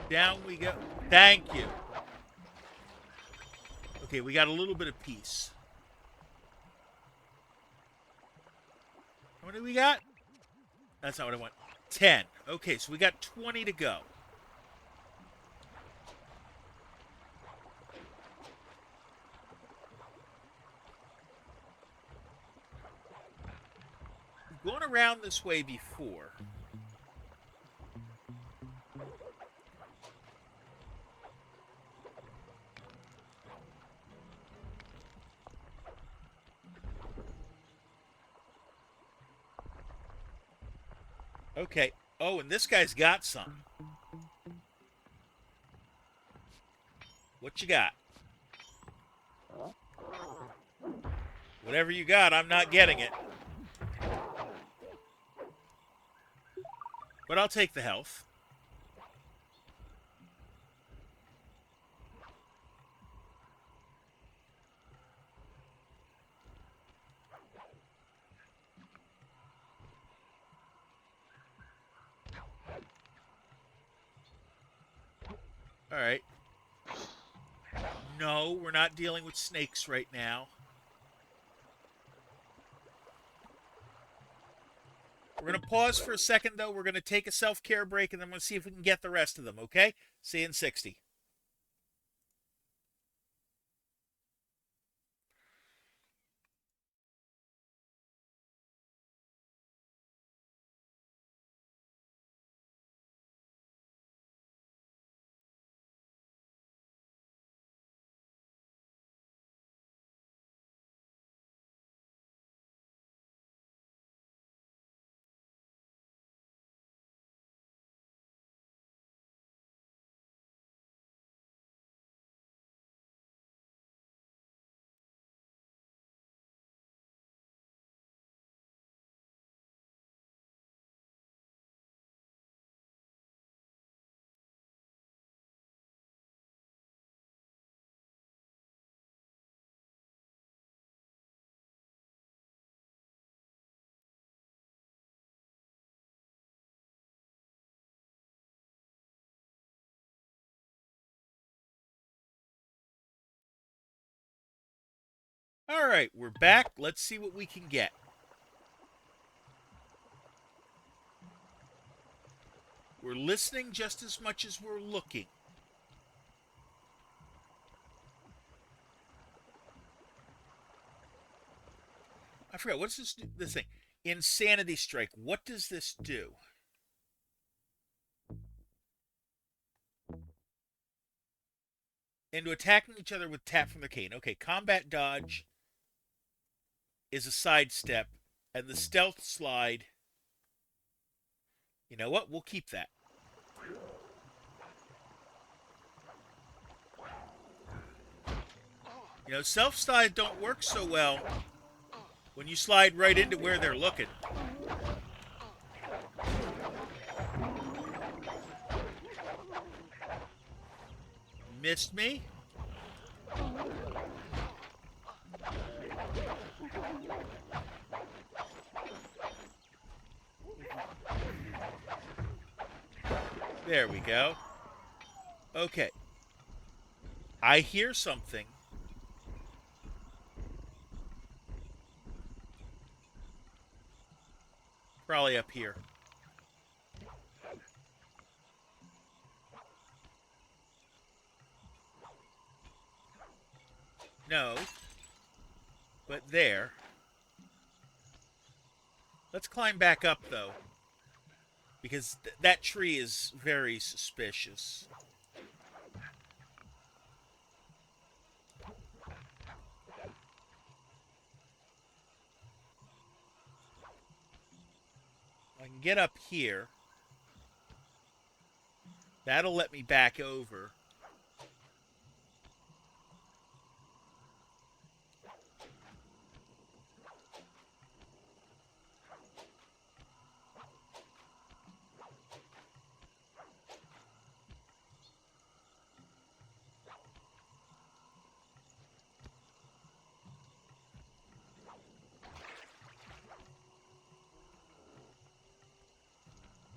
Down we go. Thank you. Okay, we got a little bit of peace. How many we got? That's not what I want. 10. Okay, so we got 20 to go. We've gone around this way before. Okay. Oh, and this guy's got some. What you got? Whatever you got, I'm not getting it. But I'll take the health. All right. No, we're not dealing with snakes right now. We're going to pause for a second, though. We're going to take a self-care break, and then we'll see if we can get the rest of them, okay? See you in 60. All right, we're back. Let's see what we can get. We're listening just as much as we're looking. I forgot, what's this thing? Insanity Strike. What does this do? Into attacking each other with tap from the cane. Okay, combat dodge is a sidestep, and the stealth slide. You know what? We'll keep that. You know, self slide don't work so well when you slide right into where they're looking. Missed me. There we go. Okay. I hear something. Probably up here. No. But there. Let's climb back up, though. Because that tree is very suspicious. I can get up here. That'll let me back over.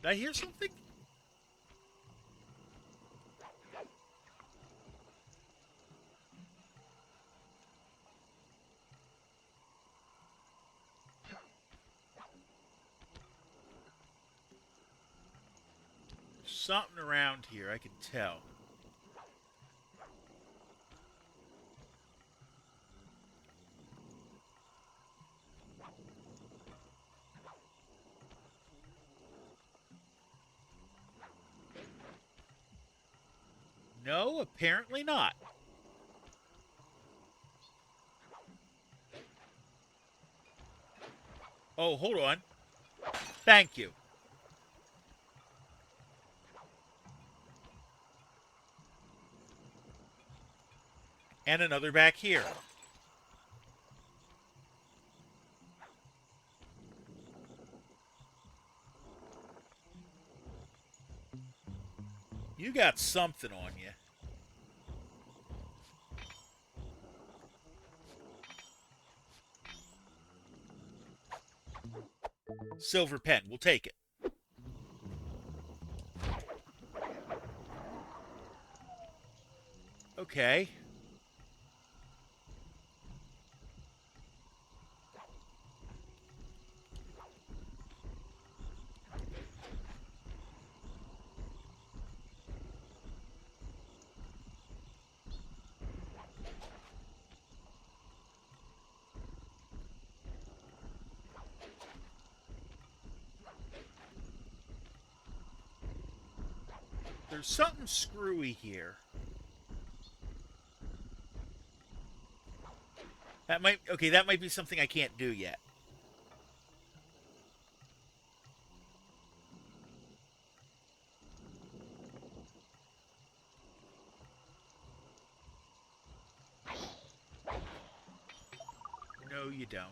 Did I hear something? Something around here, I can tell. No, apparently not. Oh, hold on. Thank you. And another back here. You got something on you. Silver pen. We'll take it. Okay. There's something screwy here. That might be something I can't do yet. No, you don't.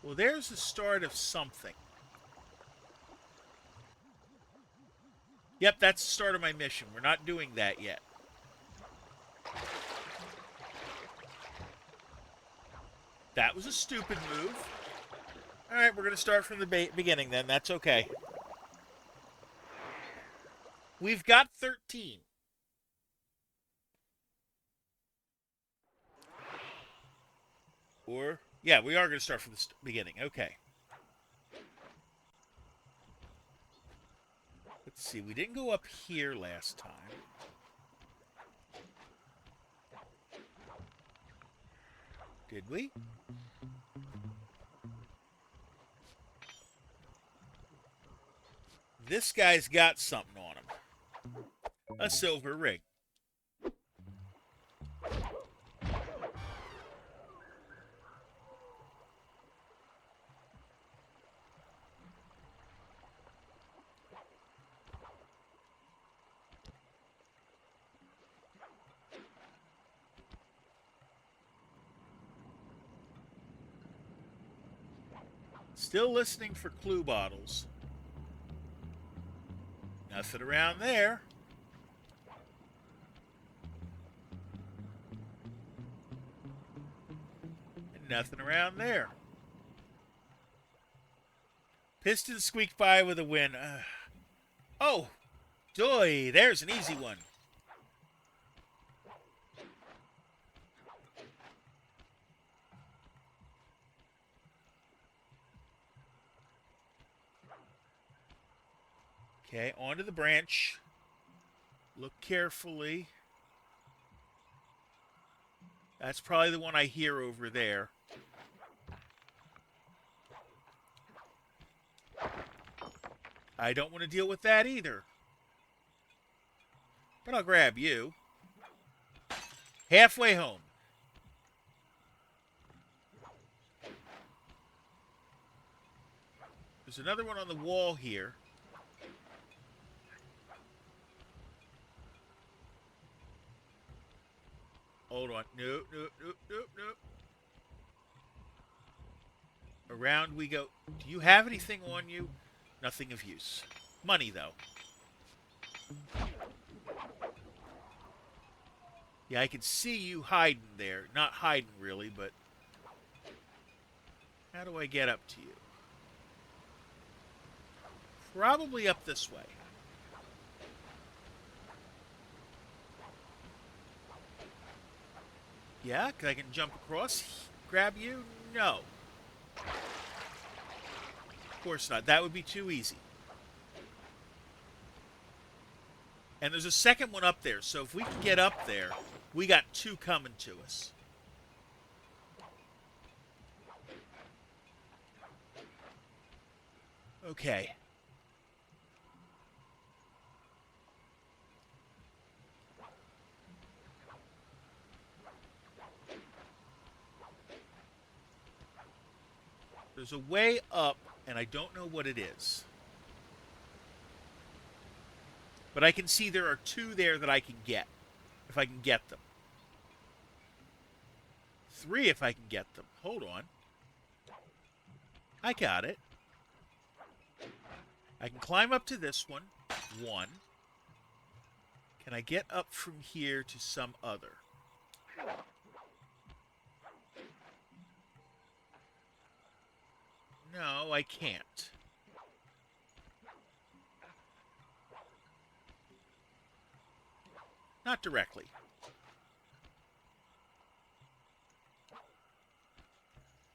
Well, there's the start of something. Yep, that's the start of my mission. We're not doing that yet. That was a stupid move. Alright, we're going to start from the beginning then. That's okay. We've got 13. Or, yeah, we are going to start from the beginning. Okay. Let's see. We didn't go up here last time. Did we? This guy's got something on him. A silver ring. Still listening for clue bottles. Nothing around there. And nothing around there. Pistons squeak by with a win. Oh, joy, there's an easy one. Okay, onto the branch. Look carefully. That's probably the one I hear over there. I don't want to deal with that either. But I'll grab you. Halfway home. There's another one on the wall here. Hold on. Nope. Around we go. Do you have anything on you? Nothing of use. Money, though. Yeah, I can see you hiding there. Not hiding, really, but... How do I get up to you? Probably up this way. Yeah, because I can jump across, grab you? No. Of course not. That would be too easy. And there's a second one up there, so if we can get up there, we got two coming to us. Okay. There's a way up and I don't know what it is. But I can see there are 2 there that I can get, if I can get them. 3 if I can get them. Hold on. I got it. I can climb up to this one. 1. Can I get up from here to some other? No, I can't. Not directly.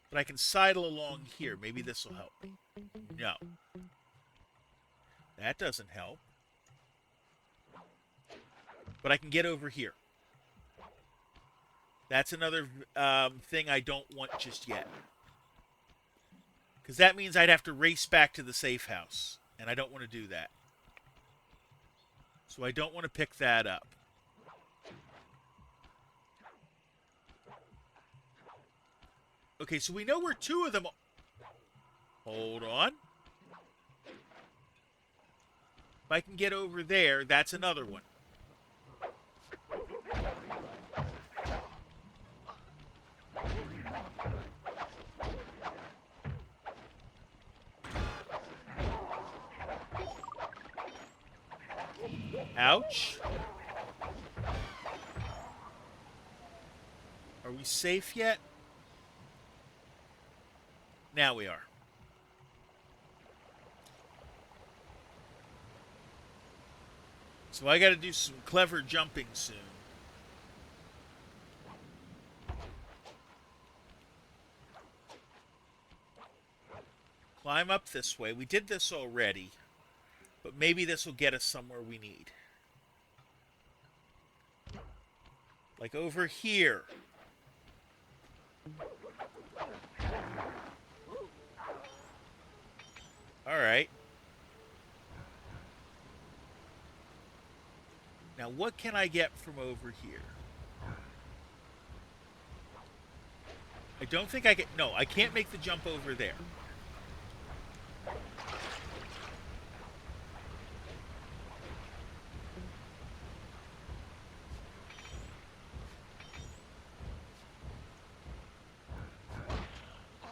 But I can sidle along here. Maybe this will help. No. That doesn't help. But I can get over here. That's another thing I don't want just yet. Because that means I'd have to race back to the safe house. And I don't want to do that. So I don't want to pick that up. Okay, so we know where 2 of them are. Hold on. If I can get over there, that's another one. Ouch. Are we safe yet? Now we are. So I got to do some clever jumping soon. Climb up this way. We did this already. But maybe this will get us somewhere we need. Like over here. Alright. Now what can I get from over here? I don't think I can... No, I can't make the jump over there.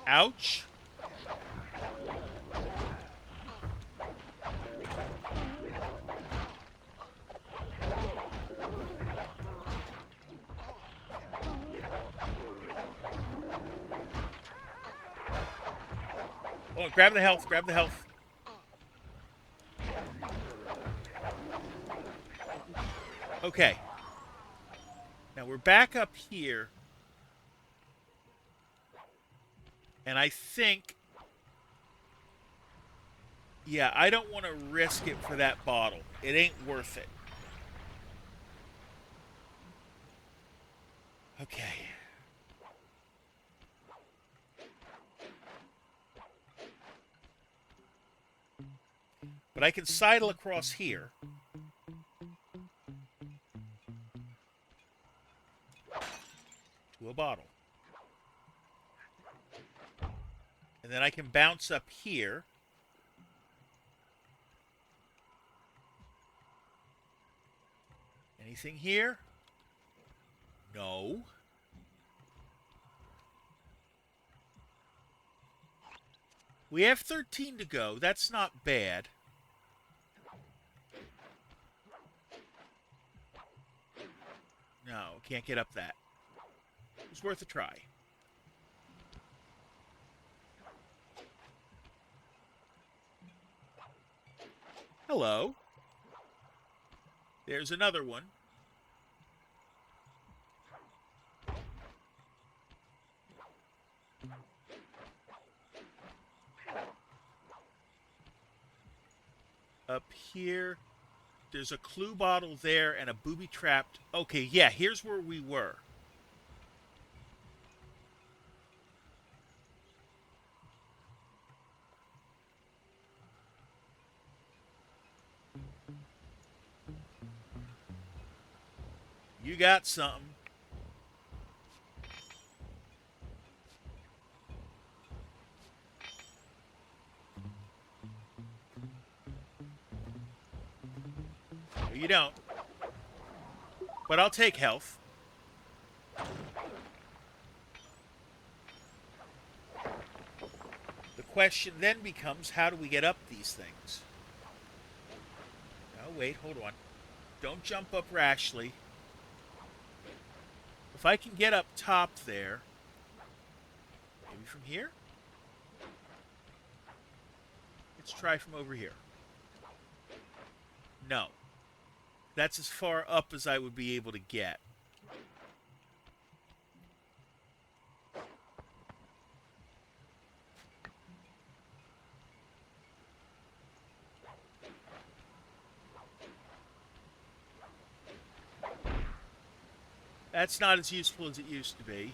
Ouch. Oh, grab the health, grab the health. Okay. Now we're back up here. And I think... Yeah, I don't want to risk it for that bottle. It ain't worth it. Okay. But I can sidle across here. To a bottle. And then I can bounce up here. Anything here? No. We have 13 to go. That's not bad. No, can't get up that. It's worth a try. Hello. There's another one. Up here, there's a clue bottle there and a booby-trapped... Okay, yeah, here's where we were. You got something. you don't. But I'll take health. The question then becomes, how do we get up these things? Oh, wait, hold on. Don't jump up rashly. If I can get up top there, maybe from here? Let's try from over here. No. That's as far up as I would be able to get. That's not as useful as it used to be.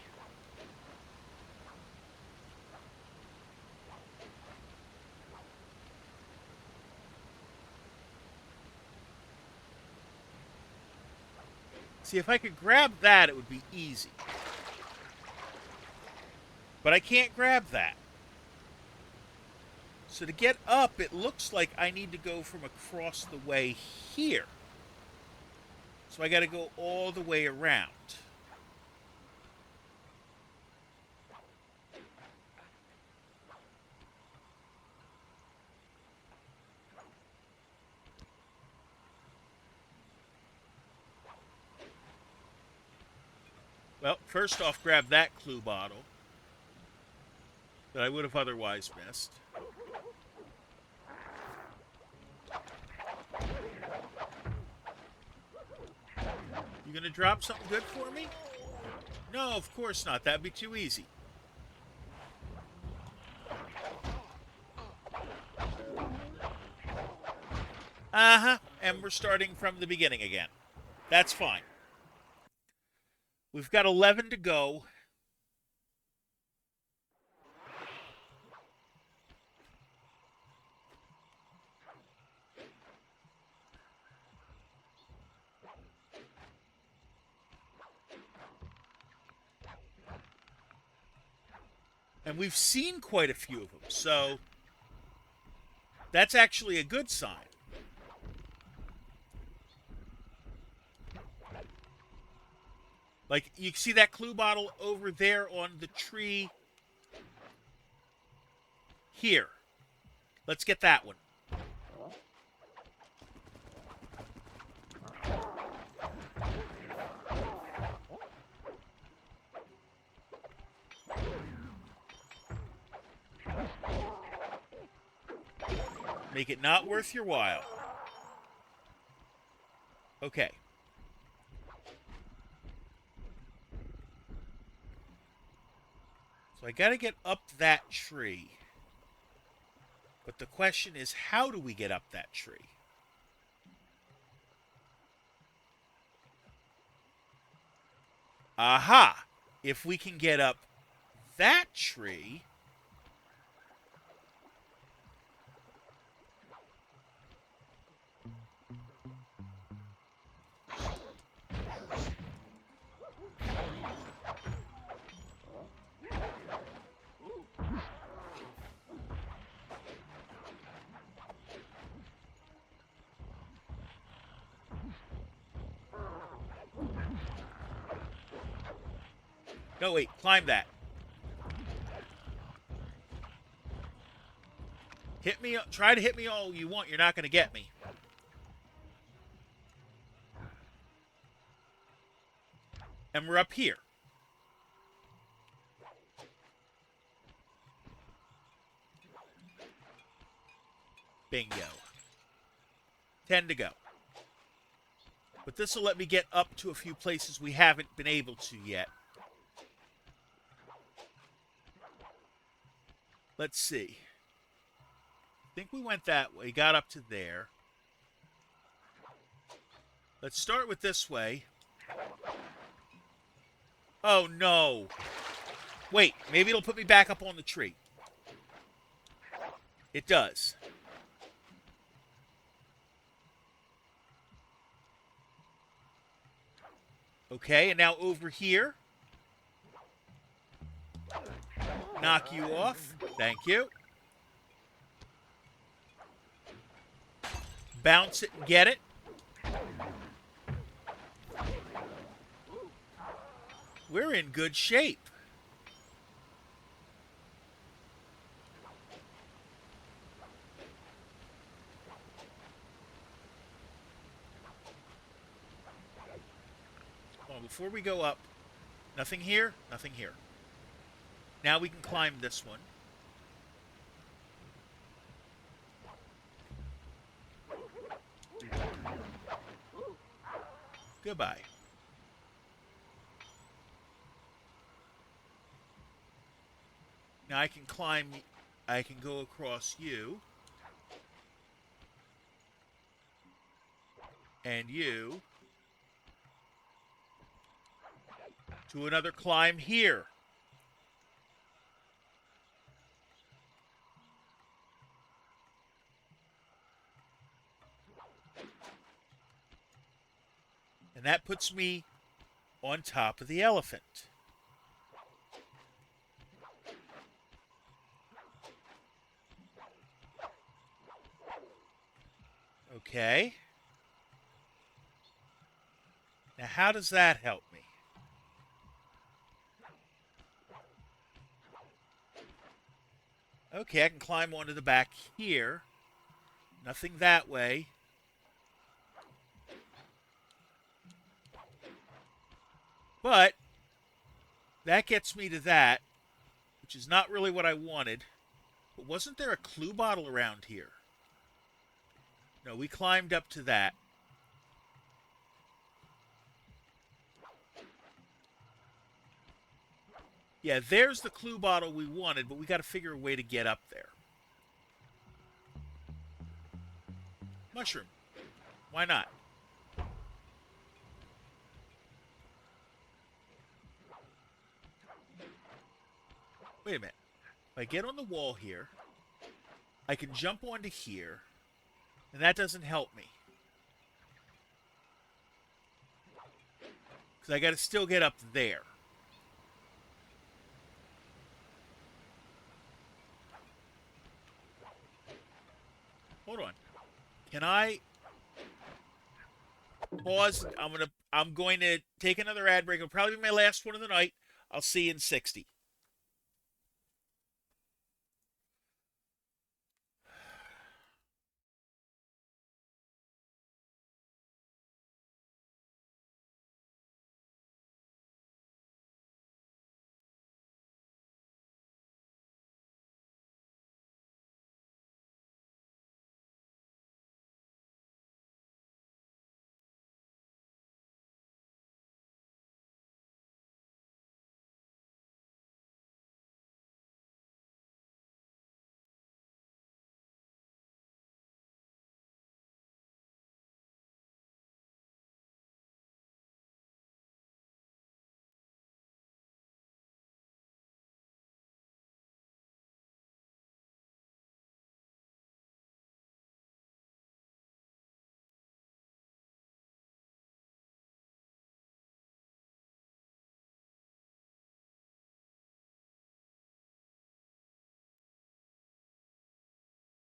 See, if I could grab that, it would be easy. But I can't grab that. So to get up, it looks like I need to go from across the way here. So I got to go all the way around. Well, first off, grab that clue bottle that I would have otherwise missed. You gonna drop something good for me? No, of course not. That'd be too easy. Uh-huh. And we're starting from the beginning again. That's fine. We've got 11 to go. And we've seen quite a few of them, so that's actually a good sign. Like, you see that clue bottle over there on the tree here. Let's get that one. Make it not worth your while. Okay. So I got to get up that tree. But the question is, how do we get up that tree? Aha! If we can get up that tree... No, wait, climb that. Hit me, try to hit me all you want, you're not going to get me. And we're up here. Bingo. 10 to go. But this will let me get up to a few places we haven't been able to yet. Let's see. I think we went that way, got up to there. Let's start with this way. Oh, no. Wait, maybe it'll put me back up on the tree. It does. Okay, and now over here. Knock you off. Thank you. Bounce it and get it. We're in good shape. Well, before we go up, nothing here, nothing here. Now we can climb this one. Goodbye. Now I can climb, I can go across you. And you. To another climb here. And that puts me on top of the elephant. Okay. Now, how does that help me? Okay, I can climb onto the back here. Nothing that way. But that gets me to that, which is not really what I wanted. But wasn't there a clue bottle around here? No, we climbed up to that. Yeah, there's the clue bottle we wanted, but we got to figure a way to get up there. Mushroom. Why not? Wait a minute. If I get on the wall here, I can jump onto here, and that doesn't help me. Because I got to still get up there. Hold on. Can I pause? I'm going to take another ad break. It'll probably be my last one of the night. I'll see you in 60.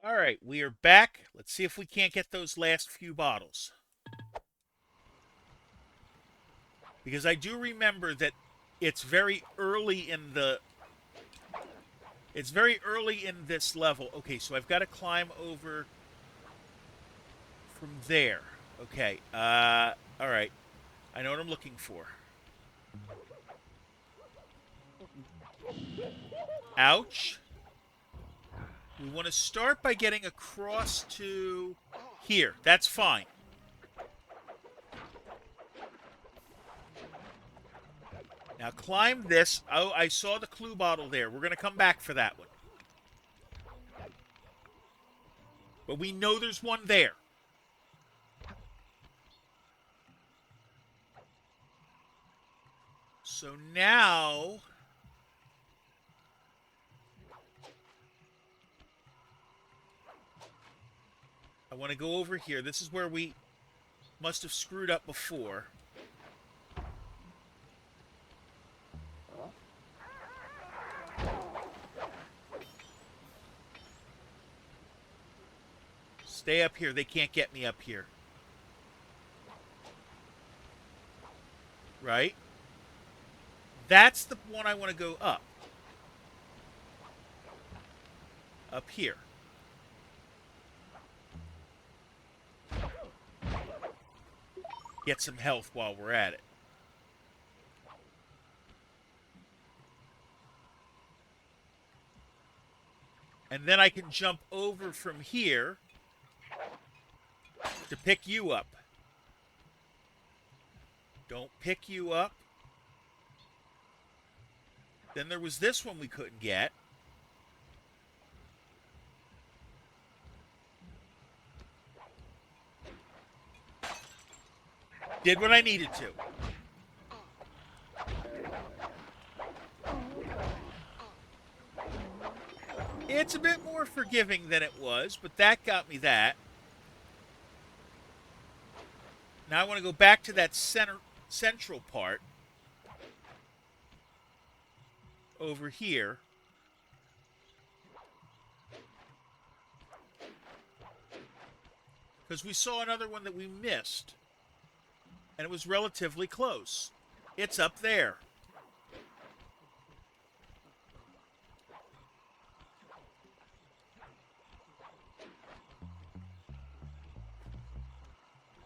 All right, we are back. Let's see if we can't get those last few bottles. Because I do remember that it's very early in the... It's very early in this level. Okay, so I've got to climb over from there. Okay, all right. I know what I'm looking for. Ouch. We want to start by getting across to here. That's fine. Now climb this. Oh, I saw the clue bottle there. We're going to come back for that one. But we know there's one there. So now... I want to go over here. This is where we must have screwed up before. Stay up here. They can't get me up here. Right? That's the one I want to go up. Up here. Get some health while we're at it. And then I can jump over from here to pick you up. Don't pick you up. Then there was this one we couldn't get. Did what I needed to. It's a bit more forgiving than it was, but that got me that. Now I want to go back to that central part over here. Because we saw another one that we missed. And it was relatively close. It's up there.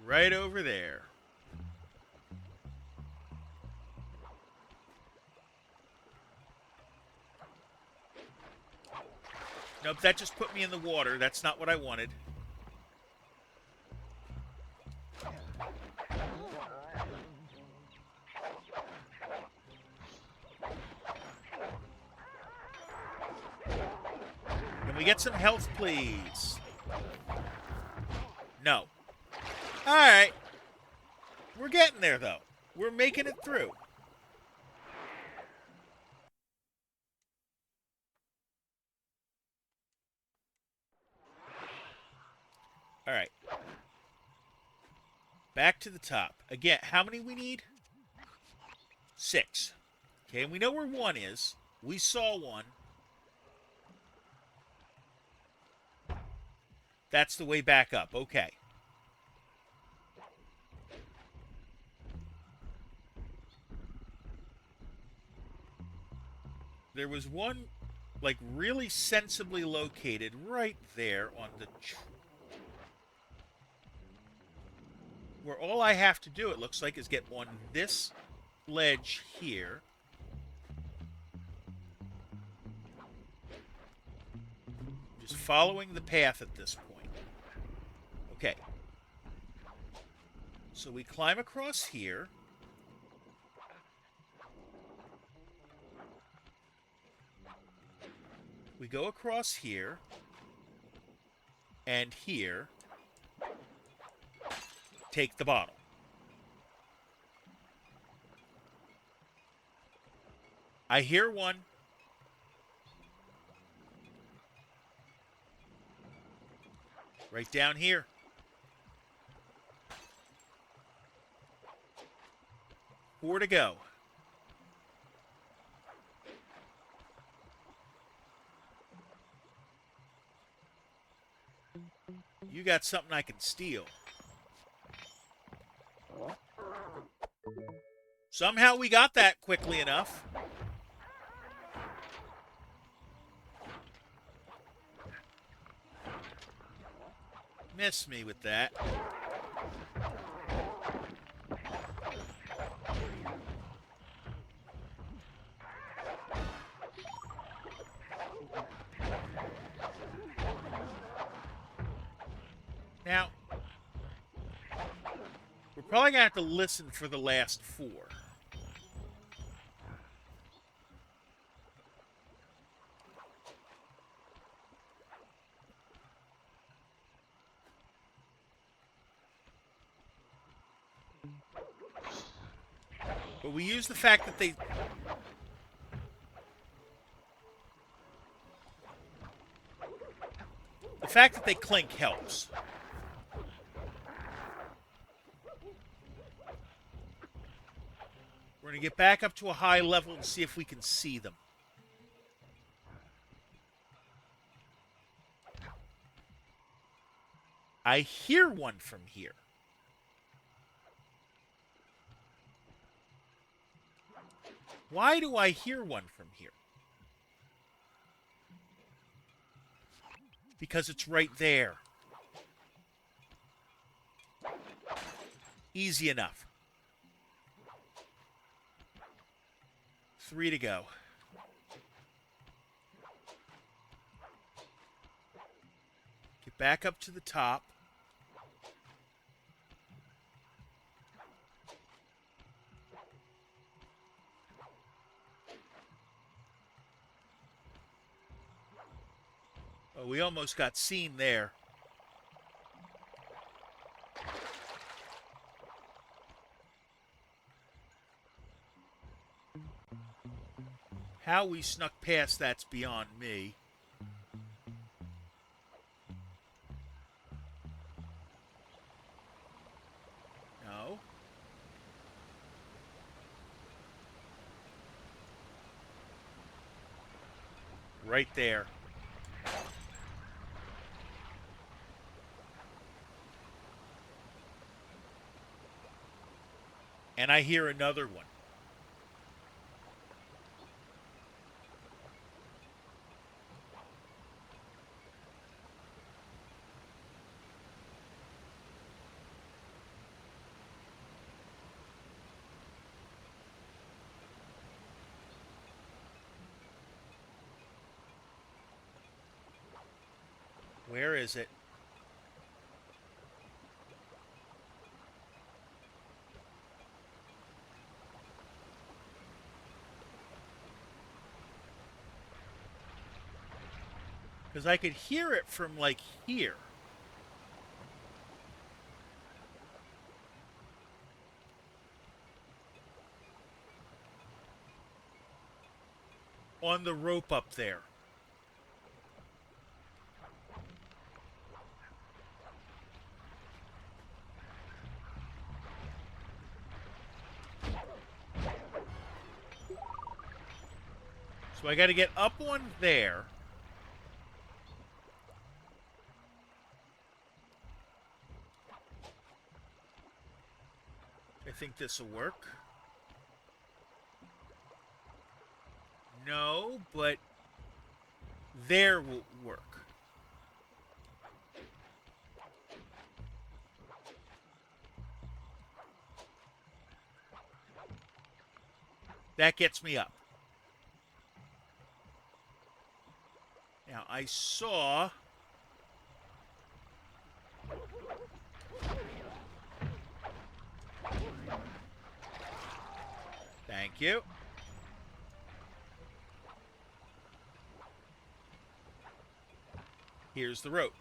Right over there. Nope, that just put me in the water. That's not what I wanted. Can we get some health, please? No. Alright. We're getting there, though. We're making it through. Alright. Back to the top. Again, how many we need? 6. Okay, and we know where 1 is. We saw 1. That's the way back up. Okay. There was one, like, really sensibly located right there on the... where all I have to do, it looks like, is get on this ledge here. Just following the path at this point. Okay. So we climb across here. We go across here. And here. Take the bottle. I hear one. Right down here. Four to go. You got something I can steal. Somehow we got that quickly enough. Miss me with that. Now, we're probably going to have to listen for the last 4. But we use the fact that they... the fact that they clink helps. We're going to get back up to a high level and see if we can see them. I hear one from here. Why do I hear one from here? Because it's right there. Easy enough. 3 to go. Get back up to the top. Oh, we almost got seen there. How we snuck past that's beyond me. No. Right there. And I hear another one. Where is it? Because I could hear it from, like, here. On the rope up there. So I got to get up on there. I think this will work. No, but there will work. That gets me up. Now, I saw... Thank you. Here's the rope.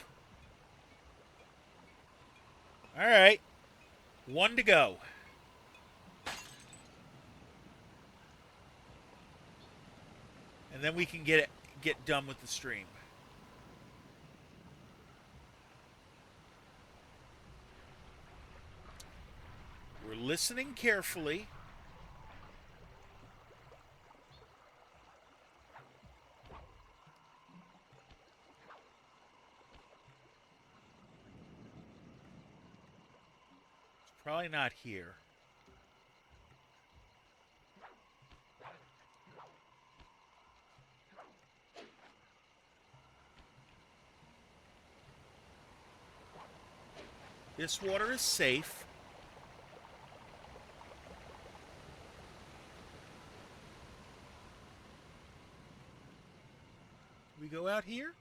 All right. 1 to go. And then we can get done with the stream. We're listening carefully. It's probably not here. This water is safe. We go out here?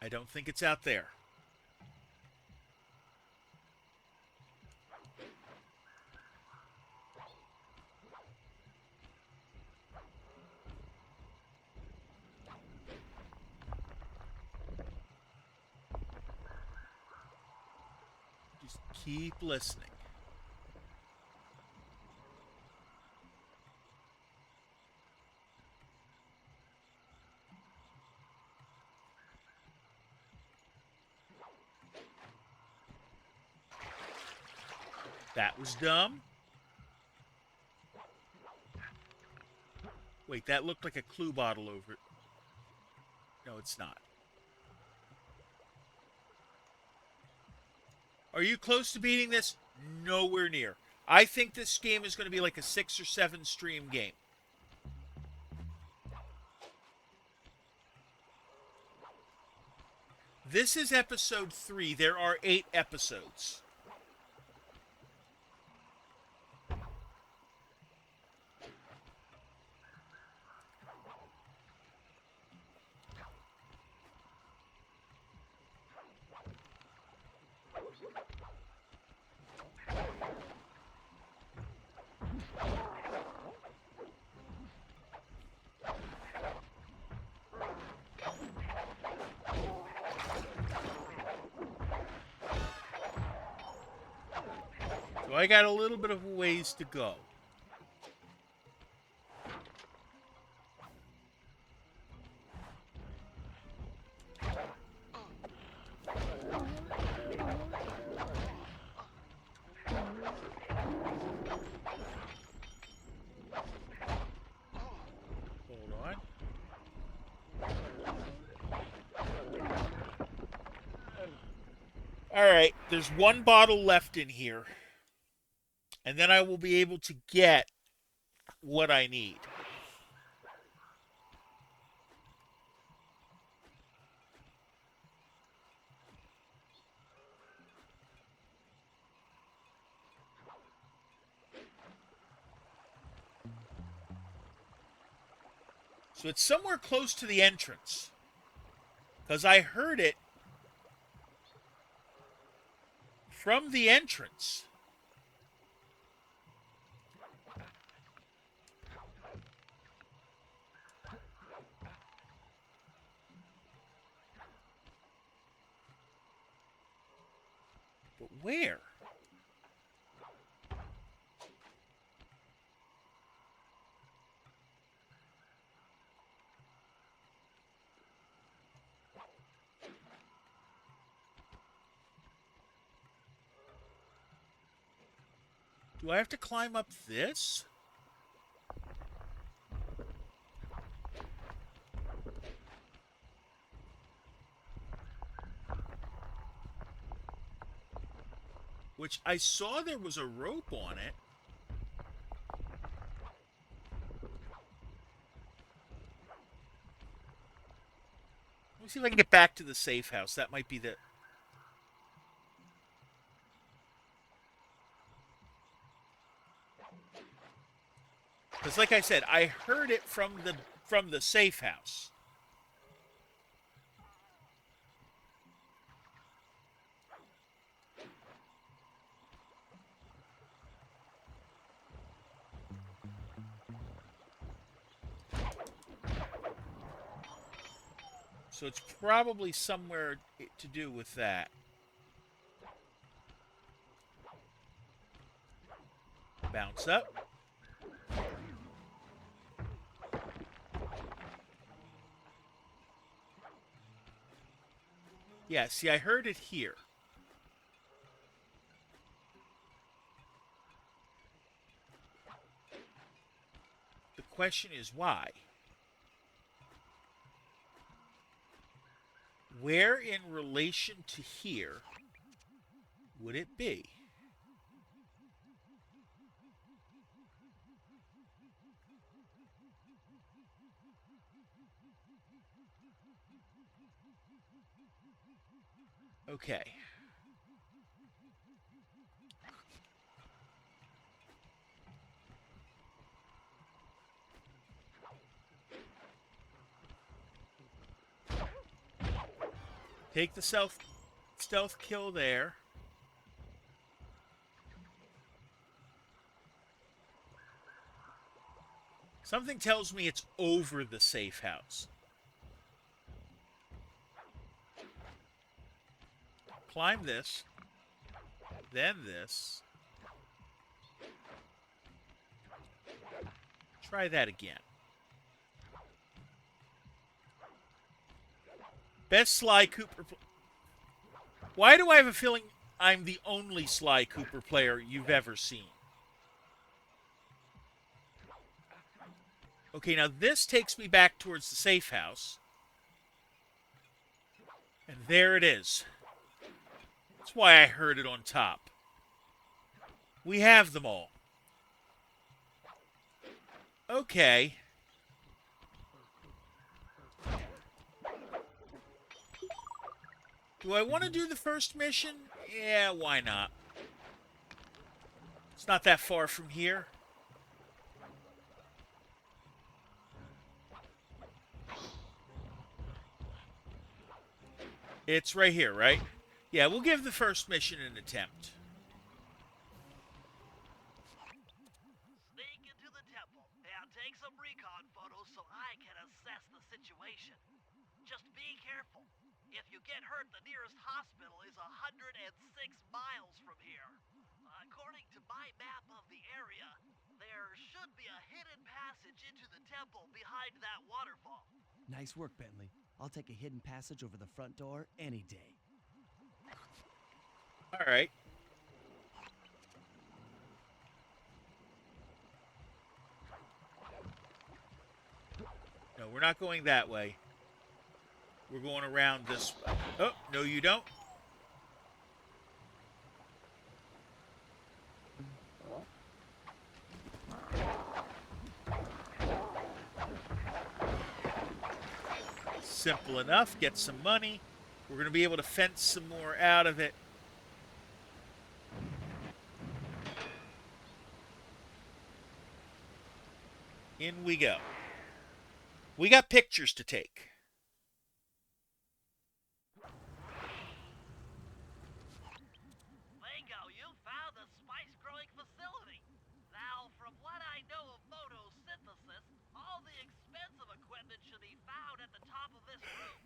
I don't think it's out there. Just keep listening. That was dumb. Wait, that looked like a clue bottle over it. No, it's not. Are you close to beating this? Nowhere near. I think this game is going to be like a 6 or 7 stream game. This is episode 3. There are 8 episodes. So I got a little bit of a ways to go. Hold on. Alright, there's one bottle left in here. And then I will be able to get what I need. So it's somewhere close to the entrance. Because I heard it from the entrance. But where? Do I have to climb up this? Which I saw there was a rope on it. Let me see if I can get back to the safe house. That might be the... Because like I said, I heard it from the safe house. So it's probably somewhere to do with that. Bounce up. Yeah, see, I heard it here. The question is why? Where in relation to here would it be? Okay. Take the stealth kill there. Something tells me it's over the safe house. Climb this. Then this. Try that again. Best Sly Cooper. Why do I have a feeling I'm the only Sly Cooper player you've ever seen? Okay, now this takes me back towards the safe house. And there it is. That's why I heard it on top. We have them all. Okay. Do I want to do the first mission? Yeah, why not? It's not that far from here. It's right here, right? Yeah, we'll give the first mission an attempt. Sneak into the temple and take some recon photos so I can assess the situation. Just be careful. If you get hurt, the nearest hospital is 106 miles from here. According to my map of the area, there should be a hidden passage into the temple behind that waterfall. Nice work, Bentley. I'll take a hidden passage over the front door any day. All right. No, we're not going that way. We're going around this way. Oh, no, you don't. Simple enough. Get some money. We're going to be able to fence some more out of it. In we go. We got pictures to take. Bingo, you found the spice growing facility. Now, from what I know of photosynthesis, all the expensive equipment should be found at the top of this room.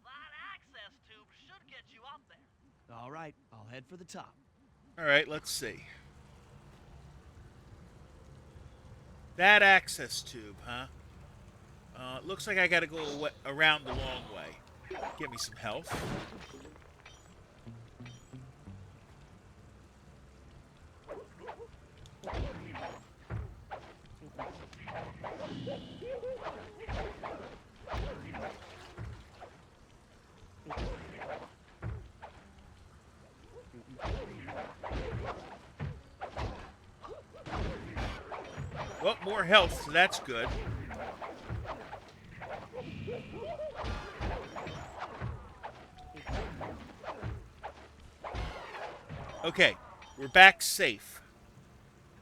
That access tube should get you up there. All right, I'll head for the top. All right, let's see. That access tube, huh? Looks like I got to go around the long way. Give me some health. Well, more health, so that's good. Okay, we're back safe.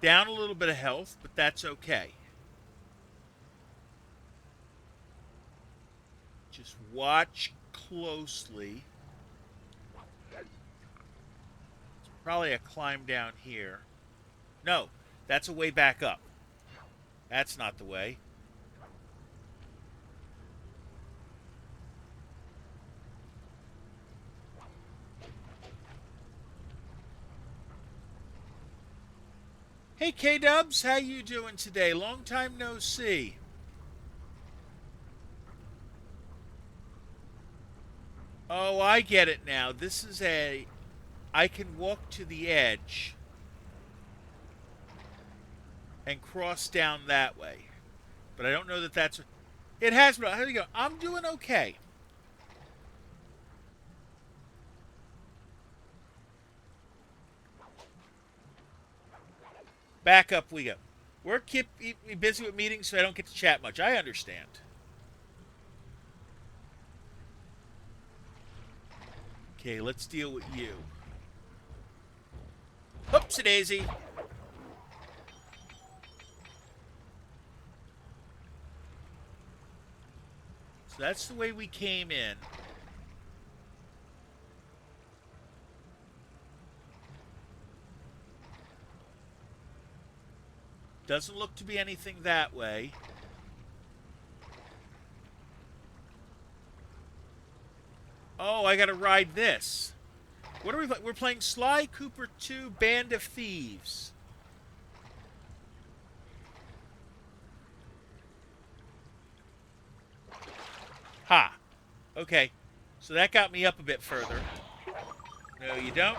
Down a little bit of health, but that's okay. Just watch closely. It's probably a climb down here. No, that's a way back up. That's not the way. Hey K-Dubs, how you doing today? Long time no see. Oh, I get it now. This is I can walk to the edge and cross down that way. But I don't know that that's... It has... Here you go. I'm doing okay. Back up we go. Work keep me busy with meetings so I don't get to chat much. I understand. Okay, let's deal with you. Oopsie daisy. So that's the way we came in. Doesn't look to be anything that way. Oh, I gotta ride this. What are we playing? We're playing Sly Cooper 2 Band of Thieves. Ha. Okay. So that got me up a bit further. No, you don't.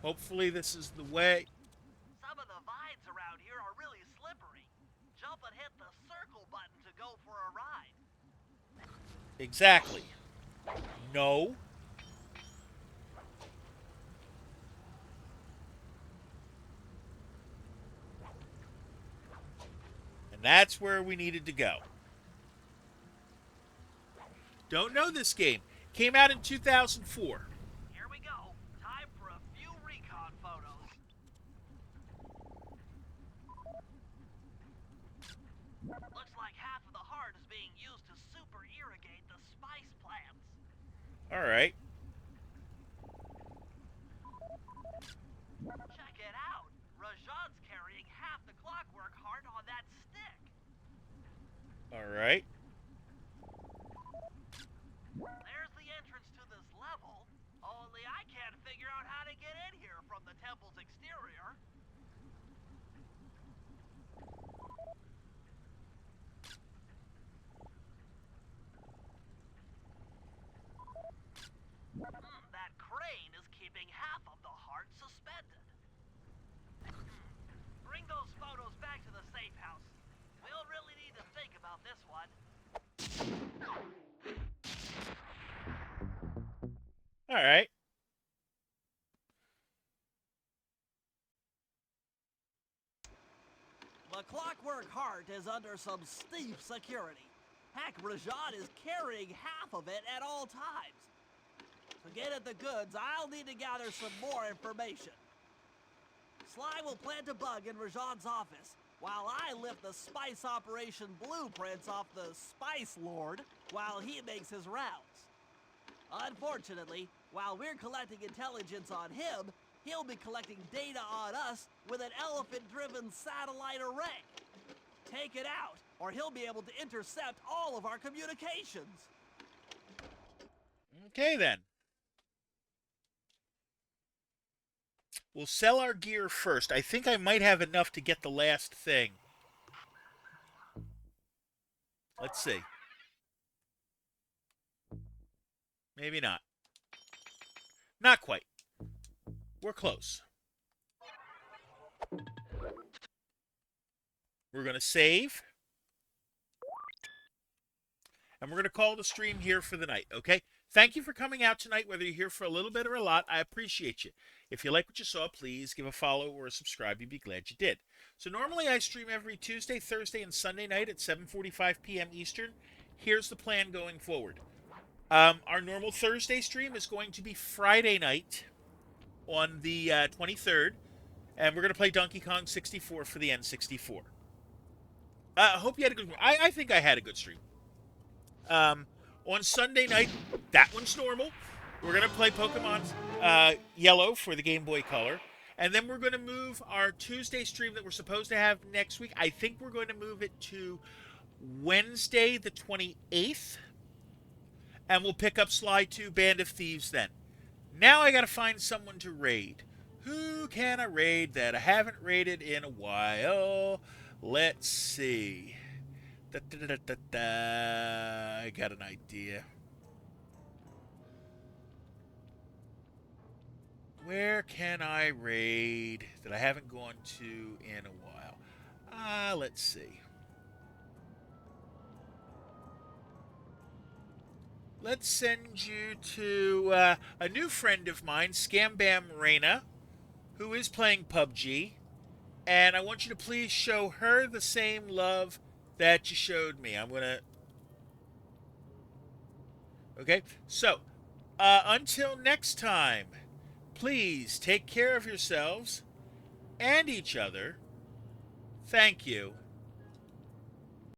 Hopefully this is the way. Some of the vines around here are really slippery. Jump and hit the circle button to go for a ride. Exactly. No. And that's where we needed to go. Don't know this game. Came out in 2004. Here we go. Time for a few recon photos. Looks like half of the heart is being used to super irrigate the spice plants. All right. Check it out. Rajan's carrying half the clockwork heart on that stick. All right. There's the entrance to this level. Only I can't figure out how to get in here from the temple's exterior. That crane is keeping half of the heart suspended. Bring those photos back to the safe house. We'll really need to think about this one. All right. The clockwork heart is under some steep security. Heck, Rajan is carrying half of it at all times. To get at the goods, I'll need to gather some more information. Sly will plant a bug in Rajan's office, while I lift the spice operation blueprints off the Spice Lord while he makes his rounds. Unfortunately, while we're collecting intelligence on him, he'll be collecting data on us with an elephant-driven satellite array. Take it out, or he'll be able to intercept all of our communications. Okay, then. We'll sell our gear first. I think I might have enough to get the last thing. Let's see. Maybe not. Not quite. We're close. We're going to save. And we're going to call the stream here for the night, okay? Thank you for coming out tonight, whether you're here for a little bit or a lot. I appreciate you. If you like what you saw, please give a follow or a subscribe. You'd be glad you did. So normally I stream every Tuesday, Thursday, and Sunday night at 7:45 p.m. Eastern. Here's the plan going forward. Our normal Thursday stream is going to be Friday night on the 23rd. And we're going to play Donkey Kong 64 for the N64. I hope you had a good one. I think I had a good stream. On Sunday night, that one's normal. We're going to play Pokemon Yellow for the Game Boy Color. And then we're going to move our Tuesday stream that we're supposed to have next week. I think we're going to move it to Wednesday the 28th. And we'll pick up Sly 2 Band of Thieves then. Now I got to find someone to raid. Who can I raid that I haven't raided in a while? Let's see. I got an idea. Where can I raid that I haven't gone to in a while? Let's see. Let's send you to a new friend of mine, Scam Bam Reina, who is playing PUBG. And I want you to please show her the same love that you showed me. I'm going to... Okay? So, until next time, please take care of yourselves and each other. Thank you.